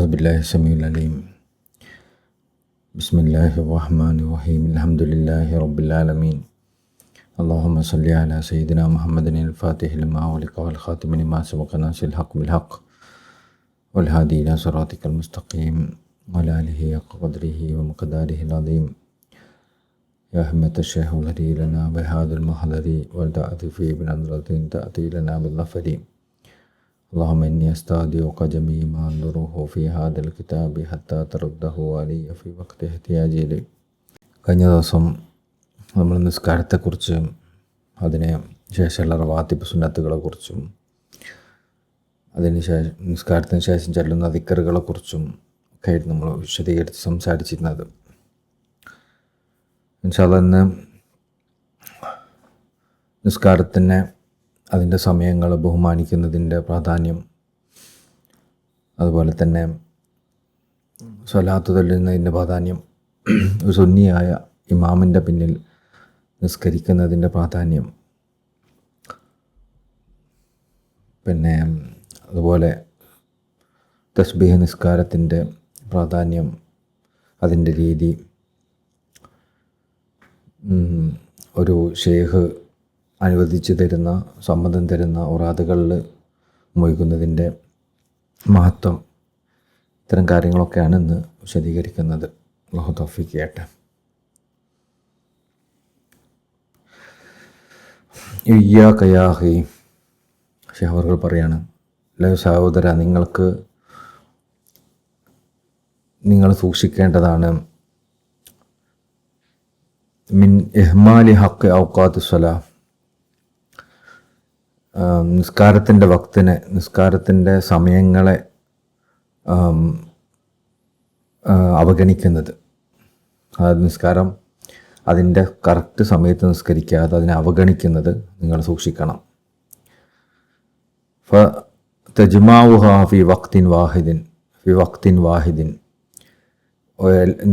أعوذ بالله السميع العليم. بسم الله الرحمن الرحيم. الحمد لله رب العالمين. اللهم صل على سيدنا محمد الفاتح لما أغلق والخاتم لما سبق ناصر الحق بالحق والهادي إلى صراطك المستقيم وعلى آله حق قدره ومقداره العظيم. يا همة الشيخ الذي لنا بهذا المحضر والتأتي بنظرة تأتي لنا بالظفر. اللهم إني أستودعك جميع ما أنظره في هذا الكتاب حتى ترده علي في وقت احتياجي إليه. കഴിഞ്ഞ ദിവസം നമ്മൾ നിസ്കാരത്തെക്കുറിച്ചും അതിന് ശേഷമുള്ള റവാത്തിബ് സുന്നത്തുകളെക്കുറിച്ചും നിസ്കാരത്തിന് ശേഷം ചെല്ലുന്ന ദിക്കറുകളെക്കുറിച്ചും ഒക്കെ ആയിട്ട് നമ്മൾ വിശദീകരിച്ച് സംസാരിച്ചിരുന്നത്. ഇൻഷാ അല്ലാഹ് ഇന്ന് നിസ്കാരത്തിന് അതിൻ്റെ സമയങ്ങൾ ബഹുമാനിക്കുന്നതിൻ്റെ പ്രാധാന്യം, അതുപോലെ തന്നെ സ്വലാത്ത് ചൊല്ലുന്നതിൻ്റെ പ്രാധാന്യം, ഒരു സുന്നിയായ ഇമാമിൻ്റെ പിന്നിൽ നിസ്കരിക്കുന്നതിൻ്റെ പ്രാധാന്യം, പിന്നെ അതുപോലെ തസ്ബീഹ് നിസ്കാരത്തിൻ്റെ പ്രാധാന്യം, അതിൻ്റെ രീതി, ഒരു ഷേഖ് അനുവദിച്ചു തരുന്ന സമ്മതം തരുന്ന ഉറാദുകളിൽ മൊയ്ക്കുന്നതിൻ്റെ മഹത്വം, ഇത്തരം കാര്യങ്ങളൊക്കെയാണ് ഇന്ന് വിശദീകരിക്കുന്നത്. അല്ലാഹു തൗഫീഖ് ചെയ്യട്ടെ. ഇയ്യാക യാ അഖി, ഷെഹ്വർകൾ പറയാണ്, സഹോദര, നിങ്ങൾ സൂക്ഷിക്കേണ്ടതാണ് മിൻ ഇഹ്മാലി ഹഖ് ഔഖാത്തി സ്വലാ, നിസ്കാരത്തിൻ്റെ നിസ്കാരത്തിൻ്റെ സമയങ്ങളെ അവഗണിക്കുന്നത്. അതായത് നിസ്കാരം അതിൻ്റെ കറക്റ്റ് സമയത്ത് നിസ്കരിക്കാതെ അതിനെ അവഗണിക്കുന്നത് നിങ്ങൾ സൂക്ഷിക്കണം. തജ്മാഉഹാ ഫി വഖ്തിൻ വാഹിദിൻ,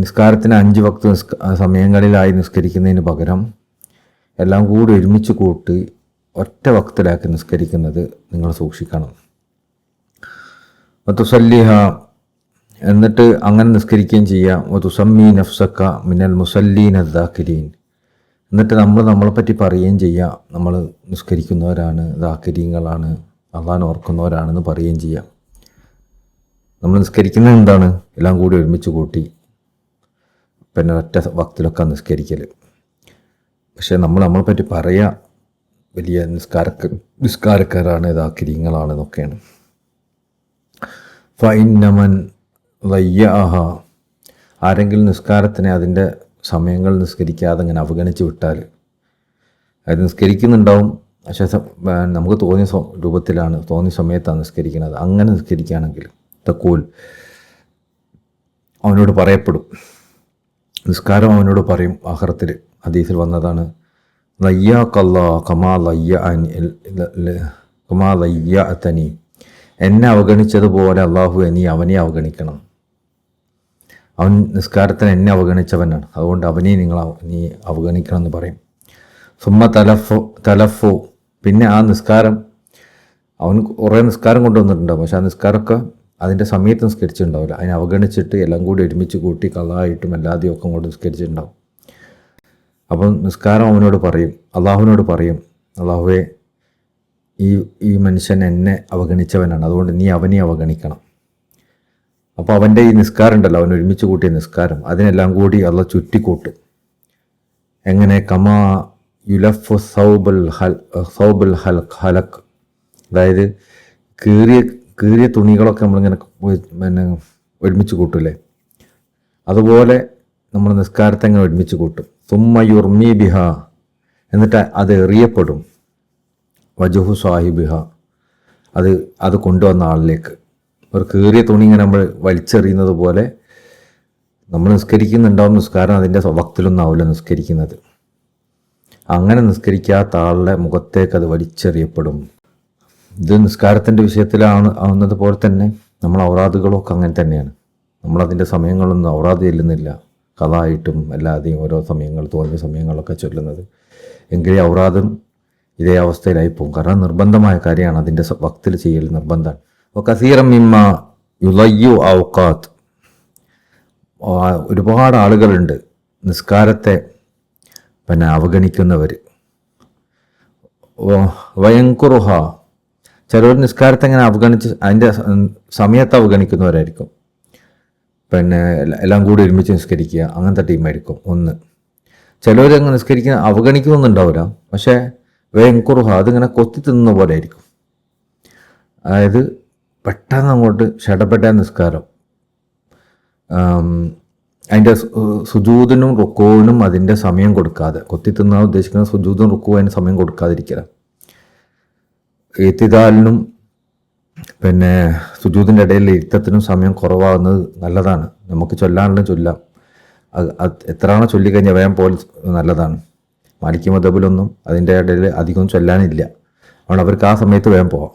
നിസ്കാരത്തിന് 5 വക്ത് സമയങ്ങളിലായി നിസ്കരിക്കുന്നതിന് പകരം എല്ലാം കൂടി ഒരുമിച്ച് കൂട്ടി ഒറ്റ വക്തിലാക്കി നിസ്കരിക്കുന്നത് നിങ്ങൾ സൂക്ഷിക്കണം. വതുസല്ലിഹ, എന്നിട്ട് അങ്ങനെ നിസ്കരിക്കുകയും ചെയ്യാം. വതുസമ്മി നഫ്സക്ക മിനൽ മുസല്ലീൻ അദ്ദാക്കിരീൻ, എന്നിട്ട് നമ്മളെപ്പറ്റി പറയുകയും ചെയ്യാം, നമ്മൾ നിസ്കരിക്കുന്നവരാണ്, ദാക്കിരീങ്ങളാണ്, അള്ളാഹനെ ഓർക്കുന്നവരാണെന്ന് പറയുകയും ചെയ്യാം. നമ്മൾ നിസ്കരിക്കുന്നത് എന്താണ്? എല്ലാം കൂടി ഒരുമിച്ച് കൂട്ടി പിന്നെ ഒറ്റ വക്തിലൊക്കെ നിസ്കരിക്കൽ. പക്ഷേ നമ്മളെപ്പറ്റി പറയാം, വലിയ നിസ്കാരക്കാരാണ്, ദാക്കിരീങ്ങളാണെന്നൊക്കെയാണ്. ഫഇന്നമൻ വയ്യഅഹ, ആരെങ്കിലും നിസ്കാരത്തിനെ അതിൻ്റെ സമയങ്ങൾ നിസ്കരിക്കാതെ അങ്ങനെ അവഗണിച്ച് വിട്ടാൽ, അത് നിസ്കരിക്കുന്നുണ്ടാവും, പക്ഷേ നമുക്ക് തോന്നിയ രൂപത്തിലാണ്, തോന്നിയ സമയത്താണ് നിസ്കരിക്കുന്നത്. അങ്ങനെ നിസ്കരിക്കുകയാണെങ്കിൽ തക്കൂൽ, അവനോട് പറയപ്പെടും, നിസ്കാരം അവനോട് പറയും. ആഖിറത്തിൽ ഹദീസിൽ വന്നതാണ്, ലയ്യാക്കല്ലാ കമാ ലയ്യഅതനി, എന്നെ അവഗണിച്ചതുപോലെ അള്ളാഹു അവനെ അവഗണിക്കണം. അവൻ നിസ്കാരത്തിന് എന്നെ അവഗണിച്ചവനാണ്, അതുകൊണ്ട് അവനെ നീ അവഗണിക്കണം എന്ന് പറയും. സുമ്മ തലഫു, പിന്നെ ആ നിസ്കാരം, അവൻ കുറേ നിസ്കാരം കൊണ്ടുവന്നിട്ടുണ്ടാവും, പക്ഷെ ആ നിസ്കാരമൊക്കെ അതിൻ്റെ സമയത്ത് നിസ്കരിച്ചിട്ടുണ്ടാവില്ല. അതിനെ അവഗണിച്ചിട്ട് എല്ലാം കൂടി ഒരുമിച്ച് കൂട്ടി കള്ളായിട്ടും എല്ലാതെയും ഒക്കെ കൊണ്ട് നിസ്കരിച്ചിട്ടുണ്ടാവും. അപ്പം നിസ്കാരം അവനോട് പറയും, അള്ളാഹുവിനോട് പറയും, അള്ളാഹുവേ, ഈ മനുഷ്യൻ എന്നെ അവഗണിച്ചവനാണ്, അതുകൊണ്ട് നീ അവനെ അവഗണിക്കണം. അപ്പോൾ അവൻ്റെ ഈ നിസ്കാരം ഉണ്ടല്ലോ, അവൻ ഒരുമിച്ച് കൂട്ടിയ നിസ്കാരം, അതിനെല്ലാം കൂടി അള്ളാഹ് ചുറ്റിക്കൂട്ടും. എങ്ങനെ? കമാ യുലഫു സൗബുൽ ഹലക്ക്, അതായത് കീറിയ തുണികളൊക്കെ നമ്മളിങ്ങനെ പിന്നെ ഒരുമിച്ച് കൂട്ടില്ലേ, അതുപോലെ നമ്മൾ നിസ്കാരത്തെ അങ്ങനെ ഒരുമിച്ച് കൂട്ടും. സുമ്മ യുർമി ബിഹ, എന്നിട്ട് അത് എറിയപ്പെടും. വജുഹു സാഹിബിഹ, അത് കൊണ്ടുവന്ന ആളിലേക്ക്. ഒരു കീറിയ തുണി ഇങ്ങനെ നമ്മൾ വലിച്ചെറിയുന്നത് പോലെ നമ്മൾ നിസ്കരിക്കുന്നുണ്ടാവും, നിസ്കാരം അതിൻ്റെ വക്തിലൊന്നും ആവില്ല നിസ്കരിക്കുന്നത്. അങ്ങനെ നിസ്കരിക്കാത്ത ആളുടെ മുഖത്തേക്ക് അത് വലിച്ചെറിയപ്പെടും. ഇത് നിസ്കാരത്തിൻ്റെ ആവുന്നത് പോലെ തന്നെ നമ്മൾ ഔറാദുകളൊക്കെ അങ്ങനെ തന്നെയാണ്. നമ്മളതിൻ്റെ സമയങ്ങളൊന്നും ഔറാദ് ചെല്ലുന്നില്ല, കഥായിട്ടും അല്ലാതെയും ഓരോ സമയങ്ങൾ, തോന്നിയ സമയങ്ങളൊക്കെ ചൊല്ലുന്നത്. എങ്കിലേ ഔറാദും ഇതേ അവസ്ഥയിലായി പോകും. കാരണം നിർബന്ധമായ കാര്യമാണ്, അതിൻ്റെ വക്തിൽ ചെയ്യൽ നിർബന്ധമാണ്. കസീറം മിമ്മ യുളയ്യു ഔഖാത്ത്, ഒരുപാട് ആളുകളുണ്ട് നിസ്കാരത്തെ അവഗണിക്കുന്നവർ. വയങ്കുറുഹ, ചിലർ നിസ്കാരത്തെ ഇങ്ങനെ അവഗണിച്ച് അതിൻ്റെ സമയത്ത് അവഗണിക്കുന്നവരായിരിക്കും. എല്ലാം കൂടി ഒരുമിച്ച് നിസ്കരിക്കുക, അങ്ങനത്തെ ടീമായിരിക്കും ഒന്ന്. ചിലവർ അങ്ങ് നിസ്കരിക്കുക അവഗണിക്കുന്നൊന്നുണ്ടാവില്ല, പക്ഷേ വയങ്കുറുഹ അതിങ്ങനെ കൊത്തി തിന്നുന്ന പോലെ ആയിരിക്കും. അതായത് പെട്ടെന്ന് അങ്ങോട്ട് ഷടപ്പെട്ട നിസ്കാരം, അതിൻ്റെ സുജൂദിനും റുക്കുവിനും അതിൻ്റെ സമയം കൊടുക്കാതെ, കൊത്തി തിന്നാൻ ഉദ്ദേശിക്കുന്ന സുജൂദിനും റുക്കുവും അതിന് സമയം കൊടുക്കാതിരിക്കുക. ഇത്തിദാലിനും സുജൂദിൻ്റെ ഇടയിൽ ഇരുത്തത്തിനും സമയം കുറവാകുന്നത് നല്ലതാണ്. നമുക്ക് ചൊല്ലാനുള്ള ചൊല്ലാം, എത്രയാണോ ചൊല്ലിക്കഴിഞ്ഞാൽ വേഗം പോലെ നല്ലതാണ്. മാലിക്കി മദ്ഹബിലൊന്നും അതിൻ്റെ ഇടയിൽ അധികം ചൊല്ലാനില്ല, അതുകൊണ്ട് അവർക്ക് ആ സമയത്ത് വേഗം പോവാം.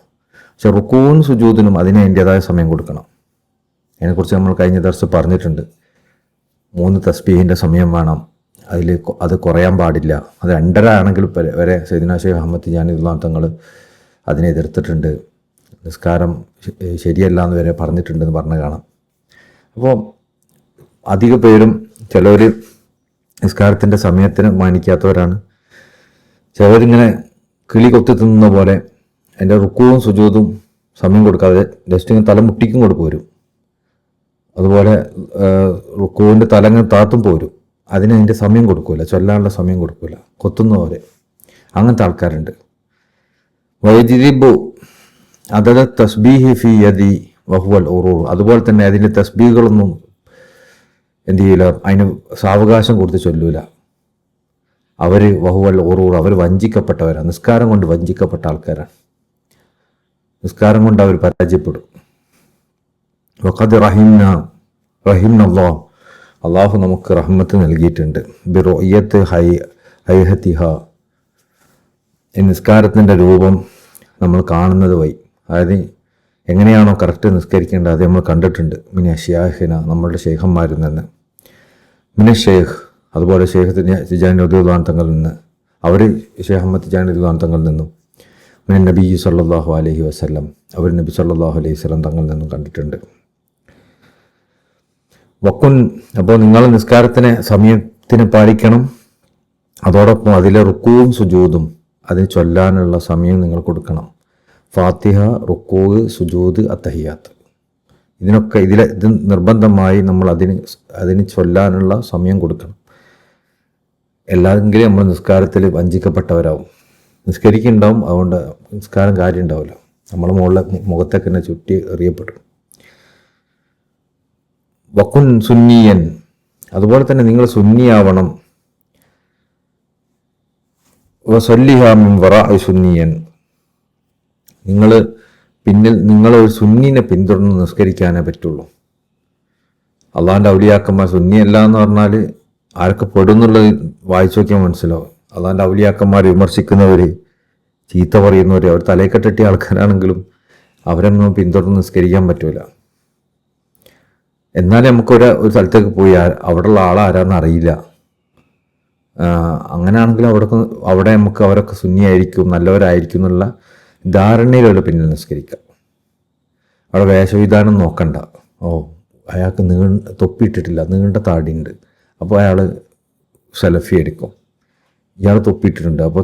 പക്ഷെ റുക്കുവും സുജൂദിനും അതിന് അതിൻ്റേതായ സമയം കൊടുക്കണം. അതിനെക്കുറിച്ച് നമ്മൾ കഴിഞ്ഞ ദിവസം പറഞ്ഞിട്ടുണ്ട്. 3 തസ്ബീഹിൻ്റെ സമയം വേണം, അത് കുറയാൻ പാടില്ല. അത് 2:30 ആണെങ്കിൽ വരെ സയ്യിദുനാ ശൈഖ് അഹ്മദ് തിജാനി റളിയല്ലാഹു തങ്ങൾ അതിനെ എതിർത്തിട്ടുണ്ട്. നിസ്കാരം ശരിയല്ല എന്ന് വരെ പറഞ്ഞിട്ടുണ്ടെന്ന് പറഞ്ഞ് കാണാം. അപ്പോൾ അധിക പേരും ചിലവർ നിസ്കാരത്തിൻ്റെ സമയത്തിന് മാനിക്കാത്തവരാണ്. ചിലവരിങ്ങനെ കിളി കൊത്തി തിന്നുന്ന പോലെ അതിൻ്റെ റുക്കുവും സുജൂദും സമയം കൊടുക്കാതെ ജസ്റ്റ് ഇങ്ങനെ തല മുട്ടിക്കും കൊടുക്കും വരും. അതുപോലെ റുക്കുവിൻ്റെ തലങ്ങ് താത്തും പോരും, അതിന് അതിൻ്റെ സമയം കൊടുക്കില്ല, ചൊല്ലാനുള്ള സമയം കൊടുക്കില്ല, കൊത്തുന്നവരെ. അങ്ങനത്തെ ആൾക്കാരുണ്ട്. വൈജിബു അതത് തസ്ബീഹി ഫി യദി വഹുവൽ ഉറൂർ, അതുപോലെ തന്നെ അതിൻ്റെ തസ്ബീഹുകളൊന്നും എന്ത് ചെയ്യില്ല, അതിന് സാവകാശം കൊടുത്ത് ചൊല്ലൂല. അവർ വഹുവൽ ഉറൂർ, അവർ വഞ്ചിക്കപ്പെട്ടവരാണ്, നിസ്കാരം കൊണ്ട് വഞ്ചിക്കപ്പെട്ട ആൾക്കാരാണ്. നിസ്കാരം കൊണ്ട് അവർ പരാജയപ്പെടും. വഖദ് റഹിംനല്ലാഹ്, അള്ളാഹു നമുക്ക് റഹ്മത്ത് നൽകിയിട്ടുണ്ട്. ബിറുഅയ്യത്ത് ഹൈഹത്തിഹ, ഈ നിസ്കാരത്തിൻ്റെ രൂപം നമ്മൾ കാണുന്നത് വഴി, അതായത് എങ്ങനെയാണോ കറക്റ്റ് നിസ്കരിക്കേണ്ടത് അത് നമ്മൾ കണ്ടിട്ടുണ്ട്. മിന ഷിയാഹിന, നമ്മളുടെ ഷെയ്ഖന്മാരിൽ നിന്ന്. മിന ഷെയ്ഖ്, അതുപോലെ ഷെയ്ഖ് തിജാനി റളിയല്ലാഹു തങ്ങളിൽ നിന്ന്, അവർ ഷെയ്ഖ് അഹ്മദ് തിജാനി റളിയല്ലാഹു തങ്ങളിൽ നിന്നും. മിന നബി സല്ലല്ലാഹു അലൈഹി വസല്ലം, അവർ നബി സല്ലല്ലാഹു അലൈഹി വസല്ലം തങ്ങളിൽ നിന്നും കണ്ടിട്ടുണ്ട്. വക്കുൻ, അപ്പോൾ നിങ്ങൾ നിസ്കാരത്തിന് സമയത്തിന് പാലിക്കണം. അതോടൊപ്പം അതിലെ റുക്കുവും സുജൂദും അതിന് ചൊല്ലാനുള്ള സമയം നിങ്ങൾ കൊടുക്കണം. ഫാത്തിഹ, റുക്കൂ, സുജൂദ്, അത്തഹിയാത്ത്, ഇതിനൊക്കെ ഇത് നിർബന്ധമായി നമ്മൾ അതിന് ചൊല്ലാനുള്ള സമയം കൊടുക്കണം. എല്ലാതെങ്കിലും നമ്മൾ നിസ്കാരത്തിൽ വഞ്ചിക്കപ്പെട്ടവരാവും. നിസ്കരിക്കുന്നുണ്ടാവും, അതുകൊണ്ട് നിസ്കാരം കാര്യം ഉണ്ടാവില്ല, നമ്മളെ മുഖത്തേക്ക് തന്നെ ചുറ്റി എറിയപ്പെടും. വക്കുൻ സുന്നിയൻ, അതുപോലെ തന്നെ നിങ്ങൾ സുന്നിയാവണം. വസല്ലിഹ മിൻ വറാഇ സുന്നിയൻ, നിങ്ങളൊരു സുന്നീനെ പിന്തുടർന്ന് നിസ്കരിക്കാനേ പറ്റുള്ളൂ. അള്ളാഹിൻ്റെ ഔലിയാക്കന്മാർ സുന്നിയല്ല എന്ന് പറഞ്ഞാൽ ആരൊക്കെ പെടുന്നുള്ളത് വായിച്ചു നോക്കിയാൽ മനസ്സിലാവും. അള്ളാഹിൻ്റെ ഔലിയാക്കന്മാർ വിമർശിക്കുന്നവർ, ചീത്ത പറയുന്നവർ, അവർ തലയെക്കെട്ടിയ ആൾക്കാരാണെങ്കിലും അവരൊന്നും പിന്തുടർന്ന് നിസ്കരിക്കാൻ പറ്റൂല. എന്നാലും നമുക്കൊരു സ്ഥലത്തേക്ക് പോയി അവിടെയുള്ള ആളാരാന്ന് അറിയില്ല. അങ്ങനെയാണെങ്കിലും അവിടെ നമുക്ക് അവരൊക്കെ സുന്നിയായിരിക്കും, നല്ലവരായിരിക്കും എന്നുള്ള ധാരണയിലുള്ള പിന്നിൽ നിസ്കരിക്കാം. അവിടെ വേഷവിധാനം നോക്കണ്ട. അയാൾക്ക് തൊപ്പിയിട്ടിട്ടില്ല, നീണ്ട താടിയുണ്ട്, അപ്പോൾ അയാൾ സലഫി ആയിരിക്കും. ഇയാൾ തൊപ്പിയിട്ടിട്ടുണ്ട്, അപ്പോൾ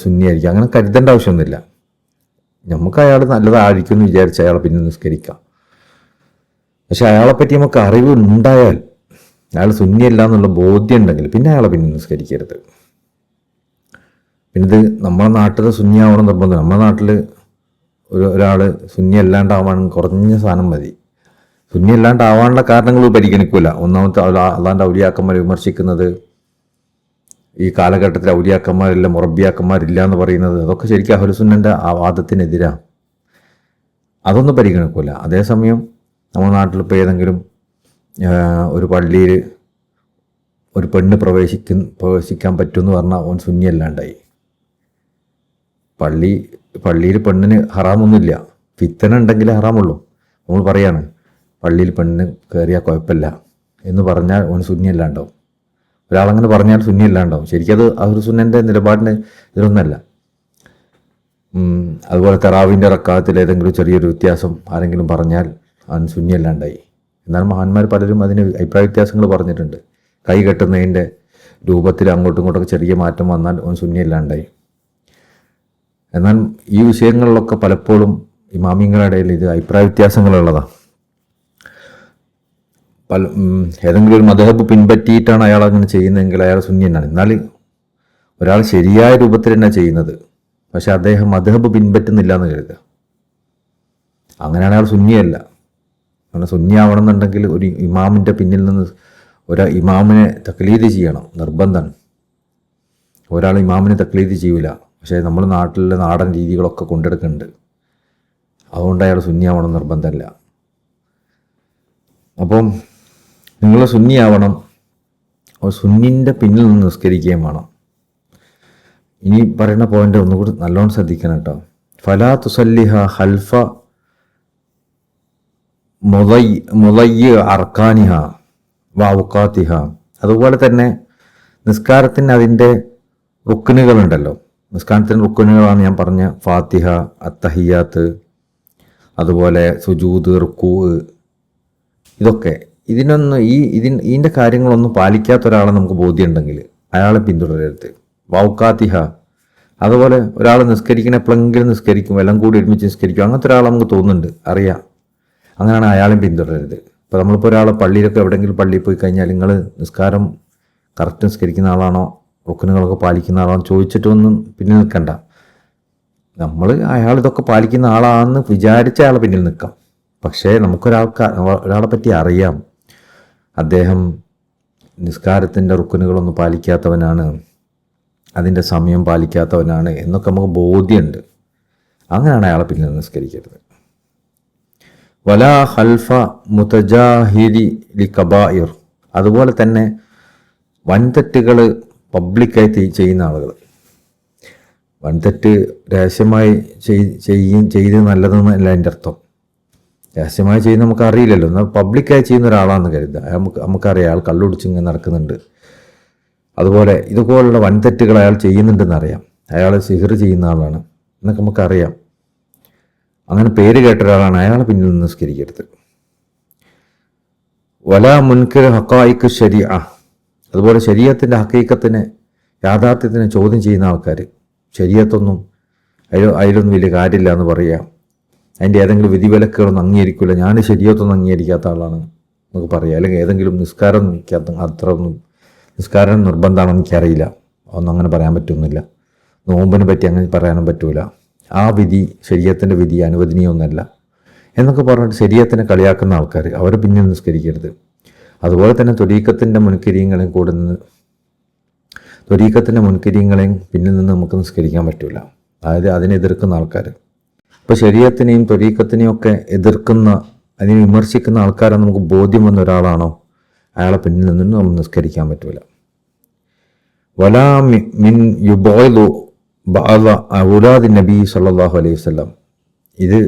സുന്നിയായിരിക്കും. അങ്ങനെ കരുതേണ്ട ആവശ്യമൊന്നുമില്ല. നമുക്ക് അയാൾ നല്ലതായിരിക്കും എന്ന് വിചാരിച്ച് അയാളെ പിന്നിൽ നിസ്കരിക്കാം. പക്ഷെ അയാളെപ്പറ്റി നമുക്ക് അറിവ് ഉണ്ടായാൽ, അയാൾ സുന്നിയല്ല എന്നുള്ള ബോധ്യം ഉണ്ടെങ്കിൽ പിന്നെ അയാളെ പിന്നെ നിസ്കരിക്കരുത്. പിന്നെ ഇത് നമ്മുടെ നാട്ടിൽ സുന്നിയാവണം നിർബന്ധം. നമ്മുടെ നാട്ടിൽ ഒരാൾ സുന്നി അല്ലാണ്ടാവാണെങ്കിൽ കുറഞ്ഞ സാധനം മതി. സുന്നി അല്ലാണ്ടാവാനുള്ള കാരണങ്ങൾ പരിഗണിക്കില്ല. ഒന്നാമത്തെ അള്ളാൻ്റെ ഔലിയാക്കന്മാരെ വിമർശിക്കുന്നത്, ഈ കാലഘട്ടത്തിൽ ഔലിയാക്കന്മാരില്ല, മുറബിയാക്കന്മാരില്ല എന്ന് പറയുന്നത്, അതൊക്കെ ശരിക്കും അഹ്ലുസുന്നൻ്റെ ആ വാദത്തിനെതിരാണ്. അതൊന്നും പരിഗണിക്കില്ല. അതേസമയം നമ്മുടെ നാട്ടിൽ ഇപ്പോൾ ഏതെങ്കിലും ഒരു പള്ളിയിൽ ഒരു പെണ്ണ് പ്രവേശിക്കാൻ പറ്റുമെന്ന് പറഞ്ഞാൽ അവൻ സുന്നിയല്ലാണ്ടായി. പള്ളിയിൽ പെണ്ണിന് ഹറാമൊന്നുമില്ല, ഫിത്തന ഉണ്ടെങ്കിലേ ഹറാമുള്ളൂ. നമ്മൾ പറയാണ് പള്ളിയിൽ പെണ്ണിന് കയറിയാൽ കുഴപ്പമില്ല എന്ന് പറഞ്ഞാൽ അവൻ സുന്നിയല്ലാണ്ടാവും. ഒരാളങ്ങനെ പറഞ്ഞാൽ സുന്നിയല്ലാണ്ടാവും. ശരിക്കും അത് അഹ്ലുസുന്നൻ്റെ നിലപാടിന് ഇതിലൊന്നല്ല. അതുപോലെ തറാവിൻ്റെ റക്കാത്തിൽ ഏതെങ്കിലും ചെറിയൊരു വ്യത്യാസം ആരെങ്കിലും പറഞ്ഞാൽ അവൻ സുന്നിയല്ലാണ്ടായി. എന്നാൽ മഹാന്മാർ പലരും അതിന് അഭിപ്രായ വ്യത്യാസങ്ങൾ പറഞ്ഞിട്ടുണ്ട്. കൈ കെട്ടുന്നതിൻ്റെ രൂപത്തിൽ അങ്ങോട്ടും ഇങ്ങോട്ടൊക്കെ ചെറിയ മാറ്റം വന്നാൽ അവൻ സുന്നിയല്ലാണ്ടായി. എന്നാൽ ഈ വിഷയങ്ങളിലൊക്കെ പലപ്പോഴും ഇമാമിങ്ങളുടെ ഇടയിൽ ഇത് അഭിപ്രായ വ്യത്യാസങ്ങളുള്ളതാണ്. ഏതെങ്കിലും ഒരു മദ്ഹബ് പിൻപറ്റിയിട്ടാണ് അയാൾ അങ്ങനെ ചെയ്യുന്നതെങ്കിൽ അയാൾ സുന്നിയനാണ്. എന്നാൽ ഒരാൾ ശരിയായ രൂപത്തിൽ തന്നെ ചെയ്യുന്നത്, പക്ഷെ അദ്ദേഹം മദ്ഹബ് പിൻപറ്റുന്നില്ല എന്ന് കരുതുക, അങ്ങനെയാണ് അയാൾ സുന്നിയല്ല. അങ്ങനെ സുന്നിയാവണം എന്നുണ്ടെങ്കിൽ ഒരു ഇമാമിൻ്റെ പിന്നിൽ നിന്ന് ഒരു ഇമാമിനെ തക്ലീദ് ചെയ്യണം, നിർബന്ധമാണ്. ഒരാൾ ഇമാമിനെ തക്ലീദ് ചെയ്യൂല, പക്ഷേ നമ്മൾ നാട്ടിലെ നാടൻ രീതികളൊക്കെ കൊണ്ടെടുക്കുന്നുണ്ട്. അതുകൊണ്ട് അയാൾ സുന്നിയാവണം നിർബന്ധമില്ല. അപ്പം നിങ്ങൾ സുന്നിയാവണം, സുന്നിൻ്റെ പിന്നിൽ നിന്ന് നിസ്കരിക്കുകയും വേണം. ഇനി പറയുന്ന പോയിന്റ് ഒന്നുകൂടി നല്ലോണം ശ്രദ്ധിക്കണം കേട്ടോ. ഫലാ തുസല്ലിഹ ഹൽഫ മുളയ്യ അർക്കാനിഹ വൗക്കാത്തിഹ. അതുപോലെ തന്നെ നിസ്കാരത്തിന് അതിൻ്റെ റുക്കനുകളുണ്ടല്ലോ. നിസ്കാരത്തിൻ്റെ റുക്കനുകളാണ് ഞാൻ പറഞ്ഞ ഫാത്തിഹ, അത്തഹിയാത്ത്, അതുപോലെ സുജൂദ്, റുക്കൂ, ഇതൊക്കെ. ഇതിൻ്റെ കാര്യങ്ങളൊന്നും പാലിക്കാത്ത ഒരാളെ നമുക്ക് ബോധ്യമുണ്ടെങ്കിൽ അയാളെ പിന്തുടരരുത്. വൗക്കാത്തിഹ, അതുപോലെ ഒരാൾ നിസ്കരിക്കണം, എപ്പോഴെങ്കിലും നിസ്കരിക്കും, എല്ലാം കൂടി ഒരുമിച്ച് നിസ്കരിക്കും, അങ്ങനത്തെ ഒരാൾ നമുക്ക് തോന്നുന്നുണ്ട്, അറിയാം, അങ്ങനെയാണ് അയാളെയും പിന്തുടരരുത്. ഇപ്പോൾ നമ്മളിപ്പോൾ ഒരാളെ പള്ളിയിലൊക്കെ എവിടെയെങ്കിലും പള്ളിയിൽ പോയി കഴിഞ്ഞാൽ നിങ്ങൾ നിസ്കാരം കറക്റ്റ് നിസ്കരിക്കുന്ന ആളാണോ, റുക്കനുകളൊക്കെ പാലിക്കുന്ന ആളാണോ ചോദിച്ചിട്ടൊന്നും പിന്നെ നിൽക്കണ്ട. നമ്മൾ അയാൾ ഇതൊക്കെ പാലിക്കുന്ന ആളാണെന്ന് വിചാരിച്ച അയാളെ പിന്നിൽ നിൽക്കാം. പക്ഷേ ഒരാളെ പറ്റി അറിയാം, അദ്ദേഹം നിസ്കാരത്തിൻ്റെ റുക്കനുകളൊന്നും പാലിക്കാത്തവനാണ്, അതിൻ്റെ സമയം പാലിക്കാത്തവനാണ് എന്നൊക്കെ നമുക്ക് ബോധ്യമുണ്ട്. അങ്ങനെയാണ് അയാളെ പിന്നിൽ നിസ്കരിക്കരുത്. വലാ ഹൽഫ മുതജാഹിരി ലി കബായിർ. അതുപോലെ തന്നെ വൻതെറ്റുകൾ പബ്ലിക്കായി ചെയ്യുന്ന ആളുകൾ. വൻതെറ്റ് രഹസ്യമായി ചെയ്ത് നല്ലതെന്നല്ല എൻ്റെ അർത്ഥം. രഹസ്യമായി ചെയ്യുന്ന നമുക്ക് അറിയില്ലല്ലോ, എന്നാൽ പബ്ലിക്കായി ചെയ്യുന്ന ഒരാളാണെന്ന് കരുതുക. നമുക്കറിയാം അയാൾ കള്ളുടിച്ച് ഇങ്ങനെ നടക്കുന്നുണ്ട്, അതുപോലെ ഇതുപോലുള്ള വൻതെറ്റുകൾ അയാൾ ചെയ്യുന്നുണ്ടെന്ന് അറിയാം, അയാൾ സിഹർ ചെയ്യുന്ന ആളാണ് എന്നൊക്കെ നമുക്കറിയാം. അങ്ങനെ പേര് കേട്ട ഒരാളാണ്, അയാളെ പിന്നിൽ നിന്ന് നിസ്കരിക്കരുത്. വലാ മുൻകർ ഹക്കായിക്ക് ശരിയ. അതുപോലെ ശരീഅത്തിൻ്റെ ഹക്കീക്കത്തിനെ, യാഥാർത്ഥ്യത്തിനെ ചോദ്യം ചെയ്യുന്ന ആൾക്കാർ, ശരീഅത്തൊന്നും അതിലൊന്നും വലിയ കാര്യമില്ല എന്ന് പറയുക, അതിൻ്റെ ഏതെങ്കിലും വിധിവിലക്കുകളൊന്നും അംഗീകരിക്കില്ല, ഞാൻ ശരീഅത്തൊന്നും അംഗീകരിക്കാത്ത ആളാണ് എന്നൊക്കെ പറയുക. അല്ലെങ്കിൽ ഏതെങ്കിലും നിസ്കാരം നിസ്കാരം നിർബന്ധമാണെന്ന് എനിക്കറിയില്ല, ഒന്നും അങ്ങനെ പറയാൻ പറ്റുന്നില്ല, നോമ്പിനെ പറ്റി അങ്ങനെ പറയാനും പറ്റൂല, ആ വിധി ശരീഅത്തിൻ്റെ വിധി അനുവദനീയമൊന്നുമല്ല എന്നൊക്കെ പറഞ്ഞിട്ട് ശരീഅത്തിനെ കളിയാക്കുന്ന ആൾക്കാർ, അവരെ പിന്നിൽ നിസ്കരിക്കരുത്. അതുപോലെ തന്നെ ത്വരീഖത്തിൻ്റെ മുൻകരിയങ്ങളെയും പിന്നിൽ നിന്ന് നമുക്ക് നിസ്കരിക്കാൻ പറ്റില്ല. അതായത് അതിനെ എതിർക്കുന്ന ആൾക്കാർ. ഇപ്പോൾ ശരീഅത്തിനെയും ത്വരീഖത്തിനെയും ഒക്കെ എതിർക്കുന്ന, അതിനെ വിമർശിക്കുന്ന ആൾക്കാരെ നമുക്ക് ബോധ്യം വന്ന ഒരാളാണോ, അയാളെ പിന്നിൽ നിന്നും നമ്മൾ നിസ്കരിക്കാൻ പറ്റില്ല. വലാ മിൻ യുബൈദു ബഅദ ഔലാദി നബി സല്ലല്ലാഹു അലൈഹി വസല്ലം. ഇത്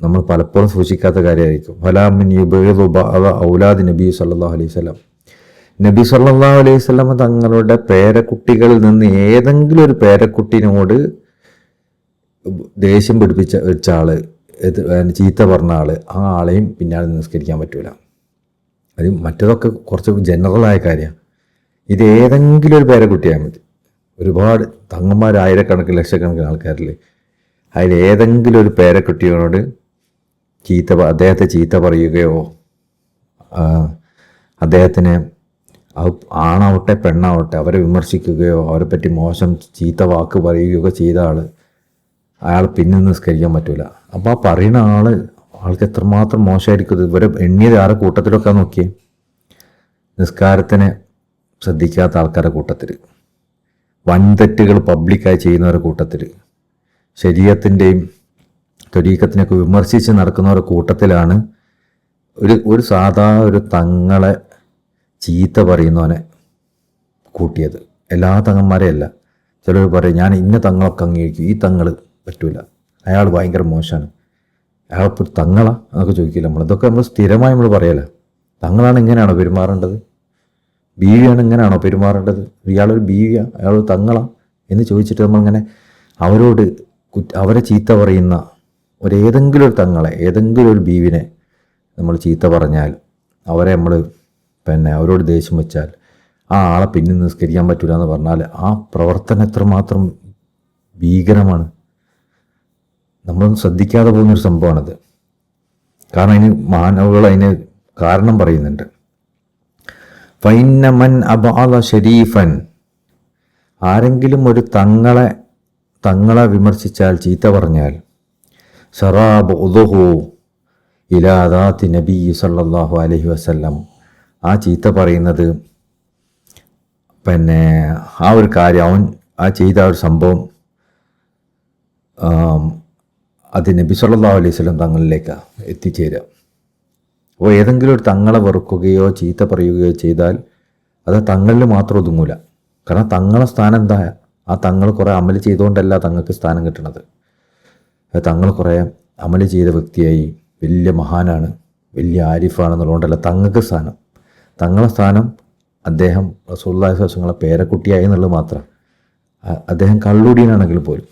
നമ്മൾ പലപ്പോഴും സൂക്ഷിക്കാത്ത കാര്യമായിരിക്കും. വലാ മിൻ യുബൈദു ബഅദ ഔലാദി നബി സല്ലല്ലാഹു അലൈഹി വസല്ലം. നബി സല്ലല്ലാഹു അലൈഹി വസല്ലം തങ്ങളുടെ പേരക്കുട്ടികളിൽ നിന്ന് ഏതെങ്കിലും ഒരു പേരക്കുട്ടിനോട് ദേഷ്യം വെച്ച ആള്, ചീത്ത പറഞ്ഞ ആള്, ആ ആളെയും പിന്നാലെ നിസ്കരിക്കാൻ പറ്റൂല. അത് മറ്റതൊക്കെ കുറച്ച് ജനറലായ കാര്യമാണ്. ഇത് ഏതെങ്കിലും ഒരു പേരക്കുട്ടിയാൽ മതി. ഒരുപാട് തങ്ങന്മാർ, ആയിരക്കണക്കിന് ലക്ഷക്കണക്കിന് ആൾക്കാരിൽ അതിൽ ഏതെങ്കിലും ഒരു പേരക്കുട്ടിയോട് അദ്ദേഹത്തെ ചീത്ത പറയുകയോ, അദ്ദേഹത്തിന് ആണാവട്ടെ പെണ്ണാവട്ടെ അവരെ വിമർശിക്കുകയോ അവരെ പറ്റി മോശം ചീത്ത വാക്ക് പറയുകയോ ചെയ്ത അയാൾ പിന്നെ നിസ്കരിക്കാൻ പറ്റൂല. അപ്പോൾ ആ പറയുന്ന ആൾക്ക് എത്രമാത്രം മോശമായിരിക്കും. ഇവരെ എണ്ണിയത് ആരുടെ കൂട്ടത്തിലൊക്കെ നോക്കിയേ, നിസ്കാരത്തിനെ ശ്രദ്ധിക്കാത്ത ആൾക്കാരുടെ കൂട്ടത്തിൽ, വൻതെറ്റുകൾ പബ്ലിക്കായി ചെയ്യുന്നവരുടെ കൂട്ടത്തിൽ, ശരീഅത്തിൻ്റെയും ത്വരീഖത്തിനെയൊക്കെ വിമർശിച്ച് നടക്കുന്നവരുടെ കൂട്ടത്തിലാണ് ഒരു ഒരു തങ്ങളെ ചീത്ത പറയുന്നവനെ കൂട്ടിയത്. എല്ലാ തങ്ങന്മാരെയല്ല. ചിലർ പറയും ഞാൻ ഇന്ന തങ്ങളൊക്കെ അംഗീകരിക്കും, ഈ തങ്ങൾ പറ്റൂല, അയാൾ ഭയങ്കര മോശമാണ്, അയാളിപ്പോൾ തങ്ങളാ എന്നൊക്കെ ചോദിക്കില്ല നമ്മൾ. ഇതൊക്കെ നമ്മൾ സ്ഥിരമായി നമ്മൾ പറയല. തങ്ങളാണ് ഇങ്ങനെയാണോ പെരുമാറേണ്ടത്, ബീവിയാണ് ഇങ്ങനെയാണോ പെരുമാറേണ്ടത്, ഇയാളൊരു ബീവിയാ, അയാളൊരു തങ്ങളാ എന്ന് ചോദിച്ചിട്ട് നമ്മളിങ്ങനെ അവരെ ചീത്ത പറയുന്ന ഏതെങ്കിലും ഒരു തങ്ങളെ, ഏതെങ്കിലും ഒരു ബീവിനെ നമ്മൾ ചീത്ത പറഞ്ഞാൽ, അവരെ നമ്മൾ അവരോട് ദേഷ്യം വെച്ചാൽ, ആ ആളെ പിന്നെ നിസ്കരിക്കാൻ പറ്റില്ല എന്ന് പറഞ്ഞാൽ ആ പ്രവർത്തനം എത്രമാത്രം ഭീകരമാണ്. നമ്മളൊന്നും ശ്രദ്ധിക്കാതെ പോകുന്നൊരു സംഭവമാണത്. കാരണം അതിന് മാനവുകൾ അതിന് കാരണം പറയുന്നുണ്ട്. ഫൈന്ന മൻ അബഅദ ഷരീഫൻ, ആരെങ്കിലും ഒരു തങ്ങളെ വിമർശിച്ചാൽ, ചീത്ത പറഞ്ഞാൽ, ശറാബ് ഉദുഹു ഇലാ ദാത്തി നബി സല്ലല്ലാഹു അലൈഹി വസല്ലം, ആ ചീത്ത പറയുന്നത് ആ ഒരു കാര്യം ആ ചെയ്ത ഒരു സംഭവം അത് നബി സല്ലല്ലാഹു അലൈഹി വസല്ലം തങ്ങളിലേക്ക് എത്തിച്ചേരുക. അപ്പോൾ ഏതെങ്കിലും ഒരു തങ്ങളെ വെറുക്കുകയോ ചീത്ത പറയുകയോ ചെയ്താൽ അത് തങ്ങളിൽ മാത്രം ഒതുങ്ങൂല. കാരണം തങ്ങളെ സ്ഥാനം എന്താ? ആ തങ്ങൾ കുറേ അമല് ചെയ്തുകൊണ്ടല്ല തങ്ങൾക്ക് സ്ഥാനം കിട്ടുന്നത്. തങ്ങൾ കുറേ അമല് ചെയ്ത വ്യക്തിയായി വലിയ മഹാനാണ്, വലിയ ആരിഫാണെന്നുള്ളതുകൊണ്ടല്ല തങ്ങൾക്ക് സ്ഥാനം. തങ്ങളെ സ്ഥാനം അദ്ദേഹം റസൂലുള്ളാഹി സ്വല്ലല്ലാഹു അലൈഹി വസല്ലം പേരക്കുട്ടിയായി എന്നുള്ളത് മാത്രം. അദ്ദേഹം കള്ളുടിയനാണെങ്കിൽ പോലും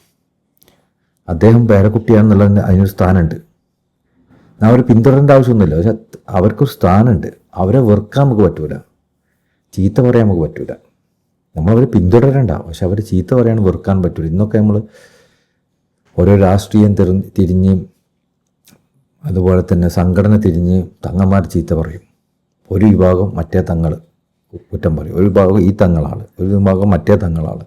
അദ്ദേഹം പേരക്കുട്ടിയാണെന്നുള്ളതിന് അതിനൊരു സ്ഥാനമുണ്ട്. അവർ പിന്തുടരേണ്ട ആവശ്യമൊന്നുമില്ല. പക്ഷെ അവർക്കൊരു സ്ഥാനമുണ്ട്. അവരെ വെറുക്കാൻ നമുക്ക് പറ്റൂല, ചീത്ത പറയാൻ നമുക്ക് പറ്റൂല. നമ്മളവരെ പിന്തുടരേണ്ട, പക്ഷെ അവർ ചീത്ത പറയാൻ വെറുക്കാൻ പറ്റൂല. ഇന്നൊക്കെ നമ്മൾ ഓരോ രാഷ്ട്രീയം തിരിഞ്ഞ്, അതുപോലെ തന്നെ സംഘടന തിരിഞ്ഞ് തങ്ങന്മാർ ചീത്ത പറയും. ഒരു വിഭാഗം മറ്റേ തങ്ങൾ കുറ്റം പറയും, ഒരു വിഭാഗം ഈ തങ്ങളാൾ, ഒരു വിഭാഗം മറ്റേ തങ്ങളാൾ.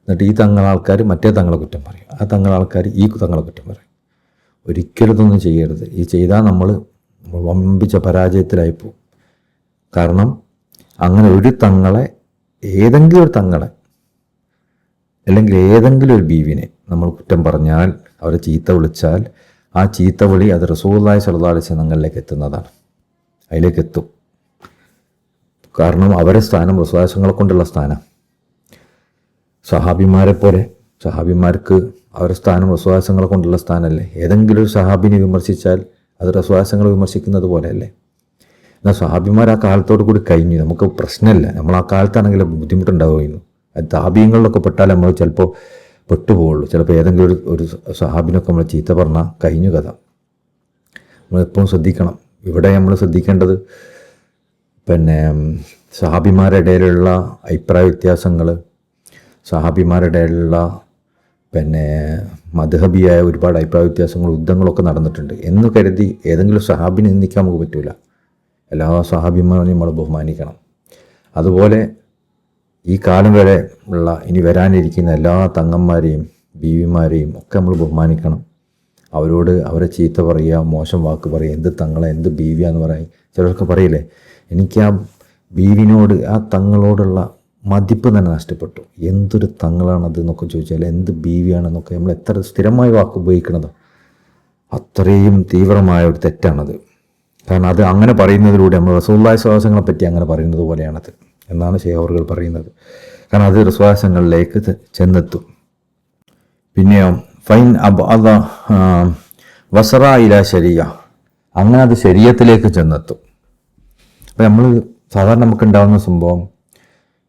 എന്നിട്ട് ഈ തങ്ങളാൾക്കാർ മറ്റേ തങ്ങളെ കുറ്റം പറയും, ആ തങ്ങളാൾക്കാർ ഈ തങ്ങളെ കുറ്റം പറയും. ഒരിക്കലും ഇതൊന്നും ചെയ്യരുത്. ഈ ചെയ്താൽ നമ്മൾ വമ്പിച്ച പരാജയത്തിലായിപ്പോവും. കാരണം അങ്ങനെ ഒരു തങ്ങളെ, ഏതെങ്കിലും ഒരു തങ്ങളെ അല്ലെങ്കിൽ ഏതെങ്കിലും ഒരു ബീവിനെ നമ്മൾ കുറ്റം പറഞ്ഞാൽ, അവരെ ചീത്ത വിളിച്ചാൽ, ആ ചീത്ത വിളി അത് റസൂലുള്ളാഹി സ്വല്ലല്ലാഹു അലൈഹി വസല്ലം തങ്ങളിലേക്ക് എത്തുന്നതാണ്, അതിലേക്ക് എത്തും. കാരണം അവരെ സ്ഥാനം വിശ്വാസങ്ങളെ കൊണ്ടുള്ള സ്ഥാനം. സഹാബിമാരെ പോലെ സഹാബിമാർക്ക് അവരുടെ സ്ഥാനം വിശ്വാസങ്ങളെ കൊണ്ടുള്ള സ്ഥാനമല്ലേ. ഏതെങ്കിലും ഒരു സഹാബിനെ വിമർശിച്ചാൽ അത് വിശ്വാസങ്ങളെ വിമർശിക്കുന്നത് പോലെയല്ലേ. എന്നാൽ സഹാബിമാർ ആ കാലത്തോടു കൂടി കഴിഞ്ഞു, നമുക്ക് പ്രശ്നമില്ല. നമ്മൾ ആ കാലത്താണെങ്കിൽ ബുദ്ധിമുട്ടുണ്ടാവുമായിരുന്നു. താപീയങ്ങളിലൊക്കെ പെട്ടാൽ നമ്മൾ ചിലപ്പോൾ പെട്ടുപോകുള്ളൂ. ചിലപ്പോൾ ഏതെങ്കിലും ഒരു സഹാബിനൊക്കെ നമ്മൾ ചീത്ത പറഞ്ഞാൽ കഴിഞ്ഞു കഥ. നമ്മളെപ്പോഴും ശ്രദ്ധിക്കണം. ഇവിടെ നമ്മൾ ശ്രദ്ധിക്കേണ്ടത് സഹാബിമാരുടെ ഇടയിലുള്ള അഭിപ്രായ വ്യത്യാസങ്ങൾ, സഹാബിമാരുടെ ഇടയിലുള്ള മദ്ഹബിയായ ഒരുപാട് അഭിപ്രായ വ്യത്യാസങ്ങളും യുദ്ധങ്ങളൊക്കെ നടന്നിട്ടുണ്ട് എന്ന് കരുതി ഏതെങ്കിലും സഹാബിനെ നിന്ദിക്കാൻ നമുക്ക് പറ്റില്ല. എല്ലാ സഹാബിമാരെയും നമ്മൾ ബഹുമാനിക്കണം. അതുപോലെ ഈ കാലം വരെ ഉള്ള ഇനി വരാനിരിക്കുന്ന എല്ലാ തങ്ങന്മാരെയും ബീവിമാരെയും ഒക്കെ നമ്മൾ ബഹുമാനിക്കണം. അവരെ ചീത്ത പറയുക, മോശം വാക്ക് പറയുക, എന്ത് തങ്ങളെ എന്ത് ബീവിയാന്ന് പറയും. ചിലർക്ക് പറയില്ലേ, എനിക്ക് ആ ബീവിനോട് ആ തങ്ങളോടുള്ള മതിപ്പ് തന്നെ നഷ്ടപ്പെട്ടു, എന്തൊരു തങ്ങളാണത് എന്നൊക്കെ ചോദിച്ചാൽ, എന്ത് ബീവിയാണെന്നൊക്കെ നമ്മൾ എത്ര സ്ഥിരമായി വാക്ക് ഉപയോഗിക്കണതോ അത്രയും തീവ്രമായ ഒരു തെറ്റാണത്. കാരണം അത് അങ്ങനെ പറയുന്നതിലൂടെ നമ്മൾ റസൂലുള്ളാഹി സ്വല്ലല്ലാഹു പറ്റി അങ്ങനെ പറയുന്നത് പോലെയാണത് എന്നാണ് ശൈഖുകൾ പറയുന്നത്. കാരണം അത് വിശ്വാസങ്ങളിലേക്ക് ചെന്നെത്തും. പിന്നെയോ ഫൈൻ അബഅദ വസറ ഇലാ ശരിയ, അങ്ങനെ അത് ശരീഅത്തിലേക്ക് ചെന്നെത്തും. അപ്പോൾ നമ്മൾ സാധാരണ നമുക്കുണ്ടാകുന്ന സംഭവം,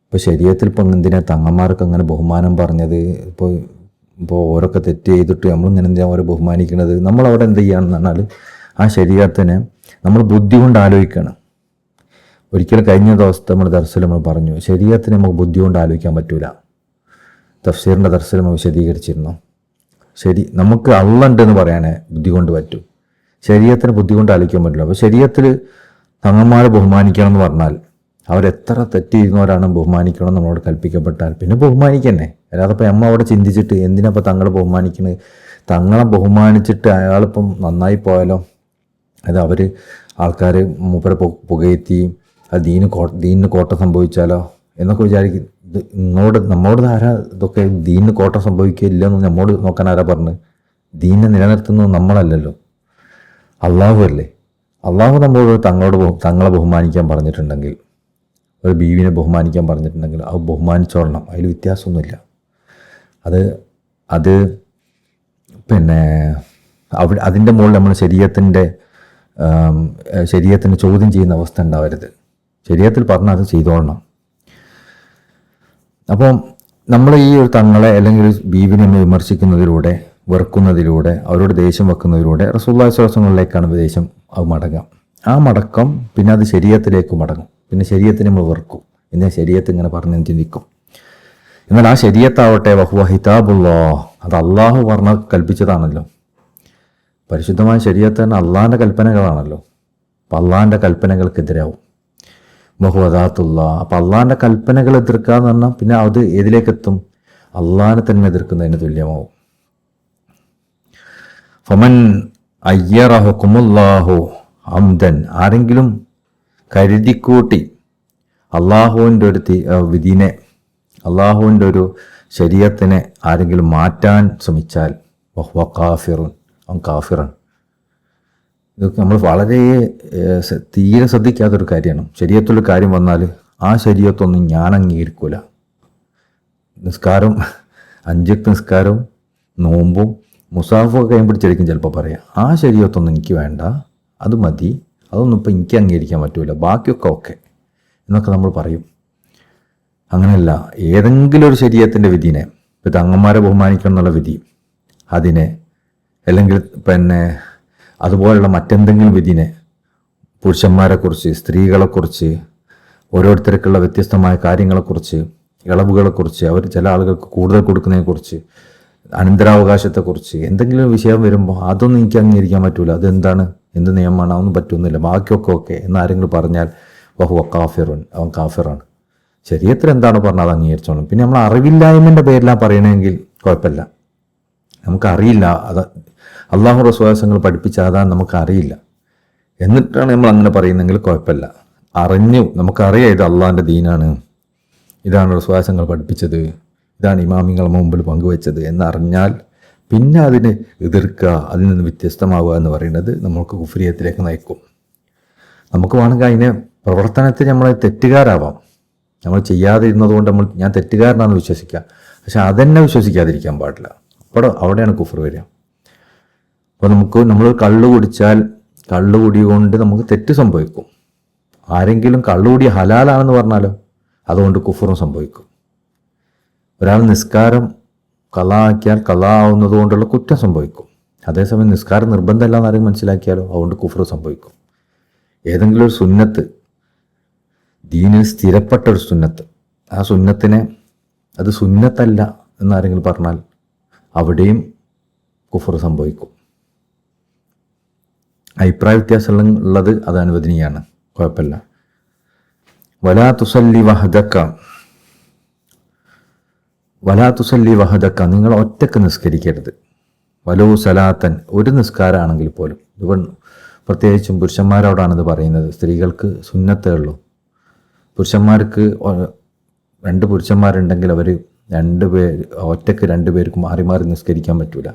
ഇപ്പോൾ ശരീഅത്തിൽ ഇപ്പം എന്തിനാ തങ്ങന്മാർക്ക് അങ്ങനെ ബഹുമാനം പറഞ്ഞത്, ഇപ്പോൾ ഓരൊക്കെ തെറ്റ് ചെയ്തിട്ട് നമ്മളിങ്ങനെ എന്തിനാ അവരെ ബഹുമാനിക്കുന്നത്. നമ്മളവിടെ എന്ത് ചെയ്യുകയാണെന്ന് പറഞ്ഞാൽ ആ ശരീഅത്തിനെ നമ്മൾ ബുദ്ധി കൊണ്ട് ആലോചിക്കണം. ഒരിക്കലും കഴിഞ്ഞ ദിവസത്തെ നമ്മൾ ദർസിൽ നമ്മൾ പറഞ്ഞു, ശരീഅത്തിനെ നമുക്ക് ബുദ്ധി കൊണ്ട് ആലോചിക്കാൻ പറ്റൂല. തഫ്സീറിൻ്റെ ദർസിൽ നമ്മൾ വിശദീകരിച്ചിരുന്നു. നമുക്ക് അള്ളാഹ് ഉണ്ടെന്ന് പറയാനേ ബുദ്ധി കൊണ്ട് പറ്റൂ, ശരീഅത്തിനെ ബുദ്ധി കൊണ്ട് ആലോചിക്കാൻ പറ്റില്ല. അപ്പോൾ ശരീഅത്തിൽ തങ്ങന്മാരെ ബഹുമാനിക്കണം എന്ന് പറഞ്ഞാൽ അവരെത്ര തെറ്റ് ചെയ്യുന്നവരാണ് ബഹുമാനിക്കണം നമ്മളോട് കൽപ്പിക്കപ്പെട്ടാൽ പിന്നെ ബഹുമാനിക്കന്നെ. അല്ലാതെ ഇപ്പം അമ്മ അവിടെ ചിന്തിച്ചിട്ട് എന്തിനാ ഇപ്പം തങ്ങളെ ബഹുമാനിക്കുന്നത്, തങ്ങളെ ബഹുമാനിച്ചിട്ട് അയാളിപ്പം നന്നായി പോയാലോ, അത് ആൾക്കാർ മൂപ്പരെ പുകയറ്റി അത് ദീനിന് കോട്ടം സംഭവിച്ചാലോ എന്നൊക്കെ വിചാരിക്കും. ഇത് നമ്മളോട് ആരാ ഇതൊക്കെ ദീനിന് കോട്ടം സംഭവിക്കില്ലെന്ന് നമ്മോട് നോക്കാൻ ആരാ പറഞ്ഞ്? ദീനിനെ നിലനിർത്തുന്നത് നമ്മളല്ലല്ലോ, അള്ളാഹു അല്ലേ. അള്ളാഹു നമ്മളോട് തങ്ങളെ ബഹുമാനിക്കാൻ പറഞ്ഞിട്ടുണ്ടെങ്കിൽ, ഒരു ബീവിനെ ബഹുമാനിക്കാൻ പറഞ്ഞിട്ടുണ്ടെങ്കിൽ അത് ബഹുമാനിച്ചോളണം, അതിൽ വ്യത്യാസമൊന്നുമില്ല. അത് അതിൻ്റെ മുകളിൽ നമ്മൾ ശരീഅത്തിനെ ചോദ്യം ചെയ്യുന്ന അവസ്ഥ ഉണ്ടാവരുത്. ശരീഅത്തിൽ പറഞ്ഞാൽ അത് ചെയ്തോളണം. അപ്പം നമ്മൾ ഈ ഒരു തങ്ങളെ അല്ലെങ്കിൽ ഒരു ബീവിനെ വിമർശിക്കുന്നതിലൂടെ, വെറുക്കുന്നതിലൂടെ, അവരോട് ദേഷ്യം വെക്കുന്നതിലൂടെ റസൂലുള്ളാഹി സ്വല്ലല്ലാഹു അലൈഹി വസല്ലമയിലേക്കാണ് ദേഷ്യം അത് മടങ്ങാം. ആ മടക്കം പിന്നെ അത് ശരീഅത്തിലേക്ക് മടങ്ങും. പിന്നെ ശരീഅത്തിനെ നമ്മൾ വെറുക്കും. പിന്നെ ശരീഅത്ത് ഇങ്ങനെ പറഞ്ഞ് ചിന്തിക്കും. എന്നാൽ ആ ശരീഅത്താവട്ടെ വഹുവ ഹിതാബുല്ലാഹ്, അത് അള്ളാഹു കൽപ്പിച്ചതാണല്ലോ. പരിശുദ്ധമായ ശരീഅത്ത് തന്നെ അള്ളാഹിൻ്റെ കൽപ്പനകളാണല്ലോ. അപ്പം അള്ളാഹിൻ്റെ കൽപ്പനകൾക്കെതിരാവും. ബഹുവദാത്തുള്ള. അപ്പം അള്ളാഹിൻ്റെ കൽപ്പനകൾ എതിർക്കുക എന്ന് പറഞ്ഞാൽ പിന്നെ അത് ഏതിലേക്കെത്തും? അള്ളാഹിനെ തന്നെ എതിർക്കുന്നതിന് തുല്യമാവും. ഫമൻ അയ്യറഹുക്കുമുല്ലാഹു അംദൻ, ആരെങ്കിലും കരുതിക്കൂട്ടി അള്ളാഹുവിൻ്റെ ഒരു വിധിനെ, അള്ളാഹുവിൻ്റെ ഒരു ശരീഅത്തിനെ ആരെങ്കിലും മാറ്റാൻ ശ്രമിച്ചാൽ വഹുവ കാഫിറുൻ, അവൻ കാഫിറാണ്. ഇതൊക്കെ നമ്മൾ വളരെ തീരെ ശ്രദ്ധിക്കാത്തൊരു കാര്യമാണ്. ശരീഅത്തുള്ള കാര്യം വന്നാൽ ആ ശരീഅത്തൊന്നും ഞാൻ അംഗീകരിക്കൂല. നിസ്കാരം, 5 നിസ്കാരവും നോമ്പും മുസാഫൊക്കെ കൈ പിടിച്ചിരിക്കും ചിലപ്പോൾ പറയാം, ആ ശരീഅത്തൊന്നും എനിക്ക് വേണ്ട, അത് മതി, അതൊന്നും ഇപ്പം എനിക്ക് അംഗീകരിക്കാൻ പറ്റൂല, ബാക്കിയൊക്കെ ഓക്കെ എന്നൊക്കെ നമ്മൾ പറയും. അങ്ങനെയല്ല, ഏതെങ്കിലും ഒരു ശരീഅത്തിൻ്റെ വിധിനെ, ഇപ്പം തങ്ങന്മാരെ ബഹുമാനിക്കണം എന്നുള്ള വിധി, അതിനെ, അല്ലെങ്കിൽ പിന്നെ അതുപോലുള്ള മറ്റെന്തെങ്കിലും വിധിനെ, പുരുഷന്മാരെക്കുറിച്ച്, സ്ത്രീകളെക്കുറിച്ച്, ഓരോരുത്തർക്കുള്ള വ്യത്യസ്തമായ കാര്യങ്ങളെക്കുറിച്ച്, ഇളവുകളെക്കുറിച്ച്, അവർ ചില ആളുകൾക്ക് കൂടുതൽ കൊടുക്കുന്നതിനെക്കുറിച്ച്, അനന്തരാവകാശത്തെക്കുറിച്ച് എന്തെങ്കിലും വിഷയം വരുമ്പോൾ അതൊന്നും എനിക്ക് അംഗീകരിക്കാൻ പറ്റൂല, അതെന്താണ്, എന്ത് നിയമമാണ്, അതൊന്നും പറ്റുന്നില്ല, ബാക്കിയൊക്കെ ഓക്കെ എന്നാരെങ്കിലും പറഞ്ഞാൽ വഹുവ കാഫിറുൻ, അവൻ കാഫിറാണ്. ശരീഅത്തിൽ എന്താണ് പറഞ്ഞത് അത് അംഗീകരിച്ചോളും. പിന്നെ നമ്മൾ അറിവില്ലായ്മൻ്റെ പേരിലാണ് പറയണമെങ്കിൽ കുഴപ്പമില്ല. നമുക്കറിയില്ല, അത് അള്ളാഹു റസൂലുള്ളാഹിങ്ങൾ പഠിപ്പിച്ച അതാണ് നമുക്കറിയില്ല, എന്നിട്ടാണ് നമ്മൾ അങ്ങനെ പറയുന്നെങ്കിൽ കുഴപ്പമില്ല. അറിഞ്ഞു, നമുക്കറിയാം ഇത് അള്ളാഹിൻ്റെ ദീനാണ്, ഇതാണ് റസൂലുള്ളാഹിങ്ങൾ പഠിപ്പിച്ചത്, ഇതാണ് ഇമാമിങ്ങൾ മുമ്പിൽ പങ്കുവെച്ചത് എന്നറിഞ്ഞാൽ പിന്നെ അതിന് എതിർക്കുക, അതിൽ നിന്ന് വ്യത്യസ്തമാവുക എന്ന് പറയുന്നത് നമുക്ക് കുഫ്രിയത്തിലേക്ക് നയിക്കും. നമുക്ക് വേണമെങ്കിൽ അതിനെ പ്രവർത്തനത്തിൽ നമ്മൾ തെറ്റുകാരാവാം, നമ്മൾ ചെയ്യാതെ ഇരുന്നതുകൊണ്ട് ഞാൻ തെറ്റുകാരനാണെന്ന് വിശ്വസിക്കുക, പക്ഷെ അതെന്നെ വിശ്വസിക്കാതിരിക്കാൻ പാടില്ല. അവിടെയാണ് കുഫർ വരിക. അപ്പോൾ നമ്മൾ കള്ളു കുടിച്ചാൽ കള്ളുകുടി കൊണ്ട് നമുക്ക് തെറ്റ് സംഭവിക്കും. ആരെങ്കിലും കള്ളുകുടി ഹലാലാണെന്ന് പറഞ്ഞാലോ അതുകൊണ്ട് കുഫറും സംഭവിക്കും. ഒരാൾ നിസ്കാരം കളാക്കിയാൽ കളാവുന്നത് കൊണ്ടുള്ള കുറ്റം സംഭവിക്കും. അതേസമയം നിസ്കാരം നിർബന്ധമല്ല എന്ന് ആരെങ്കിലും മനസ്സിലാക്കിയാലോ അതുകൊണ്ട് കുഫർ സംഭവിക്കും. ഏതെങ്കിലും ഒരു സുന്നത്ത്, ദീനിൽ സ്ഥിരപ്പെട്ട ഒരു സുന്നത്ത്, ആ സുന്നത്തിനെ അത് സുന്നത്തല്ല എന്നാരെങ്കിലും പറഞ്ഞാൽ അവിടെയും കുഫർ സംഭവിക്കും. അഭിപ്രായ വ്യത്യാസം ഉള്ളത് അത് അനുവദനീയമാണ്, കുഴപ്പമില്ല. വലാ തുസല്ലി വഹദക്ക, നിങ്ങൾ ഒറ്റക്ക് നിസ്കരിക്കരുത്. വലോ സലാത്തൻ, ഒരു നിസ്കാരമാണെങ്കിൽ പോലും. ഇവൻ പ്രത്യേകിച്ചും പുരുഷന്മാരോടാണിത് പറയുന്നത്. സ്ത്രീകൾക്ക് സുന്നത്തേ ഉള്ളൂ. പുരുഷന്മാർക്ക് 2 പുരുഷന്മാരുണ്ടെങ്കിൽ അവർ 2 പേര് ഒറ്റക്ക് 2 പേർക്ക് മാറി മാറി നിസ്കരിക്കാൻ പറ്റൂല.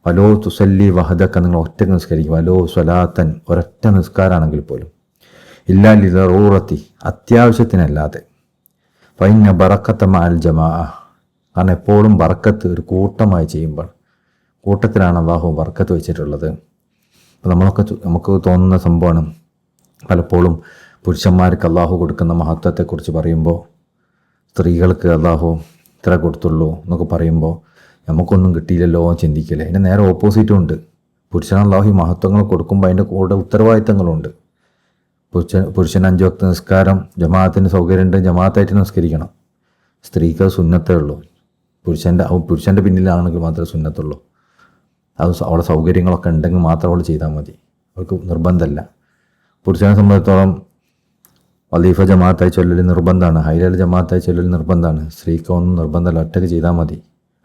വലോ തുസല്ലി വഹദക്ക, നിങ്ങൾ ഒറ്റക്ക് നിസ്കരിക്കും. വലോ സ്വലാത്തൻ, ഒരൊറ്റ നിസ്കാരമാണെങ്കിൽ പോലും. ഇല്ലാ ലിദറൂറത്തി, അത്യാവശ്യത്തിനല്ലാതെ. ഫൈന ബറക്കത്ത മഅൽ ജമാഅ, കാരണം എപ്പോഴും ബറക്കത്ത് ഒരു കൂട്ടമായി ചെയ്യുമ്പോൾ, കൂട്ടത്തിലാണ് അല്ലാഹു ബറക്കത്ത് വെച്ചിട്ടുള്ളത്. അപ്പോൾ നമുക്ക് തോന്നുന്ന സംഭവമാണ് പലപ്പോഴും പുരുഷന്മാർക്ക് അല്ലാഹു കൊടുക്കുന്ന മഹത്വത്തെക്കുറിച്ച് പറയുമ്പോൾ സ്ത്രീകൾക്ക് അല്ലാഹു ഇത്ര കൊടുത്തുള്ളൂ എന്നൊക്കെ പറയുമ്പോൾ നമുക്കൊന്നും കിട്ടിയില്ലല്ലോ ചിന്തിക്കില്ലേ. അതിൻ്റെ നേരെ ഓപ്പോസിറ്റും ഉണ്ട്. പുരുഷന് അല്ലാഹു മഹത്വങ്ങൾ കൊടുക്കുമ്പോൾ അതിൻ്റെ കൂടെ ഉത്തരവാദിത്തങ്ങളുണ്ട്. പുരുഷൻ 5 വക്ത നിസ്കാരം ജമാഅത്തിന് സൗകര്യമുണ്ട്, ജമാഅത്തായിട്ട് നിസ്കരിക്കണം. സ്ത്രീക്ക് അത് സുന്നത്തേ ഉള്ളൂ. പുരുഷൻ്റെ പിന്നിലാണെങ്കിൽ മാത്രമേ സുന്നത്തുള്ളൂ. അത് അവളെ സൗകര്യങ്ങളൊക്കെ ഉണ്ടെങ്കിൽ മാത്രം അവൾ ചെയ്താൽ മതി, അവൾക്ക് നിർബന്ധമല്ല. പുരുഷനെ സംബന്ധിച്ചിടത്തോളം വലീഫ ജമാഅത്തായി ചൊല്ലൽ നിർബന്ധമാണ്, ഹൈലൽ ജമാഅത്തായി ചൊല്ലൽ നിർബന്ധമാണ്. സ്ത്രീക്ക് ഒന്നും നിർബന്ധമല്ല, ഒറ്റയ്ക്ക് ചെയ്താൽ മതി.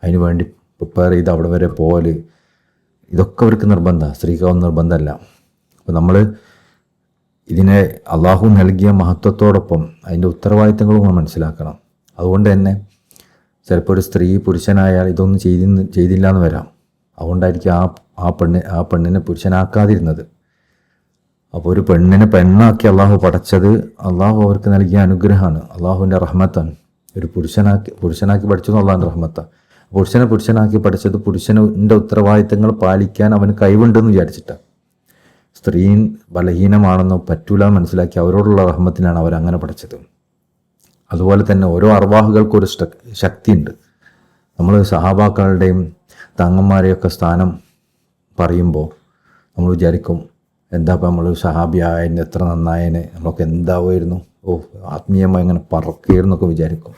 അതിന് വേണ്ടി പ്രിപ്പയർ ചെയ്ത് അവിടെ വരെ പോകൽ, ഇതൊക്കെ അവർക്ക് നിർബന്ധമാണ്. സ്ത്രീക്ക് ഒന്നും നിർബന്ധമല്ല. അപ്പോൾ നമ്മൾ ഇതിനെ അള്ളാഹു നൽകിയ മഹത്വത്തോടൊപ്പം അതിൻ്റെ ഉത്തരവാദിത്തങ്ങളും മനസ്സിലാക്കണം. അതുകൊണ്ട് തന്നെ ചിലപ്പോൾ ഒരു സ്ത്രീ പുരുഷനായാൽ ഇതൊന്നും ചെയ്തില്ല എന്ന് വരാം. അതുകൊണ്ടായിരിക്കും ആ പെണ്ണിനെ പുരുഷനാക്കാതിരുന്നത്. അപ്പോൾ ഒരു പെണ്ണിനെ പെണ്ണാക്കി അള്ളാഹു പടച്ചത് അള്ളാഹു അവർക്ക് നൽകിയ അനുഗ്രഹമാണ്, അള്ളാഹുവിൻ്റെ റഹ്മത്താണ്. ഒരു പുരുഷനാക്കി പഠിച്ചത് അള്ളാഹുവിൻ്റെ റഹ്മത്താണ്. പുരുഷനാക്കി പഠിച്ചത് പുരുഷൻ്റെ ഉത്തരവാദിത്തങ്ങൾ പാലിക്കാൻ അവന് കഴിവുണ്ടെന്ന് വിചാരിച്ചിട്ടാണ്. സ്ത്രീ ബലഹീനമാണെന്നോ പറ്റൂല മനസ്സിലാക്കി അവരോടുള്ള റഹ്മത്തിനാണ് അവരങ്ങനെ പഠിച്ചത്. അതുപോലെ തന്നെ ഓരോ അർവാഹുകൾക്കൊരു ശക്തിയുണ്ട്. നമ്മൾ സഹാബാക്കളുടെയും തങ്ങന്മാരെയൊക്കെ സ്ഥാനം പറയുമ്പോൾ നമ്മൾ വിചാരിക്കും എന്താ നമ്മൾ സഹാബിയായതിന് എത്ര നന്നായതിന് നമ്മളൊക്കെ എന്താവുമായിരുന്നു, ആത്മീയമായി ഇങ്ങനെ പറക്കുകയെന്നൊക്കെ വിചാരിക്കും.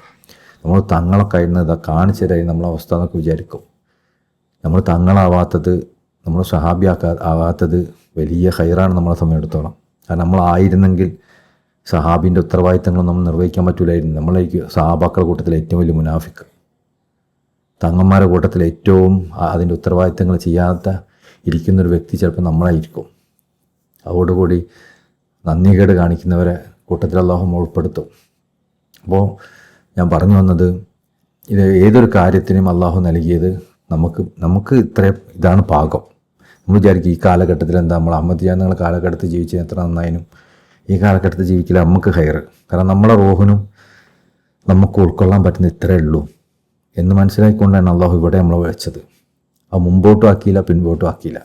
നമ്മൾ തങ്ങളൊക്കെ ആയിരുന്നു ഇതാ കാണിച്ചു തരായിരുന്നു നമ്മളെ അവസ്ഥ എന്നൊക്കെ വിചാരിക്കും. നമ്മൾ തങ്ങളാവാത്തത്, നമ്മൾ ആവാത്തത് വലിയ ഹൈറാണ് നമ്മളെ സമയമെടുത്തോളം. കാരണം നമ്മളായിരുന്നെങ്കിൽ സഹാബിൻ്റെ ഉത്തരവാദിത്തങ്ങളൊന്നും നമ്മൾ നിർവഹിക്കാൻ പറ്റില്ലായിരുന്നു. നമ്മളേക്ക് സഹാബാക്കളുടെ കൂട്ടത്തിൽ ഏറ്റവും വലിയ മുനാഫിക്ക്, തങ്ങന്മാരുടെ കൂട്ടത്തിൽ ഏറ്റവും അതിൻ്റെ ഉത്തരവാദിത്തങ്ങൾ ചെയ്യാത്ത ഇരിക്കുന്നൊരു വ്യക്തി ചിലപ്പോൾ നമ്മളായിരിക്കും. അതോടുകൂടി നന്ദികേട് കാണിക്കുന്നവരെ കൂട്ടത്തിൽ അല്ലാഹു ഉൾപ്പെടുത്തും. അപ്പോൾ ഞാൻ പറഞ്ഞു വന്നത്, ഇത് ഏതൊരു കാര്യത്തിനും അല്ലാഹു നൽകിയത് നമുക്ക് ഇതാണ് പാകം. നമ്മൾ വിചാരിക്കും ഈ കാലഘട്ടത്തിൽ എന്താ നമ്മൾ അഹമ്മദ് ജാനങ്ങളുടെ കാലഘട്ടത്തിൽ ജീവിച്ചത് എത്ര നന്നായതിനും ഈ കാലഘട്ടത്തിൽ ജീവിക്കില്ല നമുക്ക് ഹൈറ്. കാരണം നമ്മളെ റൂഹിനും നമുക്ക് ഉൾക്കൊള്ളാൻ പറ്റുന്ന ഇത്രയേ ഉള്ളൂ എന്ന് മനസ്സിലാക്കിക്കൊണ്ടാണ് അള്ളാഹു ഇവിടെ നമ്മളെ വിളിച്ചത്. അത് മുമ്പോട്ടും ആക്കിയില്ല പിൻപോട്ടും ആക്കിയില്ല.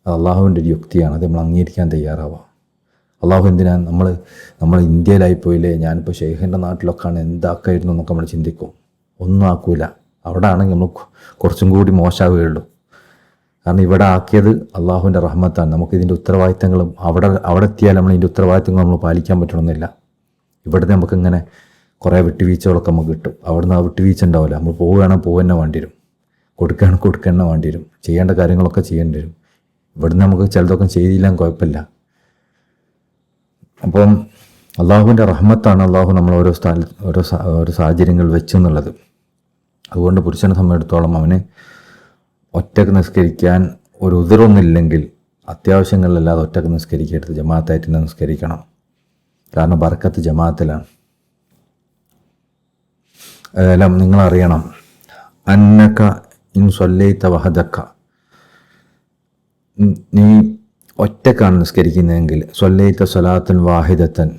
അത് അള്ളാഹുവിൻ്റെ ഒരു യുക്തിയാണ്. അത് നമ്മൾ അംഗീകരിക്കാൻ തയ്യാറാവുക. അള്ളാഹു എന്തിനാണ് നമ്മൾ ഇന്ത്യയിലായിപ്പോയില്ലേ, ഞാനിപ്പോൾ ഷെയ്ഖിൻ്റെ നാട്ടിലൊക്കെയാണ് എന്താക്കായിരുന്നു എന്നൊക്കെ നമ്മൾ ചിന്തിക്കും. ഒന്നും ആക്കൂല. അവിടെ ആണെങ്കിൽ നമ്മൾ കുറച്ചും കൂടി മോശമാവുകയുള്ളൂ. കാരണം ഇവിടെ ആക്കിയത് അള്ളാഹുവിൻ്റെ റഹ്മത്താണ്. നമുക്കിതിൻ്റെ ഉത്തരവാദിത്തങ്ങളും അവിടെ എത്തിയാൽ നമ്മൾ ഇതിൻ്റെ ഉത്തരവാദിത്തങ്ങൾ നമ്മൾ പാലിക്കാൻ പറ്റണമെന്നില്ല. ഇവിടുന്ന് നമുക്കിങ്ങനെ കുറേ വിട്ടുവീഴ്ചകളൊക്കെ നമുക്ക് കിട്ടും. അവിടുന്ന് ആ വിട്ടുവീഴ്ച ഉണ്ടാവില്ല. നമ്മൾ പോവുകയാണെങ്കിൽ തന്നെ വേണ്ടി വരും, കൊടുക്കുകയാണ് വേണ്ടി വരും, ചെയ്യേണ്ട കാര്യങ്ങളൊക്കെ ചെയ്യേണ്ടി വരും. ഇവിടുന്ന് നമുക്ക് ചിലതൊക്കെ ചെയ്തില്ല കുഴപ്പമില്ല. അപ്പം അള്ളാഹുവിൻ്റെ റഹ്മത്താണ് അള്ളാഹു നമ്മൾ ഓരോ സാഹചര്യങ്ങൾ വെച്ചെന്നുള്ളത്. അതുകൊണ്ട് പുരുഷനെ സംബന്ധിച്ചിടത്തോളം അവന് ഒറ്റക്ക് നിസ്കരിക്കാൻ ഒരു ഉതിറൊന്നുമില്ലെങ്കിൽ അത്യാവശ്യങ്ങളിലല്ലാതെ ഒറ്റക്ക് നിസ്കരിക്കരുത്, ജമാഅത്തായിട്ട് നിസ്കരിക്കണം. കാരണം ബർക്കത്ത് ജമാഅത്തിലാണ്. അതെല്ലാം നിങ്ങളറിയണം. അന്നക ഇൻ സ്വല്ലൈത വഹദക, നീ ഒറ്റക്കാണ് നിസ്കരിക്കുന്നതെങ്കിൽ സ്വല്ലൈത സ്വലാത്തൻ വാഹിദത്തൻ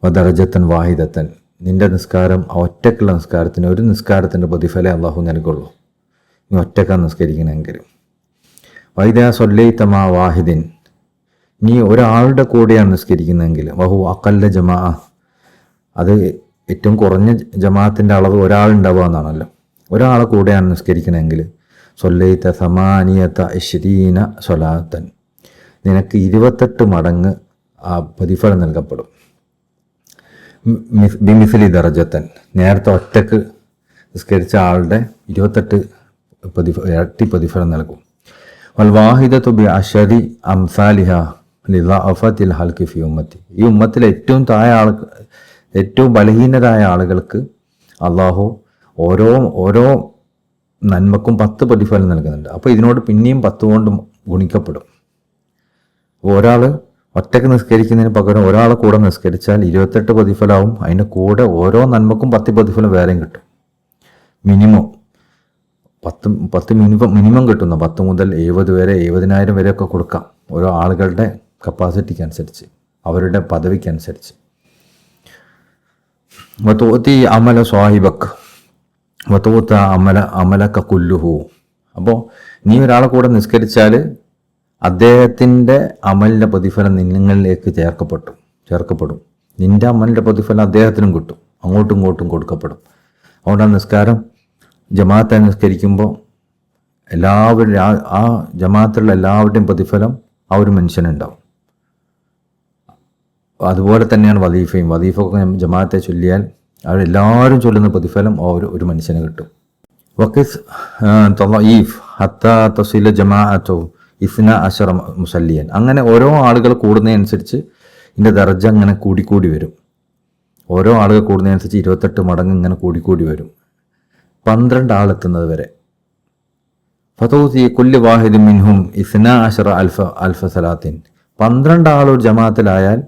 വദറജത്തൻ വാഹിദത്തൻ, നിൻ്റെ നിസ്കാരം ഒറ്റക്കുള്ള നിസ്കാരത്തിന് ഒരു നിസ്കാരത്തിൻ്റെ പ്രതിഫലം അള്ളാഹു നൽകുള്ളൂ. നീ ഒറ്റക്കാണ് നിസ്കരിക്കണമെങ്കിൽ. വൈദാ സ്വല്ലൈത മാ വാഹിദിൻ, നീ ഒരാളുടെ കൂടെയാണ് നിസ്കരിക്കുന്നതെങ്കിൽ വഹു അഖല്ല ജമാ, അത് ഏറ്റവും കുറഞ്ഞ ജമാഅത്തിൻ്റെ അളവ് ഒരാളുണ്ടാവുക എന്നാണല്ലോ. ഒരാളെ കൂടെയാണ് നിസ്കരിക്കണമെങ്കിൽ സ്വല്ലൈത സമാനിയത ഇശ്രീന സ്വലാത്തൻ, നിനക്ക് 28 മടങ്ങ് ആ പ്രതിഫലം നൽകപ്പെടും. ബിമിസിലി ദറജത്തൻ, നേരത്തെ ഒറ്റക്ക് നിസ്കരിച്ച ആളുടെ 28 ഇരട്ടി പ്രതിഫലം നൽകും. വൽ വാഹിദത്തു ബി അശരി അംസാലിഹ ലിദഅഫത്തിൽ ഹൽക്കി ഫി ഉമ്മത്തി, ഈ ഉമ്മത്തിലെ ഏറ്റവും ബലഹീനരായ ആളുകൾക്ക് അള്ളാഹു ഓരോ നന്മക്കും 10 പ്രതിഫലം നൽകുന്നുണ്ട്. അപ്പോൾ ഇതിനോട് പിന്നെയും 10 കൊണ്ട് ഗുണിക്കപ്പെടും. ഒരാൾ ഒറ്റക്ക് നിസ്കരിക്കുന്നതിന് പകരം ഒരാളെ കൂടെ നിസ്കരിച്ചാൽ 28 പ്രതിഫലമാവും. അതിൻ്റെ കൂടെ ഓരോ നന്മക്കും 10 പ്രതിഫലം വേറെയും കിട്ടും. മിനിമം 10 മിനിമം കിട്ടുന്ന 10 മുതൽ 70 വരെ 70,000 വരെയൊക്കെ കൊടുക്കാം. ഓരോ ആളുകളുടെ കപ്പാസിറ്റിക്ക് അനുസരിച്ച്, അവരുടെ പദവിക്കനുസരിച്ച്. വതൂത്തി അമല സ്വാഹിബക്ക് വതൂത്ത അമലക്ക കുല്ലുഹു, അപ്പോൾ നീ ഒരാളെ കൂടെ നിസ്കരിച്ചാൽ അദ്ദേഹത്തിൻ്റെ അമലിൻ്റെ പ്രതിഫലം നിങ്ങളിലേക്ക് ചേർക്കപ്പെടും. നിൻ്റെ അമലിൻ്റെ പ്രതിഫലം അദ്ദേഹത്തിനും കിട്ടും, അങ്ങോട്ടും ഇങ്ങോട്ടും കൊടുക്കപ്പെടും. അതുകൊണ്ടാണ് നിസ്കാരം ജമാഅത്തായി നിസ്കരിക്കുമ്പോൾ എല്ലാവരും ആ ജമാഅത്തിലുള്ള എല്ലാവരുടെയും പ്രതിഫലം ആ ഒരു മനുഷ്യനുണ്ടാവും. അതുപോലെ തന്നെയാണ് വദീഫൊക്കെ ജമാഅത്തെ ചൊല്ലിയാൽ അവരെല്ലാവരും ചൊല്ലുന്ന പ്രതിഫലം ഒരു മനുഷ്യന് കിട്ടും. വഖിസ് തളീഫ് ഹത്താ തസില ജമാഅത്തു ഇസ്ന അശറ മുസല്ലിയൻ, അങ്ങനെ ഓരോ ആളുകൾ കൂടുന്നതനുസരിച്ച് ഇതിൻ്റെ ദർജ ഇങ്ങനെ കൂടിക്കൂടി വരും. ഓരോ ആളുകൾ കൂടുന്നതനുസരിച്ച് 28 മടങ്ങ് ഇങ്ങനെ കൂടിക്കൂടി വരും, 12 ആളെത്തുന്നത് വരെ. ഫതൂത്തി കുല്ലി വാഹിദ് മിൻഹും ഇസ്ന അശറ അൽഫ സലാത്തിൻ, 12 ആളൊരു ജമാഅത്തിലായാൽ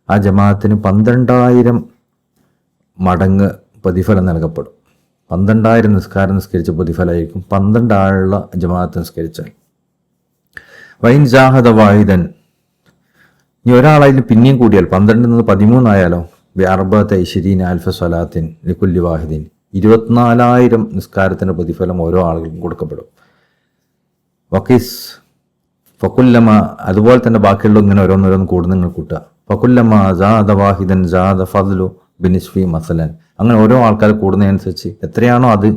ആ ജമാഅത്തിന് 12,000 മടങ്ങ് പ്രതിഫലം നൽകപ്പെടും. 12,000 നിസ്കാരം നിസ്കരിച്ച പ്രതിഫലമായിരിക്കും 12 ആളുള്ള ജമാഅത്ത് നിസ്കരിച്ചാൽ. വൈൻ ജാഹദ വാഹിദൻ, ഇനി ഒരാളതിൽ പിന്നെയും കൂടിയാൽ 12 നിന്ന് 13 ആയാലോ, അർബഅത ഇശ്രീന അൽഫ സ്വലാത്തിൻ ലികുല്ലി വാഹിദിൻ, 24,000 നിസ്കാരത്തിൻ്റെ പ്രതിഫലം ഓരോ ആളുകൾക്കും കൊടുക്കപ്പെടും. വഖീസ് ഫക്കുല്ലമ, അതുപോലെ തന്നെ ബാക്കിയുള്ള ഇങ്ങനെ ഓരോന്നോരോന്ന് കൂടുന്ന നിങ്ങൾ കൂട്ടുക. ഫക്കുല്ലമ ജാദ വാഹിദൻ ജാദ ഫദ്ലു ബിനിസ്ഫി മസലൻ, അങ്ങനെ ഓരോ ആൾക്കാർ കൂടുന്നതനുസരിച്ച് എത്രയാണോ അത്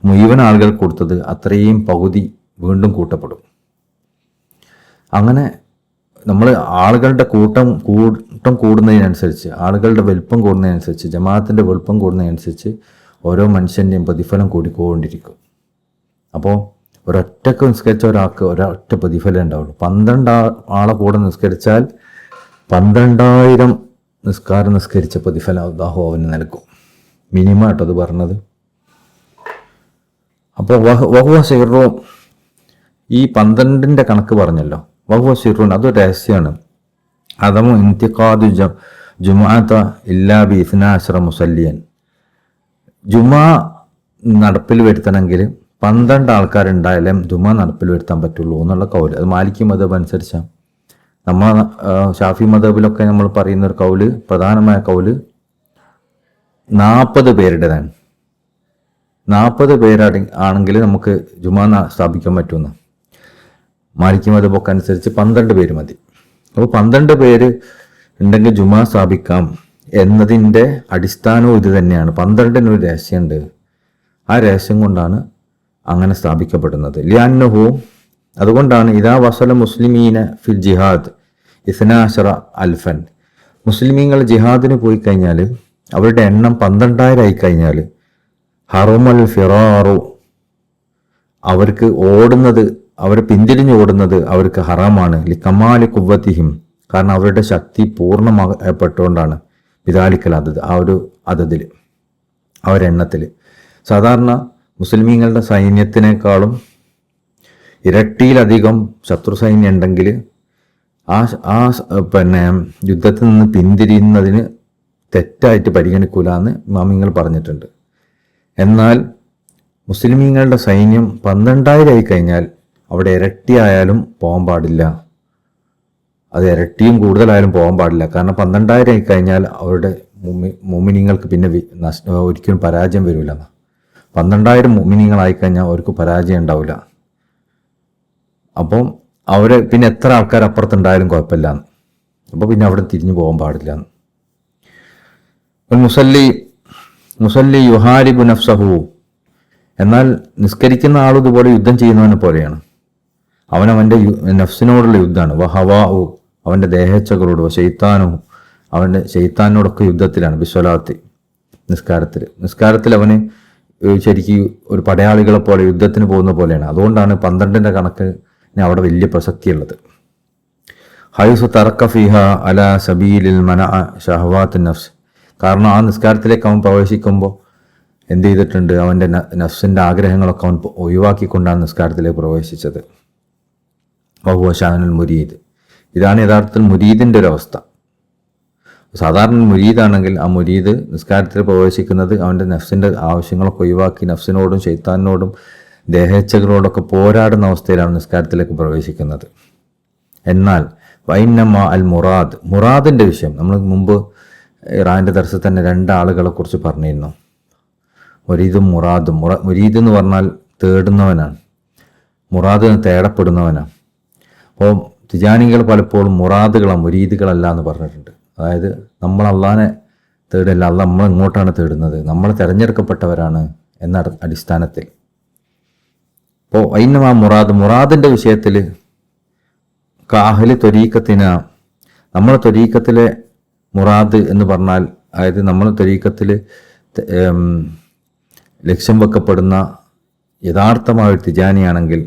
മുഴുവൻ ആളുകൾ കൊടുത്തത് അത്രയും പകുതി വീണ്ടും കൂട്ടപ്പെടും. അങ്ങനെ നമ്മൾ ആളുകളുടെ കൂട്ടം കൂടുന്നതിനനുസരിച്ച്, ആളുകളുടെ വലുപ്പം കൂടുന്നതിനനുസരിച്ച്, ജമാഅത്തിൻ്റെ വലുപ്പം കൂടുന്നതിനനുസരിച്ച് ഓരോ മനുഷ്യൻ്റെയും പ്രതിഫലം കൂടിക്കൊണ്ടിരിക്കും. അപ്പോൾ ഒരൊറ്റക്ക് നിസ്കരിച്ച ഒരാൾക്ക് ഒരൊറ്റ പ്രതിഫലം ഉണ്ടാവുള്ളൂ. 12 ആളെ കൂടെ നിസ്കരിച്ചാൽ 12,000 നിസ്കാരം നിസ്കരിച്ച പ്രതിഫലം അല്ലാഹു അവന് നൽകും. മിനിമം ആട്ടോ അത് പറഞ്ഞത്. അപ്പോൾ വഹുവ സിർറും, ഈ 12ൻ്റെ കണക്ക് പറഞ്ഞല്ലോ, വഹുവ സിർറുൻ അതൊരു രഹസ്യമാണ്. അതമു ഇന്തിഖാദു ജുമുഅത ഇല്ലാ ബി 12 മുസല്ലിയൻ. ജുമാ നടപ്പിൽ വരുത്തണമെങ്കിൽ 12 ആൾക്കാരുണ്ടായാലും ജുമാ നടപ്പിൽ വരുത്താൻ പറ്റുള്ളൂ എന്നുള്ള കൗല്. അത് മാലിക്കി മദ്ഹബ് അനുസരിച്ചാണ്. നമ്മൾ ഷാഫി മദ്ഹബിലൊക്കെ നമ്മൾ പറയുന്ന ഒരു കൗല്, പ്രധാനമായ കൗല് 40 പേരുടേതാണ്. 40 പേരാണെങ്കിൽ നമുക്ക് ജുമാ സ്ഥാപിക്കാൻ പറ്റുമെന്ന്. മാലിക്കി മദ്ഹബൊക്കെ അനുസരിച്ച് 12 പേര് മതി. അപ്പോൾ 12 പേര് ഉണ്ടെങ്കിൽ ജുമാ സ്ഥാപിക്കാം എന്നതിൻ്റെ അടിസ്ഥാനവും ഇത് തന്നെയാണ്. 12-ന് ഒരു രഹസ്യമുണ്ട്. ആ രഹസ്യം കൊണ്ടാണ് അങ്ങനെ സ്ഥാപിക്കപ്പെടുന്നത്. ലിയാന്നഹു, അതുകൊണ്ടാണ് ഇദാ വസല മുസ്ലിമീന ഫിൽ ജിഹാദ് 12,000 മുസ്ലിമീങ്ങൾ ജിഹാദിന് പോയി കഴിഞ്ഞാൽ അവരുടെ എണ്ണം 12,000 ആയി കഴിഞ്ഞാൽ ഹറുമൽ ഫിറാറു, അവർക്ക് ഓടുന്നത്, അവർ പിന്തിരിഞ്ഞ് ഓടുന്നത് അവർക്ക് ഹറാമാണ്. ലിക്കമാലി കുവ്വത്തിഹിം, കാരണം അവരുടെ ശക്തി പൂർണ്ണമാകപ്പെട്ടുകൊണ്ടാണ്. വിദാലിക്കൽ അതത്, ആ ഒരു അതതിൽ, ആ ഒരു എണ്ണത്തിൽ. സാധാരണ മുസ്ലിമീങ്ങളുടെ സൈന്യത്തിനേക്കാളും ഇരട്ടിയിലധികം ശത്രു സൈന്യം ഉണ്ടെങ്കിൽ ആ യുദ്ധത്തിൽ നിന്ന് പിന്തിരിയുന്നതിന് തെറ്റായിട്ട് പരിഗണിക്കൂല എന്ന് ഇമാമിങ്ങൾ പറഞ്ഞിട്ടുണ്ട്. എന്നാൽ മുസ്ലിമീങ്ങളുടെ സൈന്യം 12,000 ആയി കഴിഞ്ഞാൽ അവിടെ ഇരട്ടിയായാലും പോകാൻ പാടില്ല, അത് ഇരട്ടിയും കൂടുതലായാലും പോകാൻ പാടില്ല. കാരണം 12,000 ആയി കഴിഞ്ഞാൽ അവരുടെ മുഅ്മിനീങ്ങൾക്ക് പിന്നെ ഒരിക്കലും പരാജയം വരില്ല. 12,000 മുഅ്മിനീങ്ങളായി കഴിഞ്ഞാൽ അവർക്ക് പരാജയം ഉണ്ടാവില്ല. അപ്പം അവർ പിന്നെ എത്ര ആൾക്കാർ അപ്പുറത്തുണ്ടായാലും കുഴപ്പമില്ല. അപ്പോൾ പിന്നെ അവിടെ തിരിഞ്ഞു പോകാൻ പാടില്ല. മുസല്ലി യുഹാരിബു നഫ്സഹു, എന്നാൽ നിസ്കരിക്കുന്ന ആൾ ഇതുപോലെ യുദ്ധം ചെയ്യുന്നവനെ പോലെയാണ്. അവനവൻ്റെ നഫ്സിനോടുള്ള യുദ്ധമാണ്. വഹവാഉ, അവൻ്റെ ദേഹേച്ഛകളോട്, ഷെയ്ത്താനു, അവൻ്റെ ഷെയ്ത്താനോടൊക്കെ യുദ്ധത്തിലാണ്. ബിസ്വലാത്തി, നിസ്കാരത്തിൽ അവന് ശരിക്കും ഒരു പടയാളികളെ പോലെ യുദ്ധത്തിന് പോകുന്ന പോലെയാണ്. അതുകൊണ്ടാണ് 12ൻ്റെ കണക്കിന് അവിടെ വലിയ പ്രസക്തിയുള്ളത്. ഹൈസു തറക്ക ഫിഹ അല സബീലിൽ മനഅ ഷഹവാത്ത് നഫ്സ്, കാരണം ആ നിസ്കാരത്തിലേക്ക് അവൻ പ്രവേശിക്കുമ്പോൾ എന്ത് ചെയ്തിട്ടുണ്ട്, അവൻ്റെ നഫ്സിൻ്റെ ആഗ്രഹങ്ങളൊക്കെ അവൻ ഒഴിവാക്കിക്കൊണ്ടാണ് നിസ്കാരത്തിലേക്ക് പ്രവേശിച്ചത്. വഹുവ ഷാനുൽ മുരീദ്, ഇതാണ് യഥാർത്ഥത്തിൽ മുരീദിൻ്റെ ഒരു അവസ്ഥ. സാധാരണ മുരീദാണെങ്കിൽ ആ മുരീദ് നിസ്കാരത്തിൽ പ്രവേശിക്കുന്നത് അവൻ്റെ നഫ്സിൻ്റെ ആവശ്യങ്ങളൊക്കെ ഒഴിവാക്കി നഫ്സിനോടും ശൈത്താനോടും ദേഹേച്ഛകളോടൊക്കെ പോരാടുന്ന അവസ്ഥയിലാണ് നിസ്കാരത്തിലേക്ക് പ്രവേശിക്കുന്നത്. എന്നാൽ വൈന്നമ അൽ മുറാദിൻ്റെ വിഷയം നമ്മൾ മുമ്പ് ഇറാൻ്റെ ദർസിൽ തന്നെ 2 ആളുകളെ കുറിച്ച് പറഞ്ഞിരുന്നു, മുരീദും മുറാദും. മുരീദ് എന്ന് പറഞ്ഞാൽ തേടുന്നവനാണ്, മുറാദ് തേടപ്പെടുന്നവനാണ്. അപ്പോൾ തിജാനികൾ പലപ്പോഴും മുറാദുകളാണ്, മുരീദുകളല്ല എന്ന് പറഞ്ഞിട്ടുണ്ട്. അതായത് നമ്മൾ അള്ളാനെ തേടില്ല, അല്ല നമ്മൾ ഇങ്ങോട്ടാണ് തേടുന്നത്, നമ്മൾ തിരഞ്ഞെടുക്കപ്പെട്ടവരാണ് എന്ന അടിസ്ഥാനത്തിൽ. അപ്പോൾ വൈന്നമ മുറാദിൻ്റെ വിഷയത്തിൽ കാഹലി ത്വരീക്കത്തിന്, നമ്മളെ ത്വരീക്കത്തിലെ മുറാദ് എന്ന് പറഞ്ഞാൽ, അതായത് നമ്മൾ ത്വരീക്കത്തിൽ ലക്ഷ്യം വെക്കപ്പെടുന്ന യഥാർത്ഥമായ ഒരു തിജാനിയാണെങ്കിൽ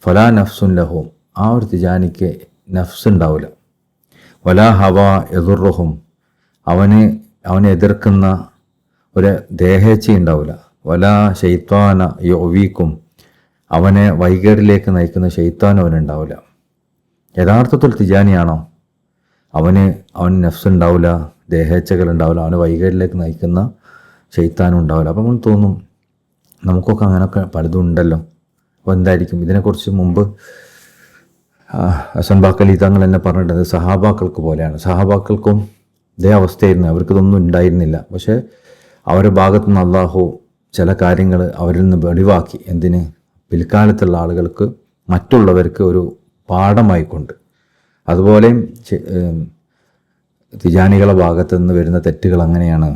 ഫലാ നഫ്സുൻ ലഹും, ആ ഒരു തിജാനിക്ക് നഫ്സ് ഉണ്ടാവില്ല. വലാ ഹവ എതുറുഹും, അവനെ എതിർക്കുന്ന ഒരു ദേഹേച്ഛ ഉണ്ടാവില്ല. വലാ ഷെയ്ത്താന യൊവീക്കും, അവനെ വൈകേടിലേക്ക് നയിക്കുന്ന ഷെയ്ത്താൻ അവനുണ്ടാവില്ല. യഥാർത്ഥത്തിൽ തിജാനിയാണോ അവന് നഫ്സ് ഉണ്ടാവില്ല, ദേഹേച്ഛകൾ ഉണ്ടാവില്ല, അവന് വൈകേടിലേക്ക് നയിക്കുന്ന ഷെയ്ത്താനും ഉണ്ടാവില്ല. അപ്പം നമുക്ക് തോന്നും നമുക്കൊക്കെ അങ്ങനെയൊക്കെ പലതും ഉണ്ടല്ലോ. അപ്പോൾ എന്തായിരിക്കും ഇതിനെക്കുറിച്ച് മുമ്പ് ഹസൻ ബാക്കലി തങ്ങൾ എന്നെ പറഞ്ഞിട്ടത് സഹാബാക്കൾക്ക് പോലെയാണ്. സഹാബാക്കൾക്കും ഇതേ അവസ്ഥയായിരുന്നു, അവർക്കിതൊന്നും ഉണ്ടായിരുന്നില്ല. പക്ഷേ അവരുടെ ഭാഗത്തു നിന്ന് അള്ളാഹു ചില കാര്യങ്ങൾ അവരിൽ നിന്ന് വെളിവാക്കി. എന്തിന്? പിൽക്കാലത്തുള്ള ആളുകൾക്ക്, മറ്റുള്ളവർക്ക് ഒരു പാഠമായിക്കൊണ്ട്. അതുപോലെയും തിജാനികളെ ഭാഗത്ത് നിന്ന് വരുന്ന തെറ്റുകൾ അങ്ങനെയാണ്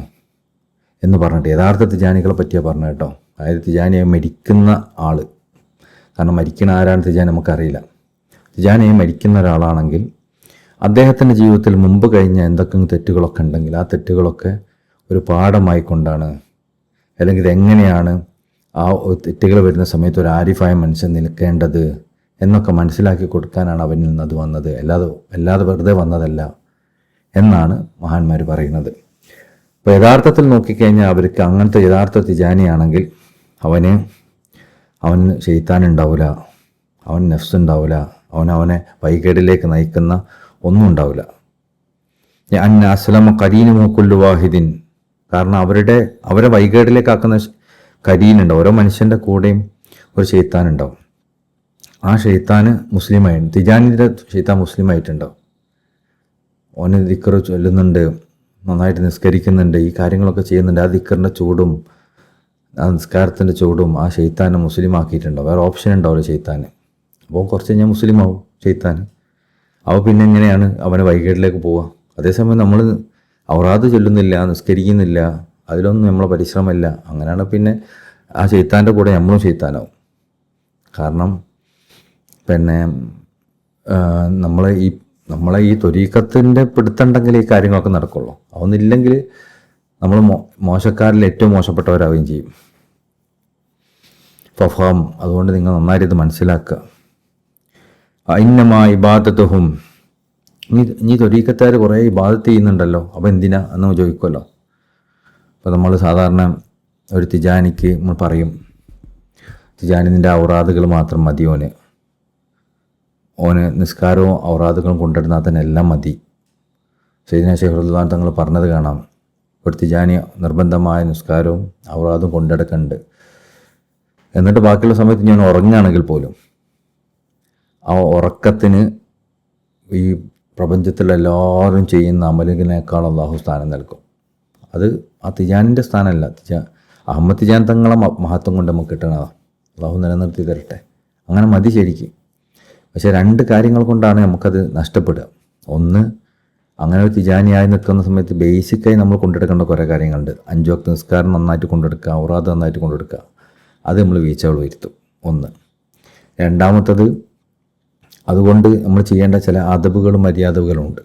എന്ന് പറഞ്ഞിട്ട് യഥാർത്ഥ തിജാനികളെ പറ്റിയാണ് പറഞ്ഞു കേട്ടോ. അതായത് തിജാനിയെ മരിക്കുന്ന ആൾ, കാരണം മരിക്കുന്ന ആരാണ് തിജാനി നമുക്കറിയില്ല. തിജാനിയെ മരിക്കുന്ന ഒരാളാണെങ്കിൽ അദ്ദേഹത്തിൻ്റെ ജീവിതത്തിൽ മുമ്പ് കഴിഞ്ഞ എന്തൊക്കെ തെറ്റുകളൊക്കെ ഉണ്ടെങ്കിൽ ആ തെറ്റുകളൊക്കെ ഒരു പാഠമായിക്കൊണ്ടാണ്, അല്ലെങ്കിൽ ഇതെങ്ങനെയാണ് ആ തെറ്റുകൾ വരുന്ന സമയത്ത് ഒരു ആരിഫായ മനുഷ്യൻ നിൽക്കേണ്ടത് എന്നൊക്കെ മനസ്സിലാക്കി കൊടുക്കാനാണ് അവനിൽ നിന്ന് അത് വന്നത്, അല്ലാതെ വെറുതെ വന്നതല്ല എന്നാണ് മഹാന്മാർ പറയുന്നത്. അപ്പോൾ യഥാർത്ഥത്തിൽ നോക്കിക്കഴിഞ്ഞാൽ അവർക്ക് അങ്ങനത്തെ യഥാർത്ഥ തിജാനിയാണെങ്കിൽ അവന് ശൈത്താനുണ്ടാവില്ല, അവൻ നഫ്സ് ഉണ്ടാവില്ല, അവനെ വൈകേടിലേക്ക് നയിക്കുന്ന ഒന്നും ഉണ്ടാവില്ല. അന്ന അസ്ലമ കരീനുമോ കുല്ലു വാഹിദിൻ, കാരണം അവരെ വൈകേടിലേക്കാക്കുന്ന കരീനുണ്ട്. ഓരോ മനുഷ്യൻ്റെ കൂടെയും ഒരു ശൈത്താനുണ്ടാവും. ആ ഷെയ്ത്താന് മുസ്ലിമായിട്ട്, തിജാനിൻ്റെ ഷെയ്ത്താൻ മുസ്ലിമായിട്ടുണ്ടാവും. ഓന് ദിക്കർ ചൊല്ലുന്നുണ്ട്, നന്നായിട്ട് നിസ്കരിക്കുന്നുണ്ട്, ഈ കാര്യങ്ങളൊക്കെ ചെയ്യുന്നുണ്ട്. ആ ദിക്കറിൻ്റെ ചൂടും ആ നിസ്കാരത്തിൻ്റെ ചൂടും ആ ഷെയ്ത്താനെ മുസ്ലിം ആക്കിയിട്ടുണ്ടാവും. വേറെ ഓപ്ഷൻ ഉണ്ടാവില്ല ഷെയ്ത്താന്. അപ്പോൾ കുറച്ച് കഴിഞ്ഞാൽ മുസ്ലിം ആവും ഷെയ്ത്താന്. അപ്പോൾ പിന്നെ എങ്ങനെയാണ് അവനെ വൈകേടിലേക്ക് പോവുക? അതേസമയം നമ്മൾ ഔറാദ് ചൊല്ലുന്നില്ല, നിസ്കരിക്കുന്നില്ല, അതിലൊന്നും നമ്മളെ പരിശ്രമമില്ല. അങ്ങനെയാണ് പിന്നെ ആ ഷെയ്ത്താൻ്റെ കൂടെ നമ്മളും ഷെയ്ത്താനാവും. കാരണം പിന്നെ നമ്മളെ ഈ ത്വരീക്കത്തിൻ്റെ പിടുത്തുണ്ടെങ്കിൽ ഈ കാര്യങ്ങളൊക്കെ നടക്കുള്ളൂ. അതൊന്നില്ലെങ്കിൽ നമ്മൾ മോശക്കാരിൽ ഏറ്റവും മോശപ്പെട്ടവരാവുകയും ചെയ്യും. ഫഫാം, അതുകൊണ്ട് നിങ്ങൾ നന്നായിട്ട് ഇത് മനസ്സിലാക്കുക. ഇന്നമാ ഇബാദത്തുഹും, നീ ത്വരീക്കത്തുകാർ കുറേ ഇബാദത്ത് ചെയ്യുന്നുണ്ടല്ലോ, അപ്പോൾ എന്തിനാ എന്ന് ചോദിക്കുമല്ലോ. അപ്പോൾ നമ്മൾ സാധാരണ ഒരു തിജാനിക്ക് നമ്മൾ പറയും, തിജാനി നിൻ്റെ ഔറാദുകൾ മാത്രം മതി, ഓന് നിസ്കാരവും ഔറാദുകളും കൊണ്ടിരുന്നാൽ തന്നെ എല്ലാം മതി. സയ്യിദ്നാ ശൈഖുൽ തങ്ങൾ പറഞ്ഞത് കാണാം, ഒരു തിജാനി നിർബന്ധമായ നിസ്കാരവും ഔറാദും കൊണ്ടെടുക്കുന്നുണ്ട്. എന്നിട്ട് ബാക്കിയുള്ള സമയത്ത് ഞാൻ ഉറങ്ങുകയാണെങ്കിൽ പോലും ആ ഉറക്കത്തിന് ഈ പ്രപഞ്ചത്തിലെല്ലാവരും ചെയ്യുന്ന അമലുകളേക്കാൾ അള്ളാഹു സ്ഥാനം നൽകും. അത് ആ തിജാനിൻ്റെ സ്ഥാനമല്ല, അഹമ്മദ് തിജാൻ തങ്ങളെ മഹത്വം കൊണ്ട് നമുക്ക് കിട്ടണതാണ്. അള്ളാഹു നിലനിർത്തി തരട്ടെ. അങ്ങനെ മതി ശരിക്കും. പക്ഷേ രണ്ട് കാര്യങ്ങൾ കൊണ്ടാണ് നമുക്കത് നഷ്ടപ്പെടുക. ഒന്ന്, അങ്ങനെ ഒരു തിജാനിയായി നിൽക്കുന്ന സമയത്ത് ബേസിക്കായി നമ്മൾ കൊണ്ടെടുക്കേണ്ട കുറേ കാര്യങ്ങളുണ്ട്. 5 വക്ത് നിസ്കാരം നന്നായിട്ട് കൊണ്ടെടുക്കുക, ഔറാദ് നന്നായിട്ട് കൊണ്ടെടുക്കുക, അത് നമ്മൾ വീഴ്ചകൾ വരുത്തും. ഒന്ന്. രണ്ടാമത്തത്, അതുകൊണ്ട് നമ്മൾ ചെയ്യേണ്ട ചില അദബുകളും മര്യാദകളും ഉണ്ട്.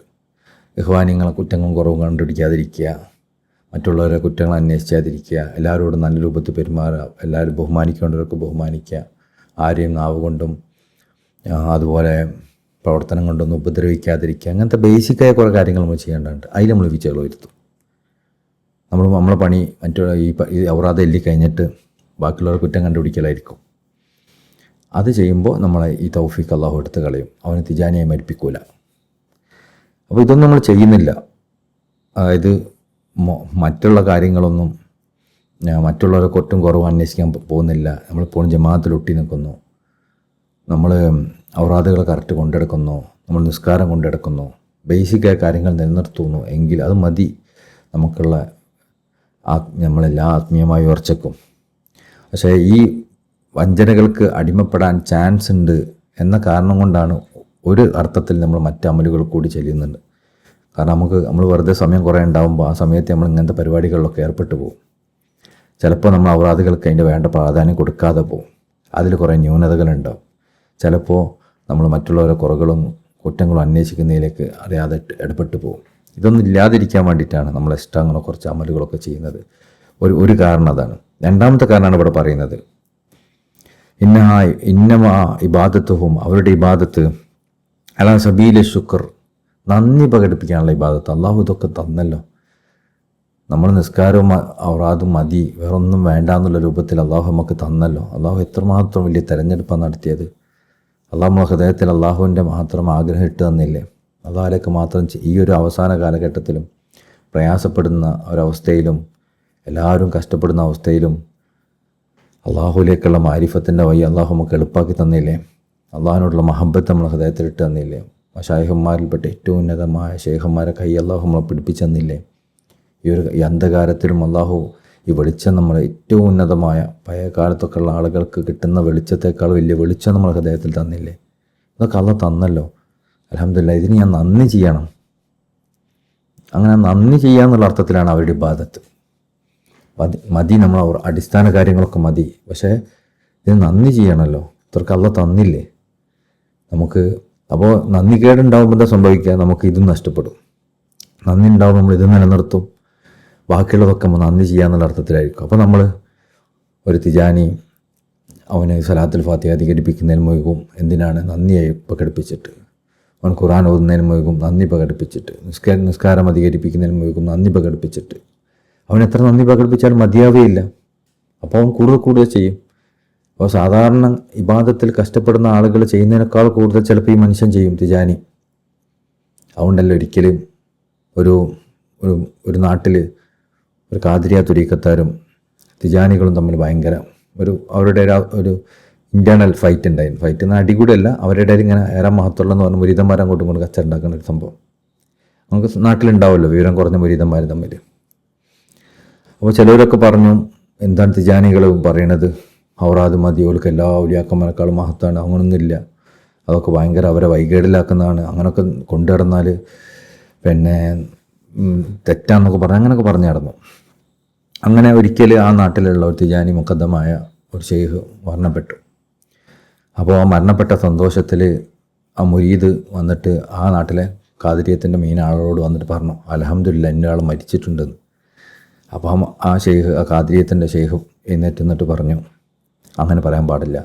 ഇഖ്വാനിങ്ങളെ കുറ്റങ്ങളും കുറവും കണ്ടുപിടിക്കാതിരിക്കുക, മറ്റുള്ളവരെ കുറ്റങ്ങൾ അന്വേഷിക്കാതിരിക്കുക, എല്ലാവരോടും നല്ല രൂപത്തിൽ പെരുമാറുക, എല്ലാവരും ബഹുമാനിക്കേണ്ടവരൊക്കെ ബഹുമാനിക്കുക, ആരെയും നാവ് കൊണ്ടും അതുപോലെ പ്രവർത്തനം കൊണ്ടൊന്നും ഉപദ്രവിക്കാതിരിക്കുക. അങ്ങനത്തെ ബേസിക്കായ കുറേ കാര്യങ്ങൾ നമ്മൾ ചെയ്യേണ്ടതുണ്ട്. അതിൽ നമ്മൾ വീഴ്ചകൾ വരുത്തും. നമ്മളെ പണി മറ്റുള്ള ഈ ഔറാദ് എല്ലി കഴിഞ്ഞിട്ട് ബാക്കിയുള്ളവർ കുറ്റം കണ്ടുപിടിക്കലായിരിക്കും. അത് ചെയ്യുമ്പോൾ നമ്മളെ ഈ തൗഫീഖ് അള്ളാഹു എടുത്ത് കളയും, അവന് തിജാനിയായി മരിപ്പിക്കൂല. അപ്പോൾ ഇതൊന്നും നമ്മൾ ചെയ്യുന്നില്ല. അതായത് മറ്റുള്ള കാര്യങ്ങളൊന്നും, മറ്റുള്ളവരെ കുറ്റം കുറവ് അന്വേഷിക്കാൻ പോകുന്നില്ല. നമ്മളിപ്പോഴും ജമാഅത്തിൽ ഒട്ടി നിൽക്കുന്നു, നമ്മൾ ഔറാദുകൾ കറക്റ്റ് കൊണ്ടെടുക്കുന്നു, നമ്മൾ നിസ്കാരം കൊണ്ടെടുക്കുന്നു, ബേസിക്കായ കാര്യങ്ങൾ നിലനിർത്തുന്നു എങ്കിൽ അത് മതി നമുക്കുള്ള നമ്മളെല്ലാ ആത്മീയമായ ഉയർച്ചക്കും. പക്ഷേ ഈ വഞ്ചനകൾക്ക് അടിമപ്പെടാൻ ചാൻസ് ഉണ്ട് എന്ന കാരണം കൊണ്ടാണ് ഒരു അർത്ഥത്തിൽ നമ്മൾ മറ്റ് അമലുകൾ കൂടി ചെല്ലുന്നുണ്ട്. കാരണം നമ്മൾ വെറുതെ സമയം കുറേ ഉണ്ടാകുമ്പോൾ ആ സമയത്ത് നമ്മൾ ഇങ്ങനത്തെ പരിപാടികളിലൊക്കെ ഏർപ്പെട്ടു പോകും. ചിലപ്പോൾ നമ്മൾ ഔറാദുകൾക്ക് അതിൻ്റെ വേണ്ട പ്രാധാന്യം കൊടുക്കാതെ പോകും, അതിൽ കുറേ ന്യൂനതകളുണ്ടാവും. ചിലപ്പോൾ നമ്മൾ മറ്റുള്ളവരെ കുറകളും കുറ്റങ്ങളും അന്വേഷിക്കുന്നതിലേക്ക് അറിയാതെ ഇടപെട്ട് പോകും. ഇതൊന്നും ഇല്ലാതിരിക്കാൻ വേണ്ടിയിട്ടാണ് നമ്മൾ എക്സ്ട്രാ അങ്ങനെ കുറച്ച് അമലുകളൊക്കെ ചെയ്യുന്നത്. ഒരു കാരണം അതാണ്. രണ്ടാമത്തെ കാരണമാണ് ഇവിടെ പറയുന്നത്, ഇന്നമാ ഇബാദത്തുഹും, അവരുടെ ഇബാദത്ത് അലാ സബീല ശുക്ർ, നന്ദി പ്രകടിപ്പിക്കാനുള്ള ഇബാദത്ത്. അള്ളാഹു ഇതൊക്കെ തന്നല്ലോ, നമ്മൾ നിസ്കാരവും ഔറാദും മതി, വേറൊന്നും വേണ്ട എന്നുള്ള രൂപത്തിൽ അള്ളാഹു നമുക്ക് തന്നല്ലോ. അള്ളാഹു എത്രമാത്രം വലിയ തെരഞ്ഞെടുപ്പാണ് നടത്തിയത്. അള്ളാഹു നമ്മുടെ ഹൃദയത്തിൽ അള്ളാഹുവിൻ്റെ മാത്രം ആഗ്രഹം ഇട്ട് തന്നില്ലേ. അള്ളാഹിലേക്ക് മാത്രം ഈ ഒരു അവസാന കാലഘട്ടത്തിലും പ്രയാസപ്പെടുന്ന ഒരവസ്ഥയിലും എല്ലാവരും കഷ്ടപ്പെടുന്ന അവസ്ഥയിലും അള്ളാഹുലേക്കുള്ള മാരിഫത്തിൻ്റെ വഴി അള്ളാഹു നമുക്ക് എളുപ്പമാക്കി തന്നില്ലേ. അള്ളാഹുവിനോടുള്ള മഹബത്ത് നമ്മളെ ഹൃദയത്തിൽ ഇട്ട് തന്നില്ലേ. ശൈഖന്മാരിൽപ്പെട്ട ഏറ്റവും ഉന്നതമായ ശൈഖന്മാരെ കൈ അള്ളാഹു നമ്മളെ പിടിപ്പിച്ചു തന്നില്ലേ. ഈ അന്ധകാരത്തിലും അള്ളാഹു ഈ വെളിച്ചം നമ്മൾ ഏറ്റവും ഉന്നതമായ പഴയ കാലത്തൊക്കെ ഉള്ള ആളുകൾക്ക് കിട്ടുന്ന വെളിച്ചത്തേക്കാൾ വലിയ വെളിച്ചം നമ്മൾ ഹൃദയത്തിൽ തന്നില്ലേ. ഇതൊക്കെ അള്ളാഹ് തന്നല്ലോ. അൽഹംദുലില്ലാഹ്, ഇതിന് ഞാൻ നന്ദി ചെയ്യണം. അങ്ങനെ നന്ദി ചെയ്യാന്നുള്ള അർത്ഥത്തിലാണ് അവരുടെ ഇബാദത്ത്. മതി, നമ്മൾ അടിസ്ഥാന കാര്യങ്ങളൊക്കെ മതി, പക്ഷേ ഇത് നന്ദി ചെയ്യണമല്ലോ. ഇത്രക്ക് അള്ളാഹ് തന്നില്ലേ. നമുക്ക് അപ്പോൾ നന്ദി കേടുണ്ടാകുമ്പോൾ എന്താ സംഭവിക്കുക, നമുക്ക് ഇതും നഷ്ടപ്പെടും. നന്ദി ഉണ്ടാകുമ്പോൾ നമ്മൾ ഇത് നിലനിർത്തും, ബാക്കിയുള്ളതൊക്കെ നമ്മൾ നന്ദി ചെയ്യാന്നുള്ള അർത്ഥത്തിലായിരിക്കും. അപ്പോൾ നമ്മൾ ഒരു തിജാനി അവന് സലാത്തുൽ ഫാത്തിഹ അധികരിപ്പിക്കുന്നതിന് മുഴുകും എന്തിനാണ്, നന്ദിയായി പ്രകടിപ്പിച്ചിട്ട്. അവൻ ഖുർആൻ ഓതുന്നതിന് മുഴുകും നന്ദി പ്രകടിപ്പിച്ചിട്ട്. നിസ്കാരം അധികരിപ്പിക്കുന്നതിന് മുഴുകും നന്ദി പ്രകടിപ്പിച്ചിട്ട്. അവൻ എത്ര നന്ദി പ്രകടിപ്പിച്ചാലും മതിയാവുകയില്ല. അപ്പോൾ അവൻ കൂടുതൽ ചെയ്യും. അപ്പോൾ സാധാരണ ഇബാദത്തിൽ കഷ്ടപ്പെടുന്ന ആളുകൾ ചെയ്യുന്നതിനേക്കാൾ കൂടുതൽ ചിലപ്പോൾ ഈ മനുഷ്യൻ ചെയ്യും, തിജാനി. അതുകൊണ്ടല്ലോ ഒരിക്കലും ഒരു നാട്ടിൽ ഒരു ഖാദിരിയ തുരീക്കത്താരും തിജാനികളും തമ്മിൽ ഭയങ്കര അവരുടെ ഒരു ഇൻറ്റേർണൽ ഫൈറ്റ് ഉണ്ടായിരുന്നു. ഫൈറ്റ് എന്ന അടികൂടിയല്ല, അവരുടെ ഇടയിൽ ഇങ്ങനെ ഏറെ മഹത്തുള്ളെന്ന് പറഞ്ഞ മുരീതന്മാർ അങ്ങോട്ടും ഇങ്ങോട്ടും കച്ചറ ഉണ്ടാക്കുന്ന ഒരു സംഭവം നമുക്ക് നാട്ടിലുണ്ടാവുമല്ലോ, വിവരം കുറഞ്ഞ മുരീതന്മാർ തമ്മിൽ. അപ്പോൾ ചിലവരൊക്കെ പറഞ്ഞു, എന്താണ് തിജാനികൾ പറയണത്, ഔറാദ് മതി, ഓൾക്ക് എല്ലാ ഔലിയാക്കന്മാരെക്കാളും മഹത്താണ്, അങ്ങനൊന്നുമില്ല, അതൊക്കെ ഭയങ്കര അവരെ വൈകേടിലാക്കുന്നതാണ്, അങ്ങനെയൊക്കെ കൊണ്ടു നടന്നാൽ പിന്നെ തെറ്റാന്നൊക്കെ അങ്ങനെയൊക്കെ പറഞ്ഞു നടന്നു. അങ്ങനെ ഒരിക്കൽ ആ നാട്ടിലുള്ള ഒരു തിജാനി മുഖദ്ദമായ ഒരു ഷെയ്ഖ് മരണപ്പെട്ടു. അപ്പോൾ ആ മരണപ്പെട്ട സന്തോഷത്തിൽ ആ മുരീദ് വന്നിട്ട് ആ നാട്ടിലെ ഖാദിരിയത്തിൻ്റെ മെയിൻ ആളോട് വന്നിട്ട് പറഞ്ഞു, അൽഹംദുലില്ലാ ഇന്ന ആൾ മരിച്ചിട്ടുണ്ടെന്ന്. അപ്പം ആ ഷെയ്ഖ്, ആ ഖാദിരിയത്തിൻ്റെ ഷെയ്ഖ് എഴുന്നേറ്റ് പറഞ്ഞു, അങ്ങനെ പറയാൻ പാടില്ല.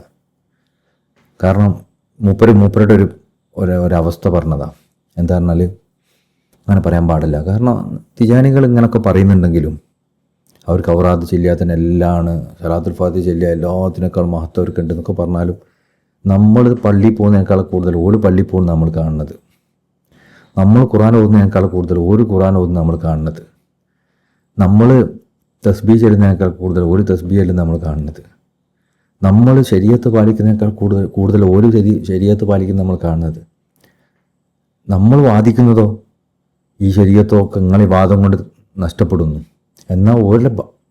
കാരണം മൂപ്പരുടെ ഒരവസ്ഥ പറഞ്ഞതാണ്. എന്താ പറഞ്ഞാൽ അങ്ങനെ പറയാൻ പാടില്ല. കാരണം തിജാനികൾ ഇങ്ങനെയൊക്കെ പറയുന്നുണ്ടെങ്കിലും അവർക്ക് ഔറാദ് ചെല്ലിയാത്തന്നെ എല്ലാമാണ്, സലാത്തുൽ ഫാത്തിഹ ചെല്ലിയ എല്ലാത്തിനേക്കാൾ മഹത്വം അവർക്കുണ്ട് എന്നൊക്കെ പറഞ്ഞാലും നമ്മൾ പള്ളിയിൽ പോകുന്നതിനേക്കാൾ കൂടുതൽ ഓര് പള്ളിയിൽ പോകുന്നത് നമ്മൾ കാണുന്നത്, നമ്മൾ ഖുർആൻ ഓതുന്നതിനേക്കാൾ കൂടുതൽ ഒരു ഖുർആൻ ഓതുന്നത് നമ്മൾ കാണുന്നത്, നമ്മൾ തസ്ബീഹ് ചെല്ലുന്നതിനേക്കാൾ കൂടുതൽ ഒരു തസ്ബീഹ് ചെല്ലുന്നത് നമ്മൾ കാണുന്നത്, നമ്മൾ ശരീഅത്ത് പാലിക്കുന്നതിനേക്കാൾ കൂടുതൽ ഒരു ശരീഅത്ത് പാലിക്കുന്നത് നമ്മൾ കാണുന്നത്, നമ്മൾ വാദിക്കുന്നതോ ഈ ശരീഅത്തൊക്കെ ഇങ്ങനെ വാദം കൊണ്ട് നഷ്ടപ്പെടുന്നു. എന്നാൽ ഓരോ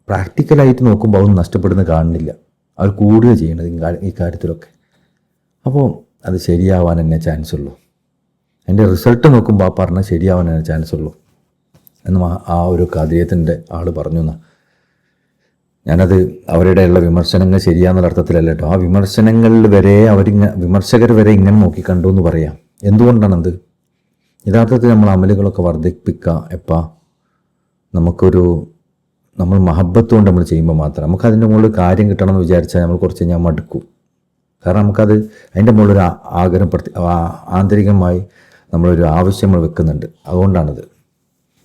പ്രാക്ടിക്കലായിട്ട് നോക്കുമ്പോൾ അതൊന്നും നഷ്ടപ്പെടുന്നത് കാണുന്നില്ല. അവർ കൂടുക ചെയ്യണത് ഈ കാര്യത്തിലൊക്കെ. അപ്പോൾ അത് ശരിയാവാൻ തന്നെ ചാൻസ് ഉള്ളൂ. അതിൻ്റെ റിസൾട്ട് നോക്കുമ്പോൾ ആ പറഞ്ഞാൽ ശരിയാവാൻ തന്നെ ചാൻസ് ഉള്ളൂ എന്ന് ആ ഒരു ഖാദിരിയത്തിൻ്റെ ആൾ പറഞ്ഞു എന്നാ. ഞാനത് അവരുടെയുള്ള വിമർശനങ്ങൾ ശരിയാന്നുള്ള അർത്ഥത്തിലല്ല കേട്ടോ. ആ വിമർശനങ്ങളിൽ വരെ വിമർശകർ വരെ ഇങ്ങനെ നോക്കി കണ്ടു എന്ന് പറയാം. എന്തുകൊണ്ടാണത്? യഥാർത്ഥത്തിൽ നമ്മൾ അമലുകളൊക്കെ വർദ്ധിപ്പിക്കുക നമ്മൾ മഹബത്ത് കൊണ്ട് നമ്മൾ ചെയ്യുമ്പോൾ മാത്രം. നമുക്കതിൻ്റെ മുകളിൽ കാര്യം കിട്ടണമെന്ന് വിചാരിച്ചാൽ നമ്മൾ കുറച്ച് കഴിഞ്ഞാൽ മടുക്കും. കാരണം നമുക്കത് അതിൻ്റെ മുകളിലൊരു ആഗ്രഹം ആന്തരികമായി നമ്മളൊരു ആവശ്യം നമ്മൾ വെക്കുന്നുണ്ട്. അതുകൊണ്ടാണത്.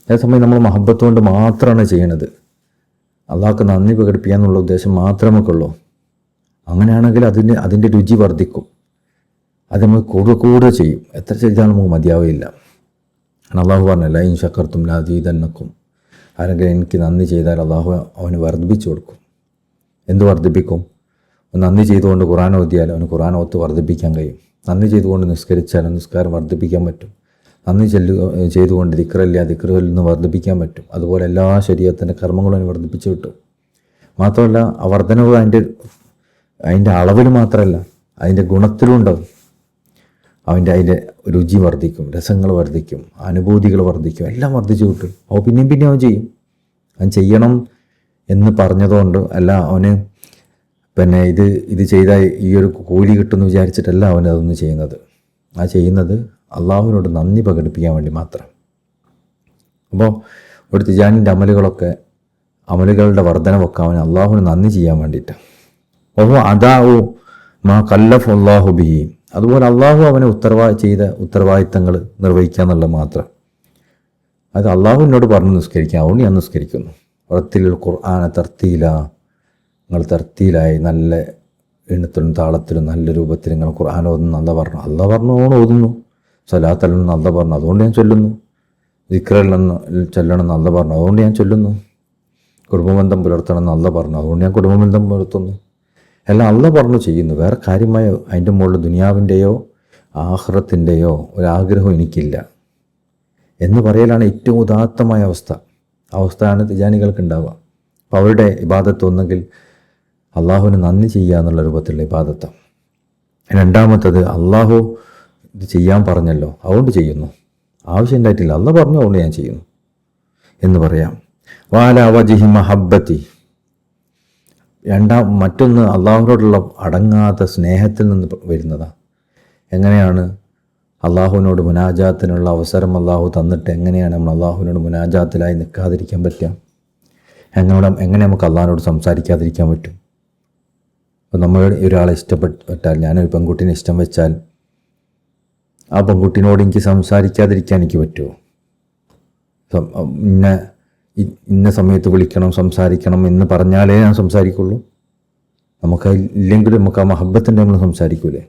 അതേസമയം നമ്മൾ മഹബത്ത് കൊണ്ട് മാത്രമാണ് ചെയ്യണത്, അള്ളാഹ്ക്ക് നന്ദി പ്രകടിപ്പിക്കുക എന്നുള്ള ഉദ്ദേശം മാത്രമേ ഉള്ളൂ. അങ്ങനെയാണെങ്കിൽ അതിൻ്റെ രുചി വർദ്ധിക്കും. അത് നമ്മൾ കൂടുതൽ ചെയ്യും. എത്ര ചെയ്താലും നമുക്ക് മതിയാവുകയില്ല. അള്ളാഹു പറഞ്ഞല്ല, ഇൻ ശക്കർത്തും ലഅസീദന്നക്കും, ആരെങ്കിലും എനിക്ക് നന്ദി ചെയ്താൽ അള്ളാഹു അവന് വർദ്ധിപ്പിച്ചു കൊടുക്കും. എന്ത് വർദ്ധിപ്പിക്കും? നന്ദി ചെയ്തുകൊണ്ട് ഖുർആൻ ഓതിയാൽ അവന് ഖുർആൻ ഓത്ത് വർദ്ധിപ്പിക്കാൻ കഴിയും. നന്ദി നിസ്കരിച്ചാൽ നിസ്കാരം വർദ്ധിപ്പിക്കാൻ പറ്റും. നന്ദി ചെയ്തുകൊണ്ട് ദിക്റിൽ നിന്ന് വർദ്ധിപ്പിക്കാൻ പറ്റും. അതുപോലെ എല്ലാ ശരീഅത്തിൻ്റെ കർമ്മങ്ങളും അവന് വർദ്ധിപ്പിച്ചു കിട്ടും. മാത്രമല്ല ആ വർധനവ് അതിൻ്റെ അളവിൽ മാത്രമല്ല, അതിൻ്റെ ഗുണത്തിലും ഉണ്ടാവും. അതിൻ്റെ രുചി വർദ്ധിക്കും, രസങ്ങൾ വർദ്ധിക്കും, അനുഭൂതികൾ വർദ്ധിക്കും, എല്ലാം വർദ്ധിച്ചു കിട്ടും. അപ്പോൾ പിന്നെയും അവൻ ചെയ്യും. അവൻ ചെയ്യണം എന്ന് പറഞ്ഞതുകൊണ്ട് അല്ല, അവന് പിന്നെ ഇത് ചെയ്താൽ ഈ ഒരു കൂലി കിട്ടുമെന്ന് വിചാരിച്ചിട്ടല്ല അവൻ അതൊന്നും ചെയ്യുന്നത്. ആ ചെയ്യുന്നത് അള്ളാഹുവിനോട് നന്ദി പ്രകടിപ്പിക്കാൻ വേണ്ടി മാത്രം. അപ്പോൾ ഒരു തിജാനിൻ്റെ അമലുകളുടെ വർധനവൊക്കെ അവന് അള്ളാഹുവിന് നന്ദി ചെയ്യാൻ വേണ്ടിയിട്ട്. ഓഹോ അദാഉ മാ കല്ലഫ അല്ലാഹു ബിഹി, അതുപോലെ അള്ളാഹു അവനെ ചെയ്ത ഉത്തരവാദിത്തങ്ങൾ നിർവഹിക്കുക എന്നുള്ളത് മാത്രം. അത് അള്ളാഹുവിനോട് പറഞ്ഞ് നിസ്കരിക്കുക. അതുകൊണ്ട് ഞാൻ നിസ്കരിക്കുന്നു. റത്തിലുൽ ഖുർആന തർത്തീല, നിങ്ങൾ തർത്തീലായി നല്ല എണ്ണത്തിലും താളത്തിലും നല്ല രൂപത്തിൽ നിങ്ങൾ ഖുർആൻ ഓതുന്നു അല്ല പറഞ്ഞു. അല്ല പറഞ്ഞു ഓൺ ഓതുന്നു. സലാത്തല്ലെന്ന് അല്ല പറഞ്ഞു, അതുകൊണ്ട് ഞാൻ ചൊല്ലുന്നു. ദിക്റല്ലെന്ന് ചൊല്ലണമെന്ന് അല്ല പറഞ്ഞു, അതുകൊണ്ട് ഞാൻ ചൊല്ലുന്നു. കുടുംബബന്ധം പുലർത്തണമെന്ന് അല്ല പറഞ്ഞു, അതുകൊണ്ട് ഞാൻ കുടുംബബന്ധം പുലർത്തുന്നു. എല്ലാം അല്ല പറഞ്ഞു ചെയ്യുന്നു. വേറെ കാര്യമായ അതിൻ്റെ മുകളിൽ ദുനിയാവിൻ്റെയോ ആഖിറത്തിൻ്റെയോ ഒരാഗ്രഹം എനിക്കില്ല എന്ന് പറയലാണ് ഏറ്റവും ഉദാത്തമായ അവസ്ഥയാണ് തിജാനികൾക്ക് ഉണ്ടാവുക. അപ്പോൾ അവരുടെ ഇബാദത്ത് ഒന്നെങ്കിൽ അള്ളാഹുവിന് നന്ദി ചെയ്യുക എന്നുള്ള രൂപത്തിലുള്ള ഇബാദത്താണ്. രണ്ടാമത്തത് അള്ളാഹു ഇത് ചെയ്യാൻ പറഞ്ഞല്ലോ അതുകൊണ്ട് ചെയ്യുന്നു, ആവശ്യം ഉണ്ടായിട്ടില്ല അല്ല പറഞ്ഞു അതുകൊണ്ട് ഞാൻ ചെയ്യുന്നു എന്ന് പറയാം. വാല വജിഹി മഹബ്ബത്തി, മറ്റൊന്ന് അള്ളാഹുവിനോടുള്ള അടങ്ങാത്ത സ്നേഹത്തിൽ നിന്ന് വരുന്നതാണ്. എങ്ങനെയാണ്? അള്ളാഹുവിനോട് മുനാജാത്തിനുള്ള അവസരം അള്ളാഹു തന്നിട്ട് എങ്ങനെയാണ് നമ്മൾ അള്ളാഹുവിനോട് മുനാജാത്തിലായി നിൽക്കാതിരിക്കാൻ പറ്റുക? എങ്ങനെ നമുക്ക് അള്ളാഹിനോട് സംസാരിക്കാതിരിക്കാൻ പറ്റും? അപ്പോൾ നമ്മൾ ഒരാളെ ഇഷ്ടപ്പെട്ടാൽ, ഞാനൊരു പെൺകുട്ടീനെ ഇഷ്ടം വെച്ചാൽ ആ പെൺകുട്ടീനോട് എനിക്ക് സംസാരിക്കാതിരിക്കാൻ എനിക്ക് പറ്റുമോ? ഇന്ന സമയത്ത് വിളിക്കണം, സംസാരിക്കണം എന്ന് പറഞ്ഞാലേ ഞാൻ സംസാരിക്കുള്ളൂ. ഇല്ലെങ്കിലും നമുക്ക് ആ മഹബത്തിൻ്റെ നമ്മൾ സംസാരിക്കൂലേ?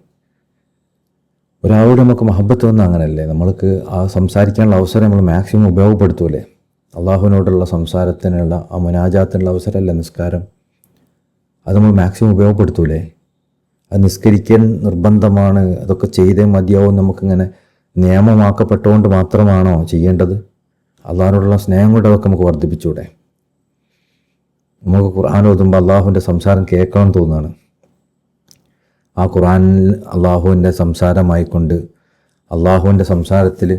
ഒരാളോട് നമുക്ക് മഹബത്ത് വന്നാൽ അങ്ങനെയല്ലേ, നമ്മൾക്ക് ആ സംസാരിക്കാനുള്ള അവസരം നമ്മൾ മാക്സിമം ഉപയോഗപ്പെടുത്തൂലേ? അള്ളാഹുവിനോടുള്ള സംസാരത്തിനുള്ള ആ മുനാജാത്തിനുള്ള അവസരമല്ലേ നിസ്കാരം, അത് നമ്മൾ മാക്സിമം ഉപയോഗപ്പെടുത്തൂലേ? അത് നിസ്കരിക്കാൻ നിർബന്ധമാണ്, അതൊക്കെ ചെയ്തേ മതിയാവും നമുക്കിങ്ങനെ നിയമമാക്കപ്പെട്ടുകൊണ്ട് മാത്രമാണോ ചെയ്യേണ്ടത്? അള്ളാഹിനോടുള്ള സ്നേഹം കൊണ്ട് അതൊക്കെ നമുക്ക് വർദ്ധിപ്പിച്ചൂടെ? നമുക്ക് ഖുർആൻ ഓതുമ്പോൾ അള്ളാഹുവിൻ്റെ സംസാരം കേൾക്കണം തോന്നുകയാണ്. ആ ഖുർആനിൽ അള്ളാഹുവിൻ്റെ സംസാരമായിക്കൊണ്ട്, അള്ളാഹുവിൻ്റെ സംസാരത്തിൽ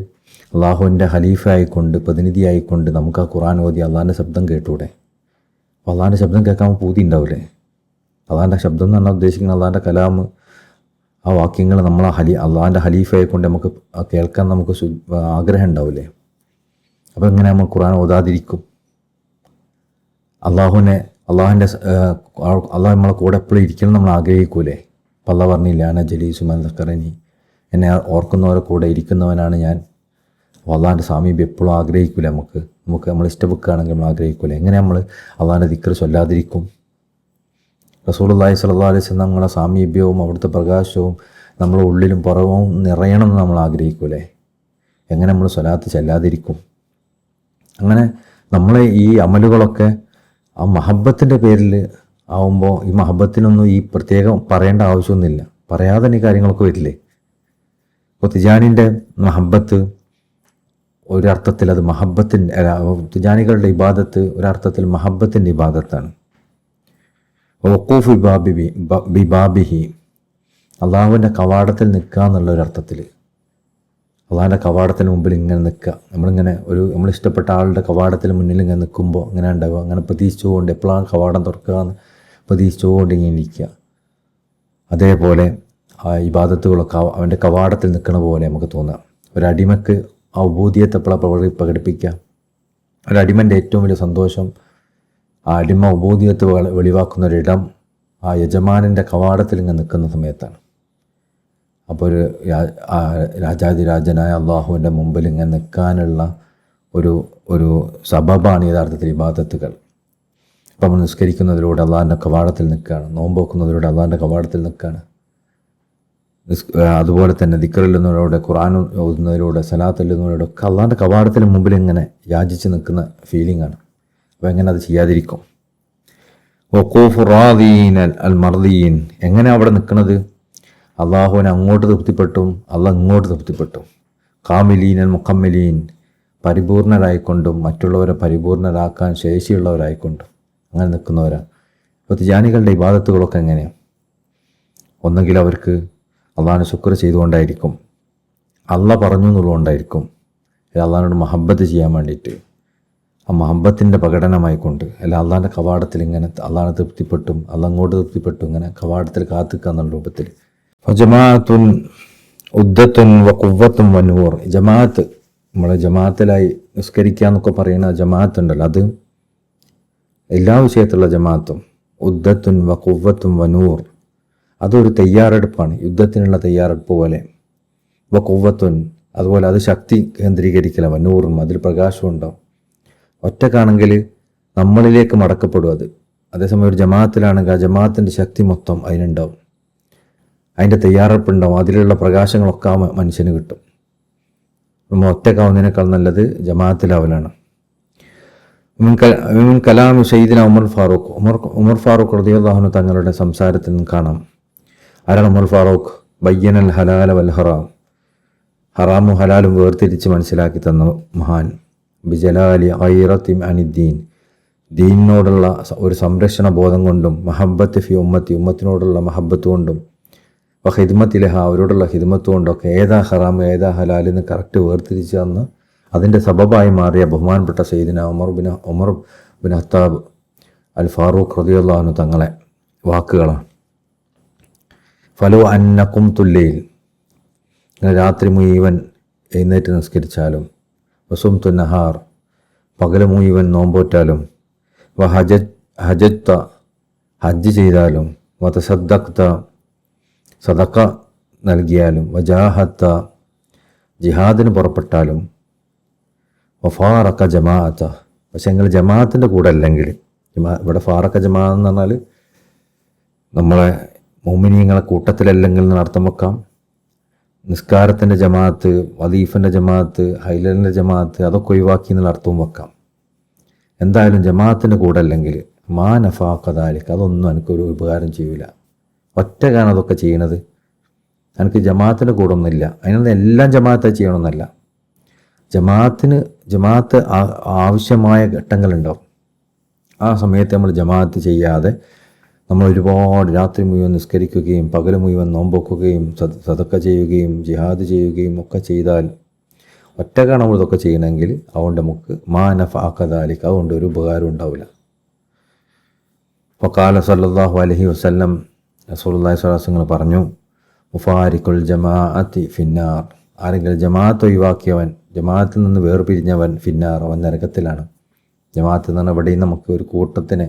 അള്ളാഹുവിൻ്റെ ഖലീഫ ആയിക്കൊണ്ട്, പ്രതിനിധിയായിക്കൊണ്ട് നമുക്ക് ആ ഖുർആൻ ഓതി അള്ളാഹിൻ്റെ ശബ്ദം കേട്ടൂടെ? അപ്പോൾ അള്ളാഹിൻ്റെ ശബ്ദം കേൾക്കാൻ പൂതി ഉണ്ടാവില്ലേ? അള്ളാഹിൻ്റെ ശബ്ദം എന്ന് പറഞ്ഞാൽ ഉദ്ദേശിക്കുന്നത് അള്ളാഹിൻ്റെ കലാം, ആ വാക്യങ്ങൾ നമ്മൾ അള്ളാഹിൻ്റെ ഖലീഫ ആയിക്കൊണ്ട് നമുക്ക് കേൾക്കാൻ നമുക്ക് ആഗ്രഹം ഉണ്ടാവില്ലേ? അപ്പോൾ എങ്ങനെ നമ്മൾ ഖുർആൻ ഓതാതിരിക്കും? അള്ളാഹു നമ്മളെ കൂടെ എപ്പോഴും ഇരിക്കണം നമ്മൾ ആഗ്രഹിക്കൂലേ? അപ്പം അള്ളാഹ് പറഞ്ഞില്ല, അന ജലീസു മൻ ദക്കറനി, എന്നെ ഓർക്കുന്നവരെ കൂടെ ഇരിക്കുന്നവനാണ് ഞാൻ. അള്ളാഹിൻ്റെ സാമീപ്യം എപ്പോഴും ആഗ്രഹിക്കൂലേ? നമ്മൾ ഇഷ്ടപ്പെടുകയാണെങ്കിൽ നമ്മൾ ആഗ്രഹിക്കൂലേ? എങ്ങനെ നമ്മൾ അള്ളാഹിൻ്റെ ദിക്ർ ചൊല്ലാതിരിക്കും? റസൂലുള്ളാഹി സ്വല്ലല്ലാഹു അലൈഹി വസല്ലം നമ്മളെ സാമീപ്യവും അവിടുത്തെ പ്രകാശവും നമ്മളെ ഉള്ളിലും പുറവും നിറയണമെന്ന് നമ്മൾ ആഗ്രഹിക്കൂലേ? എങ്ങനെ നമ്മൾ സ്വലാത്ത് ചെല്ലാതിരിക്കും? അങ്ങനെ നമ്മളെ ഈ അമലുകളൊക്കെ ആ മഹബത്തിൻ്റെ പേരിൽ ആവുമ്പോൾ ഈ മഹബത്തിനൊന്നും ഈ പ്രത്യേകം പറയേണ്ട ആവശ്യമൊന്നുമില്ല. പറയാതെ ഈ കാര്യങ്ങളൊക്കെ വരില്ലേ? ഇപ്പോൾ തിജാനിൻ്റെ മഹബത്ത് ഒരർത്ഥത്തിൽ അത് തിജാനികളുടെ ഇബാദത്ത് ഒരർത്ഥത്തിൽ മഹബത്തിൻ്റെ ഇബാദത്താണ്. വഖൂഫ് ബിബാബിഹി, അള്ളാഹുവിൻ്റെ കവാടത്തിൽ നിൽക്കുക എന്നുള്ളൊരർത്ഥത്തിൽ, അള്ളാഹിൻ്റെ കവാടത്തിന് മുമ്പിൽ ഇങ്ങനെ നിൽക്കുക. നമ്മളിഷ്ടപ്പെട്ട ആളുടെ കവാടത്തിന് മുന്നിൽ ഇങ്ങനെ നിൽക്കുമ്പോൾ ഇങ്ങനെ ഉണ്ടാവുക, അങ്ങനെ പ്രതീക്ഷിച്ചുകൊണ്ട് എപ്പോഴാണ് കവാടം തുറക്കുക എന്ന് പ്രതീക്ഷിച്ചുകൊണ്ട് ഇങ്ങനെ ഇരിക്കുക. അതേപോലെ ആ ഇബാദത്തുകളൊക്കെ അവൻ്റെ കവാടത്തിൽ നിൽക്കണ പോലെ നമുക്ക് തോന്നുക. ഒരടിമക്ക് ആ ഉബൂദിയത്ത് എപ്പോഴാണ് പ്രകടിപ്പിക്കുക? ഒരടിമൻ്റെ ഏറ്റവും വലിയ സന്തോഷം ആ അടിമ ഉബൂദിയത്ത് വെളിവാക്കുന്നൊരിടം ആ യജമാനൻ്റെ കവാടത്തിൽ ഇങ്ങനെ നിൽക്കുന്ന സമയത്താണ്. അപ്പോൾ രാജാതിരാജനായ അള്ളാഹുവിൻ്റെ മുമ്പിൽ ഇങ്ങനെ നിൽക്കാനുള്ള ഒരു സബബാണ് യഥാർത്ഥത്തിൽ ഇബാദത്തുകൾ. അപ്പോൾ നമ്മൾ നിസ്കരിക്കുന്നതിലൂടെ അള്ളാഹിൻ്റെ കവാടത്തിൽ നിൽക്കുകയാണ്, നോമ്പ് വെക്കുന്നതിലൂടെ അള്ളാഹിൻ്റെ കവാടത്തിൽ നിൽക്കുകയാണ്. അതുപോലെ തന്നെ ദിക്റിലുന്നതിലൂടെ, ഖുർആൻ ഓതുന്നതിലൂടെ, സലാത്തുല്ലുന്നതിലൂടെ ഒക്കെ അള്ളാഹിൻ്റെ കവാടത്തിന് മുമ്പിൽ ഇങ്ങനെ യാചിച്ച് നിൽക്കുന്ന ഫീലിംഗാണ്. അപ്പോൾ എങ്ങനെ അത് ചെയ്യാതിരിക്കും? വഖൂഫു റാദീൻ അൽ മർദീൻ, എങ്ങനെ അവിടെ നിൽക്കുന്നത്? അള്ളാഹുവിനെ അങ്ങോട്ട് തൃപ്തിപ്പെട്ടും അള്ളാഹ് ഇങ്ങോട്ട് തൃപ്തിപ്പെട്ടും. കാമിലീൻ അൽ മുക്കമ്മിലീൻ, പരിപൂർണരായിക്കൊണ്ടും മറ്റുള്ളവരെ പരിപൂർണരാക്കാൻ ശേഷിയുള്ളവരായിക്കൊണ്ടും അങ്ങനെ നിൽക്കുന്നവരാണ്. ഇപ്പോൾ തിജാനികളുടെ ഇബാദത്തുകളൊക്കെ എങ്ങനെയാണ്? ഒന്നെങ്കിൽ അവർക്ക് അള്ളാഹിനെ ശുക്ർ ചെയ്തുകൊണ്ടായിരിക്കും, അള്ളാഹ് പറഞ്ഞു എന്നുള്ളതുകൊണ്ടായിരിക്കും, അള്ളാഹിനോട് മഹബത്ത് ചെയ്യാൻ വേണ്ടിയിട്ട് ആ മഹബത്തിൻ്റെ പ്രകടനമായിക്കൊണ്ട്, അല്ല അള്ളാഹിൻ്റെ കവാടത്തിൽ ഇങ്ങനെ അള്ളാഹിനെ തൃപ്തിപ്പെട്ടും അള്ളാഹ് അങ്ങോട്ട് തൃപ്തിപ്പെട്ടും ഇങ്ങനെ കവാടത്തിൽ കാത്തുക്കുക എന്നുള്ള രൂപത്തിൽ. ജമാഅത്തുൻ ഉദ്ദത്തുൻ വഖുവ്വത്തുൻ വനൂർ, ജമാഅത്ത്, നമ്മൾ ജമാഅത്തിലായി നിസ്കരിക്കുക എന്നൊക്കെ പറയുന്ന ജമാഅത്ത് ഉണ്ടല്ലോ, അത് എല്ലാ വിഷയത്തിലുള്ള ജമാഅത്തും. ഉദ്ദത്തുൻ വഖുവ്വത്തുൻ വനൂർ, അതൊരു തയ്യാറെടുപ്പാണ്, യുദ്ധത്തിനുള്ള തയ്യാറെടുപ്പ് പോലെ. വഖുവ്വത്തുൻ, അതുപോലെ അത് ശക്തി കേന്ദ്രീകരിക്കല, വനൂറും അതിൽ പ്രകാശവും ഉണ്ടാവും. ഒറ്റക്കാണെങ്കിൽ നമ്മളിലേക്ക് മടക്കപ്പെടും അത്. അതേസമയം ഒരു ജമാഅത്തിലാണെങ്കിൽ ആ ജമാഅത്തിൻ്റെ ശക്തി മൊത്തം അതിനുണ്ടാവും, അതിൻ്റെ തയ്യാറെടുപ്പുണ്ടാവും, അതിലുള്ള പ്രകാശങ്ങളൊക്കെ ആ മനുഷ്യന് കിട്ടും. നമ്മൾ ഒറ്റക്കാവുന്നതിനേക്കാൾ നല്ലത് ജമാഅത്തിലാവലാണ്. കലാം സയ്യിദിന ഉമർ ഫാറൂഖ് റളിയല്ലാഹു അൻഹു തങ്ങളുടെ സംസാരത്തിൽ നിന്ന് കാണാം. ആരാണ് ഉമർ ഫാറൂഖ്? ബയ്യനൽ ഹലാല വൽ ഹറാം, ഹറാമും ഹലാലും വേർതിരിച്ച് മനസ്സിലാക്കി തന്ന മഹാൻ. ബിജലാലി ഐറത്തിം അനിദ്ദീൻ, ദീനിനോടുള്ള ഒരു സംരക്ഷണ ബോധം കൊണ്ടും, മഹബത്ത് ഫി ഉമ്മത്തിനോടുള്ള മഹബത്ത് കൊണ്ടും, ഹിദ്മത്തിലഹ, അവരോടുള്ള ഹിദ്മത്ത് കൊണ്ടൊക്കെ ഏതാ ഹറാം ഏതാ ഹലാൽ എന്ന് കറക്റ്റ് വേർതിരിച്ച് തന്ന് അതിൻ്റെ സബബായി മാറിയ ബഹുമാനപ്പെട്ട സയ്യിദിന ഉമർ ബിൻ ഖത്താബ് അൽ ഫാറൂഖ് റളിയല്ലാഹു അൻഹു തങ്ങളെ വാക്കുകളാണ്. ഫലോ അന്നക്കും തുല്ലയിൽ, രാത്രി മുഴുവൻ എഴുന്നേറ്റ് നിസ്കരിച്ചാലും, വസുംതു നഹാർ പകൽ മുഴുവൻ നോമ്പോറ്റാലും, ഹജത്ത ഹജ്ജ് ചെയ്താലും, വതസദ്ദഖ്ത സദഖ നൽകിയാലും, വജാഹത്ത ജിഹാദിന് പുറപ്പെട്ടാലും, വഫാറക്ക ജമാഅത്ത പക്ഷെ നിങ്ങൾ ജമാഅത്തിൻ്റെ കൂടെ അല്ലെങ്കിൽ, ഇവിടെ ഫാറക്ക ജമാ എന്ന് പറഞ്ഞാൽ നമ്മളെ മുഅ്മിനീങ്ങളെ കൂട്ടത്തിലല്ലെങ്കിൽ എന്ന് അർത്ഥം വെക്കാം. നിസ്കാരത്തിൻ്റെ ജമാഅത്ത്, വദീഫിൻ്റെ ജമാഅത്ത്, ഹൈലലിൻ്റെ ജമാഅത്ത് അതൊക്കെ ഒഴിവാക്കി എന്നുള്ള അർത്ഥവും വെക്കാം. എന്തായാലും ജമാഅത്തിൻ്റെ കൂടെ അല്ലെങ്കിൽ മാ നഫാഖദാലിക്ക് അതൊന്നും എനിക്കൊരു ഉപകാരം ചെയ്യില്ല. ഒറ്റക്കാണ് അതൊക്കെ ചെയ്യണത്. എനിക്ക് ജമാഅത്തിൻ്റെ കൂടെ ഒന്നുമില്ല. അതിനൊന്നും എല്ലാം ജമാഅത്തായി ചെയ്യണമെന്നല്ല. ജമാഅത്ത് ആവശ്യമായ ഘട്ടങ്ങളുണ്ടാവും. ആ സമയത്ത് നമ്മൾ ജമാഅത്ത് ചെയ്യാതെ നമ്മൾ ഒരുപാട് രാത്രി മുഴുവൻ നിസ്കരിക്കുകയും പകൽ മുഴുവൻ നോമ്പൊക്കുകയും സദക്ക ചെയ്യുകയും ജിഹാദ് ചെയ്യുകയും ഒക്കെ ചെയ്താൽ, ഒറ്റക്കാണ് നമ്മൾ ഇതൊക്കെ ചെയ്യണമെങ്കിൽ അതുകൊണ്ട് നമുക്ക് മാ നഫഅഖദാലിക്ക് അതുകൊണ്ട് ഒരു ഉപകാരം ഉണ്ടാവില്ല. ഫഖാല സല്ലല്ലാഹു അലൈഹി വസല്ലം റസൂലുള്ളാഹി സ്വല്ലല്ലാഹു അലൈഹി വസല്ലം പറഞ്ഞു, മുഫാരിഖുൽ ജമാഅത്തി ഫിന്നാർ ആരെങ്കിലും ജമാഅത്ത് ഒഴിവാക്കിയവൻ, ജമാഅത്തിൽ നിന്ന് വേർപിരിഞ്ഞവൻ ഫിന്നാർ അവൻ നരകത്തിലാണ്. ജമാഅത്ത് എന്ന് പറഞ്ഞാൽ ഇവിടെയും നമുക്ക് ഒരു കൂട്ടത്തിന്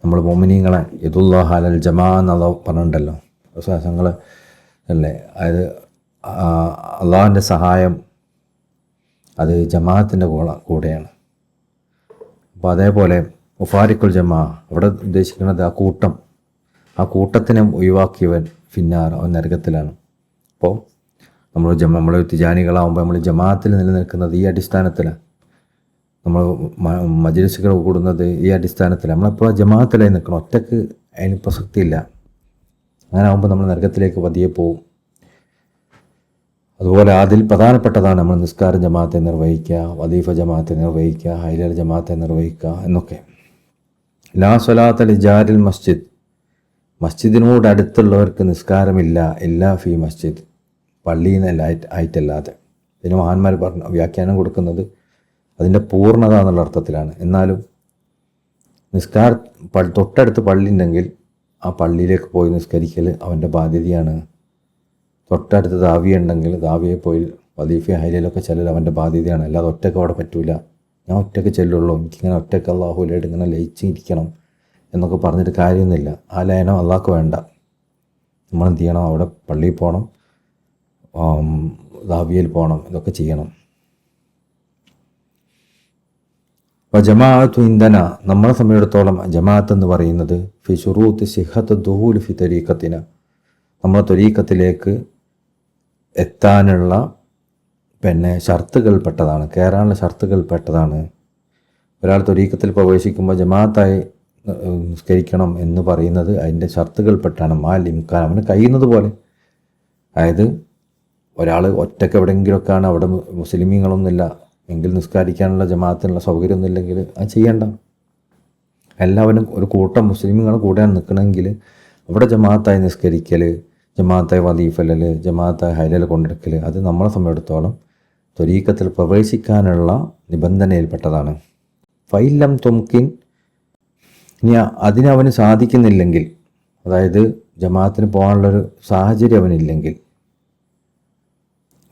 നമ്മൾ മുഅ്മിനീങ്ങളെ യദുല്ലാഹി അലൽ ജമാ എന്ന് പറഞ്ഞിട്ടുണ്ടല്ലോ വിശ്വാസങ്ങൾ അല്ലേ. അതായത് അള്ളാഹുവിൻ്റെ സഹായം അത് ജമാഅത്തിൻ്റെ കൂടെയാണ്. അപ്പോൾ അതേപോലെ മുഫാരിഖുൽ ജമാ ഇവിടെ ഉദ്ദേശിക്കുന്നത് ആ കൂട്ടത്തിനെ ഒഴിവാക്കിയവൻ ഫിന്നാർ അവൻ നരകത്തിലാണ്. അപ്പോൾ നമ്മൾ തിജാനികളാകുമ്പോൾ നമ്മൾ ജമാഅത്തിൽ നിലനിൽക്കുന്നത് ഈ അടിസ്ഥാനത്തിലാണ്. നമ്മൾ മജ്‌ലിസുകൾ കൂടുന്നത് ഈ അടിസ്ഥാനത്തിൽ. നമ്മളെപ്പോൾ ജമാഅത്തിലായി നിൽക്കണം. ഒറ്റക്ക് അതിന് പ്രസക്തിയില്ല. അങ്ങനെ ആകുമ്പോൾ നമ്മൾ നരകത്തിലേക്ക് പതിയെ പോവും. അതുപോലെ അതിൽ പ്രധാനപ്പെട്ടതാണ് നമ്മൾ നിസ്കാരം ജമാഅത്തെ നിർവഹിക്കുക, വദീഫ ജമാഅത്തെ നിർവഹിക്കുക, ഹൈലൽ ജമാഅത്തെ നിർവഹിക്കുക എന്നൊക്കെ. ലാ സ്വലാത്ത ലിജാരിൽ മസ്ജിദ് മസ്ജിദിനോട് അടുത്തുള്ളവർക്ക് നിസ്കാരമില്ല ഇല്ലാ ഫി മസ്ജിദ് പള്ളിയിൽ നിന്ന് ആയിട്ടല്ലാതെ. ഇതിന് മഹാന്മാർ വ്യാഖ്യാനം കൊടുക്കുന്നത് അതിൻ്റെ പൂർണ്ണത എന്നുള്ള അർത്ഥത്തിലാണ്. എന്നാലും തൊട്ടടുത്ത് പള്ളി ഉണ്ടെങ്കിൽ ആ പള്ളിയിലേക്ക് പോയി നിസ്കരിക്കൽ അവൻ്റെ ബാധ്യതയാണ്. തൊട്ടടുത്ത് ദാവിയ ഉണ്ടെങ്കിൽ ദാവിയെ പോയി വദീഫ ഹൈലയിലൊക്കെ ചെല്ലൽ അവൻ്റെ ബാധ്യതയാണ്. അല്ലാതെ ഒറ്റയ്ക്ക് അവിടെ പറ്റൂല, ഞാൻ ഒറ്റയ്ക്ക് ചെല്ലുള്ളൂ, എനിക്കിങ്ങനെ ഒറ്റയ്ക്ക് അള്ളാഹുലായിട്ട് ഇങ്ങനെ ലയിച്ചിരിക്കണം എന്നൊക്കെ പറഞ്ഞിട്ട് കാര്യമൊന്നുമില്ല. ആ ലയനം അള്ളാഹ്ക്ക് വേണ്ട. നമ്മളെന്ത് ചെയ്യണം? അവിടെ പള്ളിയിൽ പോകണം, ദാവിയയിൽ പോകണം, ഇതൊക്കെ ചെയ്യണം. അപ്പോൾ ജമാഅത്തു ഇന്ധന നമ്മളെ സമയത്തോളം ജമാഅത്ത് എന്ന് പറയുന്നത് ഫി ശുറൂത്ത് സിഹത്ത് ദുഹൂൽ ഫി തരീഖത്തിന് നമ്മളെ ത്വരീഖത്തിലേക്ക് എത്താനുള്ള ഷർത്തുകൾപ്പെട്ടതാണ്, കയറാനുള്ള ഷർത്തുകൾപ്പെട്ടതാണ്. ഒരാൾ ത്വരീഖത്തിൽ പ്രവേശിക്കുമ്പോൾ ജമാഅത്തായി നിസ്കരിക്കണം എന്ന് പറയുന്നത് അതിൻ്റെ ഷർത്തുകൾപ്പെട്ടാണ്. മാലിംകാൻ അവന് കഴിയുന്നത് പോലെ. അതായത് ഒരാൾ ഒറ്റയ്ക്ക് എവിടെയെങ്കിലുമൊക്കെയാണ്, അവിടെ മുസ്ലിമീങ്ങളൊന്നുമില്ല എങ്കിൽ നിസ്കരിക്കാനുള്ള ജമാഅത്തിനുള്ള സൗകര്യമൊന്നും ഇല്ലെങ്കിൽ അത് ചെയ്യണ്ട. എല്ലാവരും ഒരു കൂട്ടം മുസ്ലിമുകൾ കൂടെയാണ് നിൽക്കണമെങ്കിൽ അവിടെ ജമാഅത്തായി നിസ്കരിക്കൽ, ജമാഅത്തായി വദീഫലൽ, ജമാഅത്തായി ഹൈലൽ കൊണ്ടെടുക്കൽ അത് നമ്മളെ സമയത്തോളം ത്വരീഖത്തിൽ പ്രവേശിക്കാനുള്ള നിബന്ധനയിൽപ്പെട്ടതാണ്. ഫൈലം തുംകിൻ ഇനി അതിനവന് സാധിക്കുന്നില്ലെങ്കിൽ, അതായത് ജമാഅത്തിന് പോകാനുള്ളൊരു സാഹചര്യം അവനില്ലെങ്കിൽ,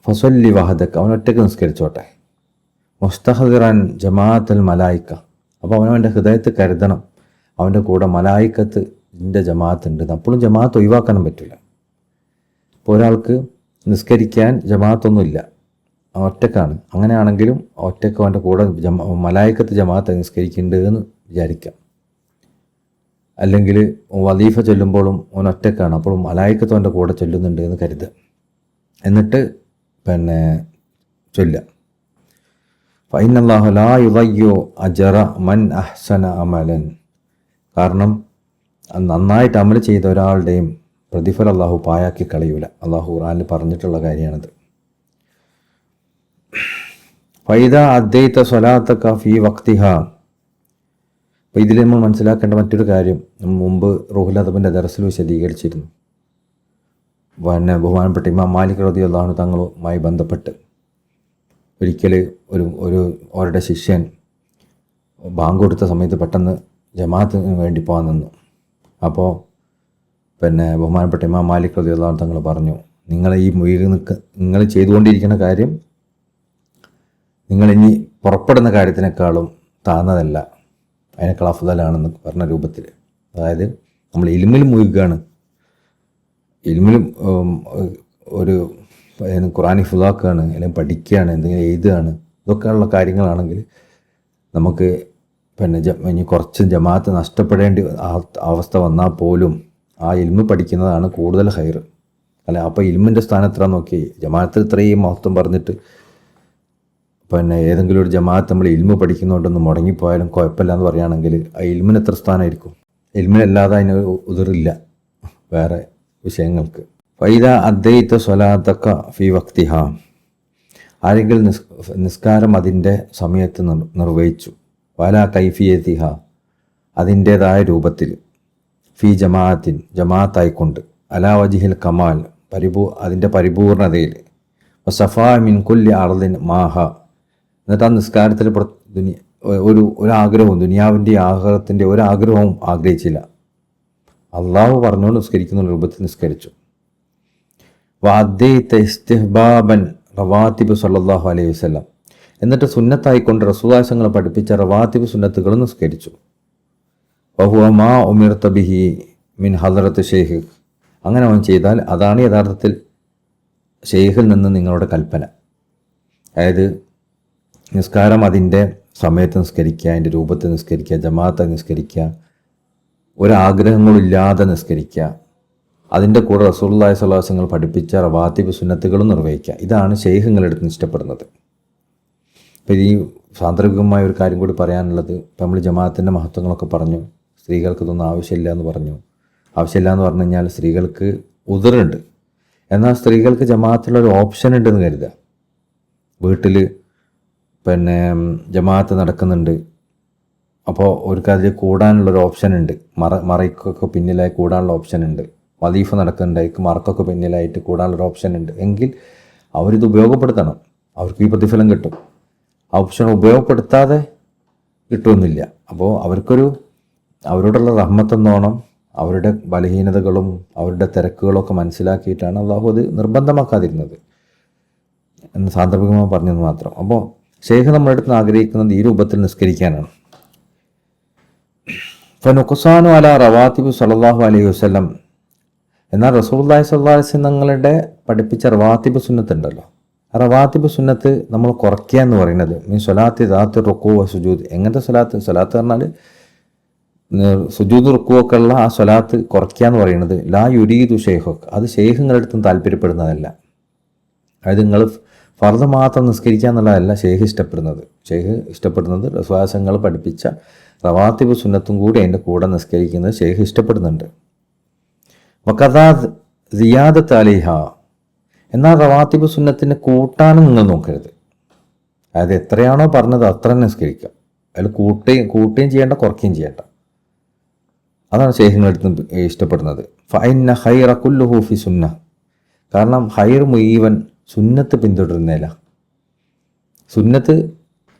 ഫസല്ലി വഹദക്ക് അവൻ ഒറ്റയ്ക്ക് നിസ്കരിച്ചോട്ടെ. മുസ്തഹദിറാൻ ജമാഅത്തുൽ മലായിക്ക അപ്പോൾ അവനവൻ്റെ ഹൃദയത്തിൽ കരുതണം അവൻ്റെ കൂടെ മലായിക്കത്തിൻ്റെ ജമാഅത്തുണ്ട്. അപ്പോഴും ജമാഅത്ത് ഒഴിവാക്കാനും പറ്റില്ല. ഇപ്പോൾ ഒരാൾക്ക് നിസ്കരിക്കാൻ ജമാഅത്തൊന്നുമില്ല, ഒറ്റക്കാണ്. അങ്ങനെയാണെങ്കിലും ഒറ്റക്ക് അവൻ്റെ കൂടെ മലായിക്കത്ത് ജമാഅത്ത് നിസ്കരിക്കുന്നുണ്ട് എന്ന് വിചാരിക്കാം. അല്ലെങ്കിൽ വദീഫ ചൊല്ലുമ്പോഴും അവൻ ഒറ്റക്കാണ്, അപ്പോഴും മലായിക്കത്ത് അവൻ്റെ കൂടെ ചൊല്ലുന്നുണ്ട് എന്ന് കരുതുക. എന്നിട്ട് ചൊല്ലുക. ഫഇന്നല്ലാഹു ലാ യുദയ്യു അജ്റ മൻ അഹ്സന അമലൻ കാരണം നന്നായിട്ട് അമൽ ചെയ്ത ഒരാളുടെയും പ്രതിഫലം അള്ളാഹു പായാക്കി കളയൂല. അള്ളാഹു ഖുർആനിൽ പറഞ്ഞിട്ടുള്ള കാര്യമാണത്. ഫൈദ അദ്ദൈത സ്വലാത്തക ഫീ വഖ്തിഹ അപ്പോൾ ഇതിൽ നമ്മൾ മനസ്സിലാക്കേണ്ട മറ്റൊരു കാര്യം നമ്മൾ മുമ്പ് റൂഹുൽ അദബിൻ്റെ ദർസിൽ വിശദീകരിച്ചിരുന്നു. ബഹുമാനപ്പെട്ട ഇമാം മാലിക് റളിയല്ലാഹു അൻഹു തങ്ങളുമായി ബന്ധപ്പെട്ട് ഒരിക്കൽ അവരുടെ ശിഷ്യൻ ബാങ്ക് കൊടുത്ത സമയത്ത് പെട്ടെന്ന് ജമാഅത്തിന് വേണ്ടി പോകാൻ നിന്നു. അപ്പോൾ ബഹുമാനപ്പെട്ട ഇമാം മാലിക് റളിയല്ലാഹു അൻഹു തങ്ങൾ പറഞ്ഞു, നിങ്ങൾ ചെയ്തുകൊണ്ടിരിക്കുന്ന കാര്യം നിങ്ങളിനി പുറപ്പെടുന്ന കാര്യത്തിനേക്കാളും താഴ്ന്നതല്ല, അതിനേക്കാൾ അഫ്ദലാണെന്ന് പറഞ്ഞ രൂപത്തിൽ. അതായത് നമ്മൾ ഇൽമിൽ മുഴുകുകയാണ്, ഇൽമിലും ഒരു ഖുർആൻ ഹിഫ്ളാക്കുകയാണ്, അല്ലെങ്കിൽ പഠിക്കുകയാണ്, എന്തെങ്കിലും എഴുതുകയാണ്, ഇതൊക്കെയുള്ള കാര്യങ്ങളാണെങ്കിൽ നമുക്ക് പിന്നെ ഇനി കുറച്ച് ജമാഅത്ത് നഷ്ടപ്പെടേണ്ട അവസ്ഥ വന്നാൽ പോലും ആ ഇൽമ് പഠിക്കുന്നതാണ് കൂടുതൽ ഹൈർ. അല്ല, അപ്പോൾ ഇൽമിൻ്റെ സ്ഥാനം എത്ര നോക്കി, ജമാഅത്തിൽ ഇത്രയും മഹത്വം പറഞ്ഞിട്ട് പിന്നെ ഏതെങ്കിലും ഒരു ജമാഅത്ത് നമ്മൾ ഇൽമ് പഠിക്കുന്നതുകൊണ്ടൊന്ന് മുടങ്ങിപ്പോയാലും കുഴപ്പമില്ല എന്ന് പറയുകയാണെങ്കിൽ ആ ഇൽമിന് എത്ര സ്ഥാനമായിരിക്കും? ഇൽമിനല്ലാതെ അതിന് ഉതിറില്ല വേറെ വിഷയങ്ങൾക്ക്. ഫൈദ അദ്ദൈത സ്വലാത്തക്ക ഫി വക്തിഹ, ആരെങ്കിലും നിസ്കാരം അതിൻ്റെ സമയത്ത് നിർവഹിച്ചു, വല കൈഫിയത്തിഹ, അതിൻ്റേതായ രൂപത്തിൽ, ഫി ജമാഅത്തിൻ, ജമാഅത്തായിക്കൊണ്ട്, അലാ വജിഹിൽ കമാൽ, അതിൻ്റെ പരിപൂർണതയിൽ, സഫാ മിൻ കുല്ലി അർദിൻ മാഹ, എന്നിട്ട് ആ നിസ്കാരത്തിൽ ഒരാഗ്രഹവും ദുനിയാവിൻ്റെ ആഗ്രഹത്തിൻ്റെ ഒരാഗ്രഹവും ആഗ്രഹിച്ചില്ല, അള്ളാഹു പറഞ്ഞുകൊണ്ട് നിസ്കരിക്കുന്ന രൂപത്തിൽ നിസ്കരിച്ചു. വഅദ്ദൈത ഇസ്തിഹ്ബാബൻ റവാത്തിബ് സല്ലല്ലാഹു അലൈഹി വസല്ലം, എന്നിട്ട് സുന്നത്തായിക്കൊണ്ട് റസൂലുള്ളാഹി സ്വല്ലല്ലാഹു അലൈഹി പഠിപ്പിച്ച റവാത്തിബ് സുന്നത്തുകൾ നിസ്കരിച്ചു. വഹുവ മാ ഉമിർത ബിഹി മിൻ ഹദ്റത്ത് ഷെയ്ഖ്, അങ്ങനെ അവൻ ചെയ്താൽ അതാണ് യഥാർത്ഥത്തിൽ ഷെയ്ഖിൽ നിന്ന് നിങ്ങളുടെ കൽപ്പന. അതായത് നിസ്കാരം അതിൻ്റെ സമയത്ത് നിസ്കരിക്കുക, അതിൻ്റെ രൂപത്തിൽ നിസ്കരിക്കുക, ജമാഅത്ത് നിസ്കരിക്കുക, ഒരാഗ്രഹങ്ങളില്ലാതെ നിസ്കരിക്കുക, അതിൻ്റെ കൂടെ റസൂലുള്ളാഹി സ്വല്ലല്ലാഹു അലൈഹി വസല്ലം പഠിപ്പിച്ച റവാത്തിബ് സുന്നത്തുകളും നിർവഹിക്കുക. ഇതാണ് ഷെയ്ഖുങ്ങളെടുത്ത് ഇഷ്ടപ്പെടുന്നത്. ഇപ്പോൾ ഈ സാന്ദർഭികമായ ഒരു കാര്യം കൂടി പറയാനുള്ളത്, ഇപ്പോൾ നമ്മൾ ജമാഅത്തിൻ്റെ മഹത്വങ്ങളൊക്കെ പറഞ്ഞു, സ്ത്രീകൾക്ക് ഇതൊന്നും ആവശ്യമില്ല എന്ന് പറഞ്ഞു. ആവശ്യമില്ല എന്ന് പറഞ്ഞു കഴിഞ്ഞാൽ സ്ത്രീകൾക്ക് ഉദറുണ്ട്, എന്നാൽ സ്ത്രീകൾക്ക് ജമാഅത്തിലൊരു ഓപ്ഷൻ ഉണ്ടെന്ന് കരുതുക. വീട്ടിൽ പിന്നെ ജമാഅത്ത് നടക്കുന്നുണ്ട്, അപ്പോൾ അവർക്ക് അതിൽ കൂടാനുള്ളൊരു ഓപ്ഷൻ ഉണ്ട്, മറയ്ക്കൊക്കെ പിന്നിലായി കൂടാനുള്ള ഓപ്ഷൻ ഉണ്ട്. വദീഫ നടക്കുന്നുണ്ട്, അതിക്ക് മറക്കൊക്കെ പിന്നിലായിട്ട് കൂടാനുള്ളൊരു ഓപ്ഷൻ ഉണ്ട് എങ്കിൽ അവരിത് ഉപയോഗപ്പെടുത്തണം, അവർക്ക് ഈ പ്രതിഫലം കിട്ടും. ആ ഓപ്ഷൻ ഉപയോഗപ്പെടുത്താതെ കിട്ടുമെന്നില്ല. അപ്പോൾ അവരോടുള്ള റഹ്മത്തെന്നോണം അവരുടെ ബലഹീനതകളും അവരുടെ തിരക്കുകളൊക്കെ മനസ്സിലാക്കിയിട്ടാണ് അള്ളാഹു അത് നിർബന്ധമാക്കാതിരുന്നത് എന്ന് സാന്ദർഭികമായി പറഞ്ഞത് മാത്രം. അപ്പോൾ ഷെയ്ഖ് നമ്മുടെ അടുത്ത് ആഗ്രഹിക്കുന്നത് ഈ രൂപത്തിൽ നിസ്കരിക്കാനാണ്. ഫനുഖ്സാനു അല റവാത്തിബ് സല്ലല്ലാഹു അലൈഹി വസല്ലം, എന്നാൽ റസൂലുള്ളാഹി സ്വല്ലല്ലാഹു അലൈഹി വസല്ലം തങ്ങളുടെ പഠിപ്പിച്ച റവാത്തിബ് സുന്നത്ത് ഉണ്ടല്ലോ, ആ റവാത്തിബ് സുന്നത്ത് നമ്മൾ കുറയ്ക്കുക എന്ന് പറയുന്നത് മീൻ സ്വലാത്ത് ദാത്ത് റുക്കൂ വ സുജൂദ്. എങ്ങനത്തെ സ്വലാത്ത് പറഞ്ഞാൽ സുജൂദ് റുക്കുവൊക്കെ ഉള്ള ആ സ്വലാത്ത് കുറയ്ക്കുക എന്ന് പറയുന്നത് ലാ യുരീദു ഷെയ്ഖുക്ക്, അത് ഷെയ്ഖുങ്ങളുടെ അടുത്തും താല്പര്യപ്പെടുന്നതല്ല. അതായത് നിങ്ങൾ ഫർദ് മാത്രം നിസ്കരിക്കുക എന്നുള്ളതല്ല ഷെയ്ഖ് ഇഷ്ടപ്പെടുന്നത്. ഷെയ്ഖ് ഇഷ്ടപ്പെടുന്നത് റസൂലുള്ളാഹി പഠിപ്പിച്ച റവാത്തിബ് സുന്നത്തും കൂടി അതിൻ്റെ കൂടെ നിസ്കരിക്കുന്നത് ഷെയ്ഖ് ഇഷ്ടപ്പെടുന്നുണ്ട്. വഖദാ സിയാദത്ത് അലൈഹ, എന്നാൽ റവാത്തിബ് സുന്നത്തിന് കൂട്ടാനും നിങ്ങൾ നോക്കരുത്. അതായത് എത്രയാണോ പറഞ്ഞത് അത്ര നിസ്കരിക്കുക, അതിൽ കൂട്ടുകയും ചെയ്യേണ്ട കുറയ്ക്കുകയും ചെയ്യേണ്ട. അതാണ് ഷെയ്ഖിനടുത്ത് ഇഷ്ടപ്പെടുന്നത്. ഫഇന്ന ഖൈറ കുല്ലുഹു ഫി സുന്ന, കാരണം ഹൈർ മുഴുവൻ സുന്നത്ത് പിന്തുടരുന്നില്ല. സുന്നത്ത്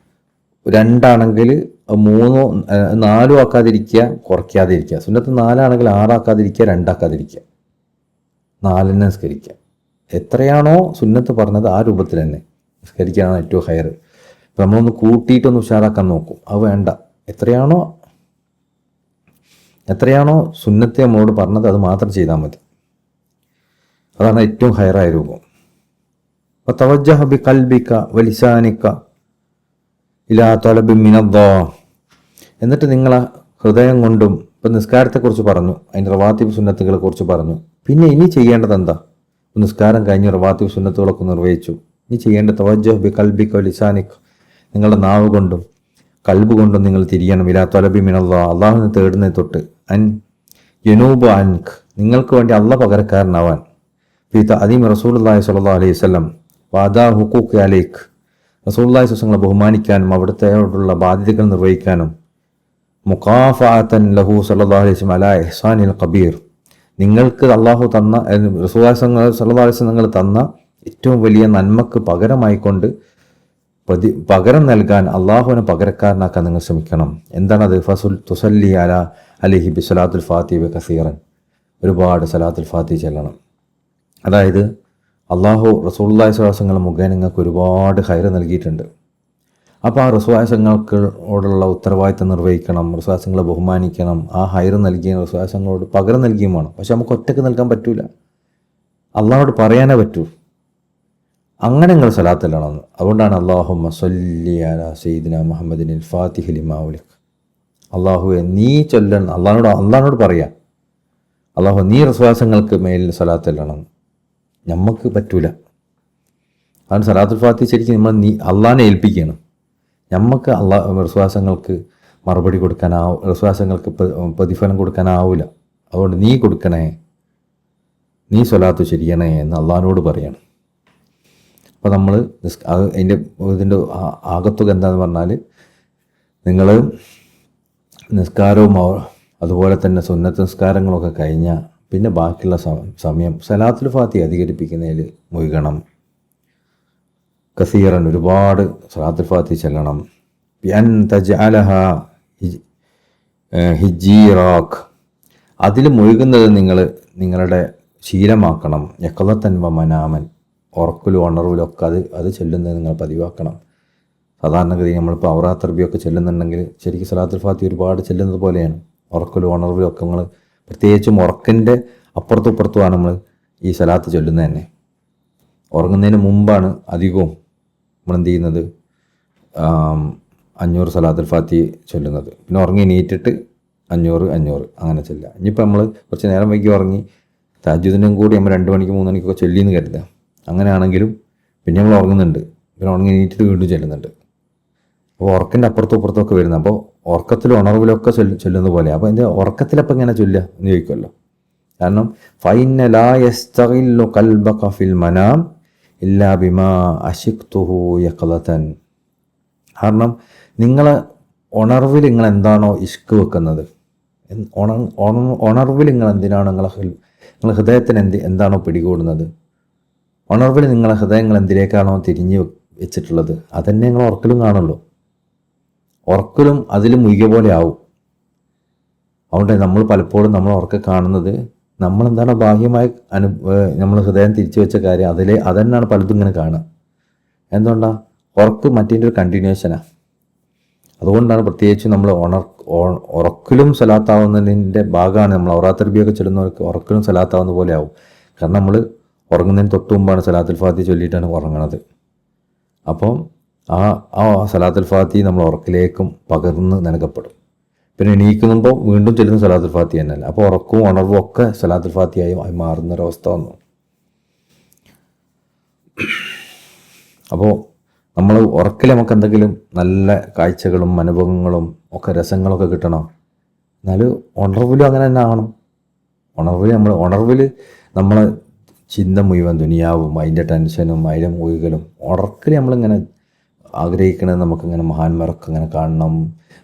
2 ആണെങ്കിൽ 3 4 ആക്കാതിരിക്കുക, കുറയ്ക്കാതിരിക്കുക. സുന്നത്ത് 4 ആണെങ്കിൽ 6 ആക്കാതിരിക്കുക, 2 ആക്കാതിരിക്കുക, 4 നിസ്കരിക്കുക. എത്രയാണോ സുന്നത്ത് പറഞ്ഞത് ആ രൂപത്തിൽ തന്നെ നിസ്കരിക്കുകയാണ് ഏറ്റവും ഹൈർ. ഇപ്പം നമ്മളൊന്ന് കൂട്ടിയിട്ടൊന്ന് ഉഷാറാക്കാൻ നോക്കും, അത് വേണ്ട. എത്രയാണോ സുന്നത്തെ നമ്മളോട് പറഞ്ഞത് അത് മാത്രം ചെയ്താൽ മതി. അതാണ് ഏറ്റവും ഹൈറായ രൂപം. തവജ്ജഹ ബി ഖൽബിക വലിസാനിക ഇലാ തലബി മിനല്ലാഹ്, എന്നിട്ട് നിങ്ങളെ ഹൃദയം കൊണ്ടും, ഇപ്പം നിസ്കാരത്തെക്കുറിച്ച് പറഞ്ഞു, അതിൻ്റെ റവാത്തിബ് സുന്നത്തുകളെ കുറിച്ച് പറഞ്ഞു. പിന്നെ ഇനി ചെയ്യേണ്ടത് എന്താ? നിസ്കാരം കഴിഞ്ഞ് റവാത്തിബ് സുന്നത്തുകളൊക്കെ നിർവഹിച്ചു. ഇനി ചെയ്യേണ്ട തവജ്ജഹ ബി ഖൽബിക വലിസാനിക, നിങ്ങളുടെ നാവ് കൊണ്ടും കൽബ് കൊണ്ടും നിങ്ങൾ തിരിയണം. ഇലാ തലബി മിനല്ലാഹ്, അള്ളാഹുവിനെ തേടുന്നതിനെ തൊട്ട്. അൻ യനൂബ് അൻക്, നിങ്ങൾക്ക് വേണ്ടി അള്ളാഹ് പകരക്കാരനാവാൻ. ഫീ തഅദീം റസൂലുള്ളാഹി സ്വല്ലല്ലാഹു അലൈഹി വസല്ലം വഅദാ ഹുഖൂഖി അലൈക്, റസൂലുള്ളാഹി സ്വല്ലല്ലാഹു ബഹുമാനിക്കാനും അവിടുത്തെയോടുള്ള ബാധ്യതകൾ നിർവഹിക്കാനും. മുഖാഫഅതൻ ലഹു സ്വല്ലല്ലാഹു അലൈഹി വസല്ലം അലാ ഇഹ്സാനിൽ ഖബീർ, നിങ്ങൾക്ക് അള്ളാഹു തന്ന റസൂലുള്ളാഹി സ്വല്ലല്ലാഹു അലൈഹി വസല്ലം നിങ്ങൾ തന്ന ഏറ്റവും വലിയ നന്മക്ക് പകരമായിക്കൊണ്ട് പകരം നൽകാൻ അള്ളാഹുവിനെ പകരക്കാരനാക്കാൻ നിങ്ങൾ ശ്രമിക്കണം. എന്താണത്? തുസല്ലി അലൈഹി ബിസ്സലാത്തുൽ ഫാത്തിഹ കസീറൻ, ഒരുപാട് സലാത്തുൽ ഫാത്തിഹ ചെല്ലണം. അതായത് അള്ളാഹു റസൂലുള്ളാഹി സ്വല്ലല്ലാഹു അലൈഹി വസല്ലം മുഖേന നിങ്ങൾക്ക് ഒരുപാട് ഹൈർ നൽകിയിട്ടുണ്ട്. അപ്പോൾ ആ റസൂലുള്ളാഹിങ്ങളോടുള്ള ഉത്തരവാദിത്തം നിർവഹിക്കണം, റസൂലുള്ളാഹിങ്ങളെ ബഹുമാനിക്കണം. ആ ഹൈർ നൽകിയ റസൂലുള്ളാഹിങ്ങളോട് പകരം നൽകിയും വേണം. പക്ഷെ നമുക്ക് ഒറ്റയ്ക്ക് നൽകാൻ പറ്റൂല, അള്ളാഹോട് പറയാനേ പറ്റൂ. അങ്ങനെ നിങ്ങൾ സ്വലാത്തിലാണെന്ന്. അതുകൊണ്ടാണ് അല്ലാഹുമ്മ സ്വല്ലി അലാ സയ്യിദിന മുഹമ്മദിനിൽ ഫാത്തിഹി ലിമാ ഉലിഖ്. അള്ളാഹുവെ നീ ചൊല്ലണം, അള്ളാഹിനോട് പറയാം, അള്ളാഹു നീ റസൂലുള്ളാഹിങ്ങൾക്ക് മേലിൽ സ്വലാത്തിലാണെന്ന്. നമുക്ക് പറ്റൂല. അതാണ് സലാത്തുൽ ഫാത്തിഹ ശരിക്കും നമ്മൾ അള്ളാഹിനെ ഏൽപ്പിക്കണം. നമുക്ക് റസൂലുള്ളാഹിങ്ങൾക്ക് മറുപടി കൊടുക്കാനാവും, റസൂലുള്ളാഹിങ്ങൾക്ക് പ്രതിഫലം കൊടുക്കാനാവില്ല. അതുകൊണ്ട് നീ കൊടുക്കണേ, നീ സ്വലാത്ത് ശരിയണേ എന്ന് അള്ളാഹിനോട് പറയണം. അപ്പോൾ നമ്മൾ ഇതിൻ്റെ ആകത്തുക എന്താണെന്ന് പറഞ്ഞാൽ, നിങ്ങൾ നിസ്കാരവും അതുപോലെ തന്നെ സുന്നത്ത് നിസ്കാരങ്ങളൊക്കെ കഴിഞ്ഞാൽ പിന്നെ ബാക്കിയുള്ള സമയം സലാത്തുൽ ഫാത്തിഹ അധികരിപ്പിക്കുന്നതിൽ മുഴുകണം. കസീറൻ ഒരുപാട് സലാത്തുൽ ഫാത്തിഹ ചെല്ലണം. ബിഅൻ തജ്അലഹ ഹിജീറാക്ക് അതിൽ മുഴുകുന്നത് നിങ്ങളുടെ ശീലമാക്കണം. യഖളത്തൻ വ മനാമൻ ഉറക്കിലും ഉണർവിലും ഒക്കെ അത് ചെല്ലുന്നത് നിങ്ങൾ പതിവാക്കണം. സാധാരണഗതി നമ്മളിപ്പോൾ ഔറാത്ത് അറബിയൊക്കെ ചെല്ലുന്നുണ്ടെങ്കിൽ ശരിക്കും സലാത്തുൽ ഫാത്തിഹ ഒരുപാട് ചെല്ലുന്നത് പോലെയാണ്. ഉറക്കിലും ഉണർവിലും ഒക്കെ നമ്മൾ പ്രത്യേകിച്ചും ഉറക്കിൻ്റെ അപ്പുറത്തും ഇപ്പുറത്തുമാണ് നമ്മൾ ഈ സലാത്ത് ചൊല്ലുന്നത് തന്നെ. ഉറങ്ങുന്നതിന് മുമ്പാണ് അധികവും നമ്മളെന്ത് ചെയ്യുന്നത്, 500 സലാത്തുൽ ഫാത്തിഹ ചൊല്ലുന്നത്. പിന്നെ ഉറങ്ങി എണീറ്റിട്ട് 500 അങ്ങനെ ചൊല്ലുക. ഇനിയിപ്പോൾ നമ്മൾ കുറച്ച് നേരം വൈകി ഉറങ്ങി തഹജ്ജുദിനും കൂടി നമ്മൾ 2 മണിക്ക് 3 മണിക്കൊക്കെ ചൊല്ലിയെന്ന് കരുതുക. അങ്ങനെയാണെങ്കിലും പിന്നെ നമ്മൾ ഉറങ്ങുന്നുണ്ട്, പിന്നെ ഉറങ്ങി എണീറ്റിട്ട് വീണ്ടും ചെല്ലുന്നുണ്ട്. അപ്പോൾ ഉറക്കിൻ്റെ അപ്പുറത്തും ഇപ്പുറത്തൊക്കെ വരുന്നത്. അപ്പോൾ ഉറക്കത്തിലും ഉണർവിലൊക്കെ ചൊല്ലുന്ന പോലെ. അപ്പോൾ എൻ്റെ ഉറക്കത്തിലപ്പോൾ എങ്ങനെ ചൊല്ലുക എന്ന് ചോദിക്കുമല്ലോ. കാരണം ഫൈന ലാ യസ്തഗില്ലു ഖൽബക ഫിൽ മനാം ഇല്ലാ ബിമാ അശിഖ്തുഹു യഖളതൻ. കാരണം നിങ്ങളെ ഉണർവിൽ നിങ്ങൾ എന്താണോ ഇഷ്ക് വെക്കുന്നത്, ഉണർവിൽ നിങ്ങൾ എന്തിനാണോ നിങ്ങളെ ഹൃദയത്തിന് എന്താണോ പിടികൂടുന്നത്, ഉണർവിൽ നിങ്ങളെ ഹൃദയങ്ങൾ എന്തിലേക്കാണോ തിരിഞ്ഞ് വെച്ചിട്ടുള്ളത്, അതന്നെ നിങ്ങൾ ഉറക്കലും കാണുള്ളൂ. ഉറക്കലും അതിൽ മുഴുകിയ പോലെ ആവും. അതുകൊണ്ട് നമ്മൾ പലപ്പോഴും നമ്മൾ ഉറക്കം കാണുന്നത് നമ്മളെന്താണോ ബാഹ്യമായി നമ്മൾ ഹൃദയം തിരിച്ചു വെച്ച കാര്യം അതന്നെയാണ് പലതും ഇങ്ങനെ കാണുക. എന്തുകൊണ്ടാണ്? ഉറക്ക് മറ്റേൻ്റെ ഒരു കണ്ടിന്യൂഷനാണ്. അതുകൊണ്ടാണ് പ്രത്യേകിച്ച് നമ്മൾ ഉറക്കിലും സലാത്താവുന്നതിൻ്റെ ഭാഗമാണ്. നമ്മൾ ഔറാത്ത് അറബിയൊക്കെ ചൊല്ലുന്നവർക്ക് ഉറക്കിലും സലാത്താവുന്ന പോലെ ആവും. കാരണം നമ്മൾ ഉറങ്ങുന്നതിന് തൊട്ട് മുമ്പാണ് സലാത്തുൽ ഫാത്തിഹ ചൊല്ലിയിട്ടാണ് ഉറങ്ങണത്. അപ്പോൾ ആ സലാത്തുൽ ഫാത്തിഹ നമ്മൾ ഉറക്കിലേക്കും പകർന്ന് നൽകപ്പെടും. പിന്നെ എണീക്കുമ്പോൾ വീണ്ടും ചൊല്ലുന്ന സലാത്തുൽ ഫാത്തിഹ തന്നെയല്ല. അപ്പോൾ ഉറക്കവും ഉണർവും ഒക്കെ സലാത്തുൽ ഫാത്തിഹയായി മാറുന്നൊരവസ്ഥ വന്നു. അപ്പോൾ നമ്മൾ ഉറക്കിൽ നമുക്ക് എന്തെങ്കിലും നല്ല കാഴ്ചകളും അനുഭവങ്ങളും ഒക്കെ രസങ്ങളൊക്കെ കിട്ടണം. എന്നാൽ ഉണർവിലും അങ്ങനെ തന്നെ ആവണം. ഉണർവിൽ നമ്മൾ ചിന്ത മുഴുവൻ ദുനിയാവും അതിൻ്റെ ടെൻഷനും അതിൻ്റെ മുഴുകലും. ഉറക്കിൽ നമ്മളിങ്ങനെ ആഗ്രഹിക്കണത് നമുക്കിങ്ങനെ മഹാന്മാരൊക്കെ ഇങ്ങനെ കാണണം,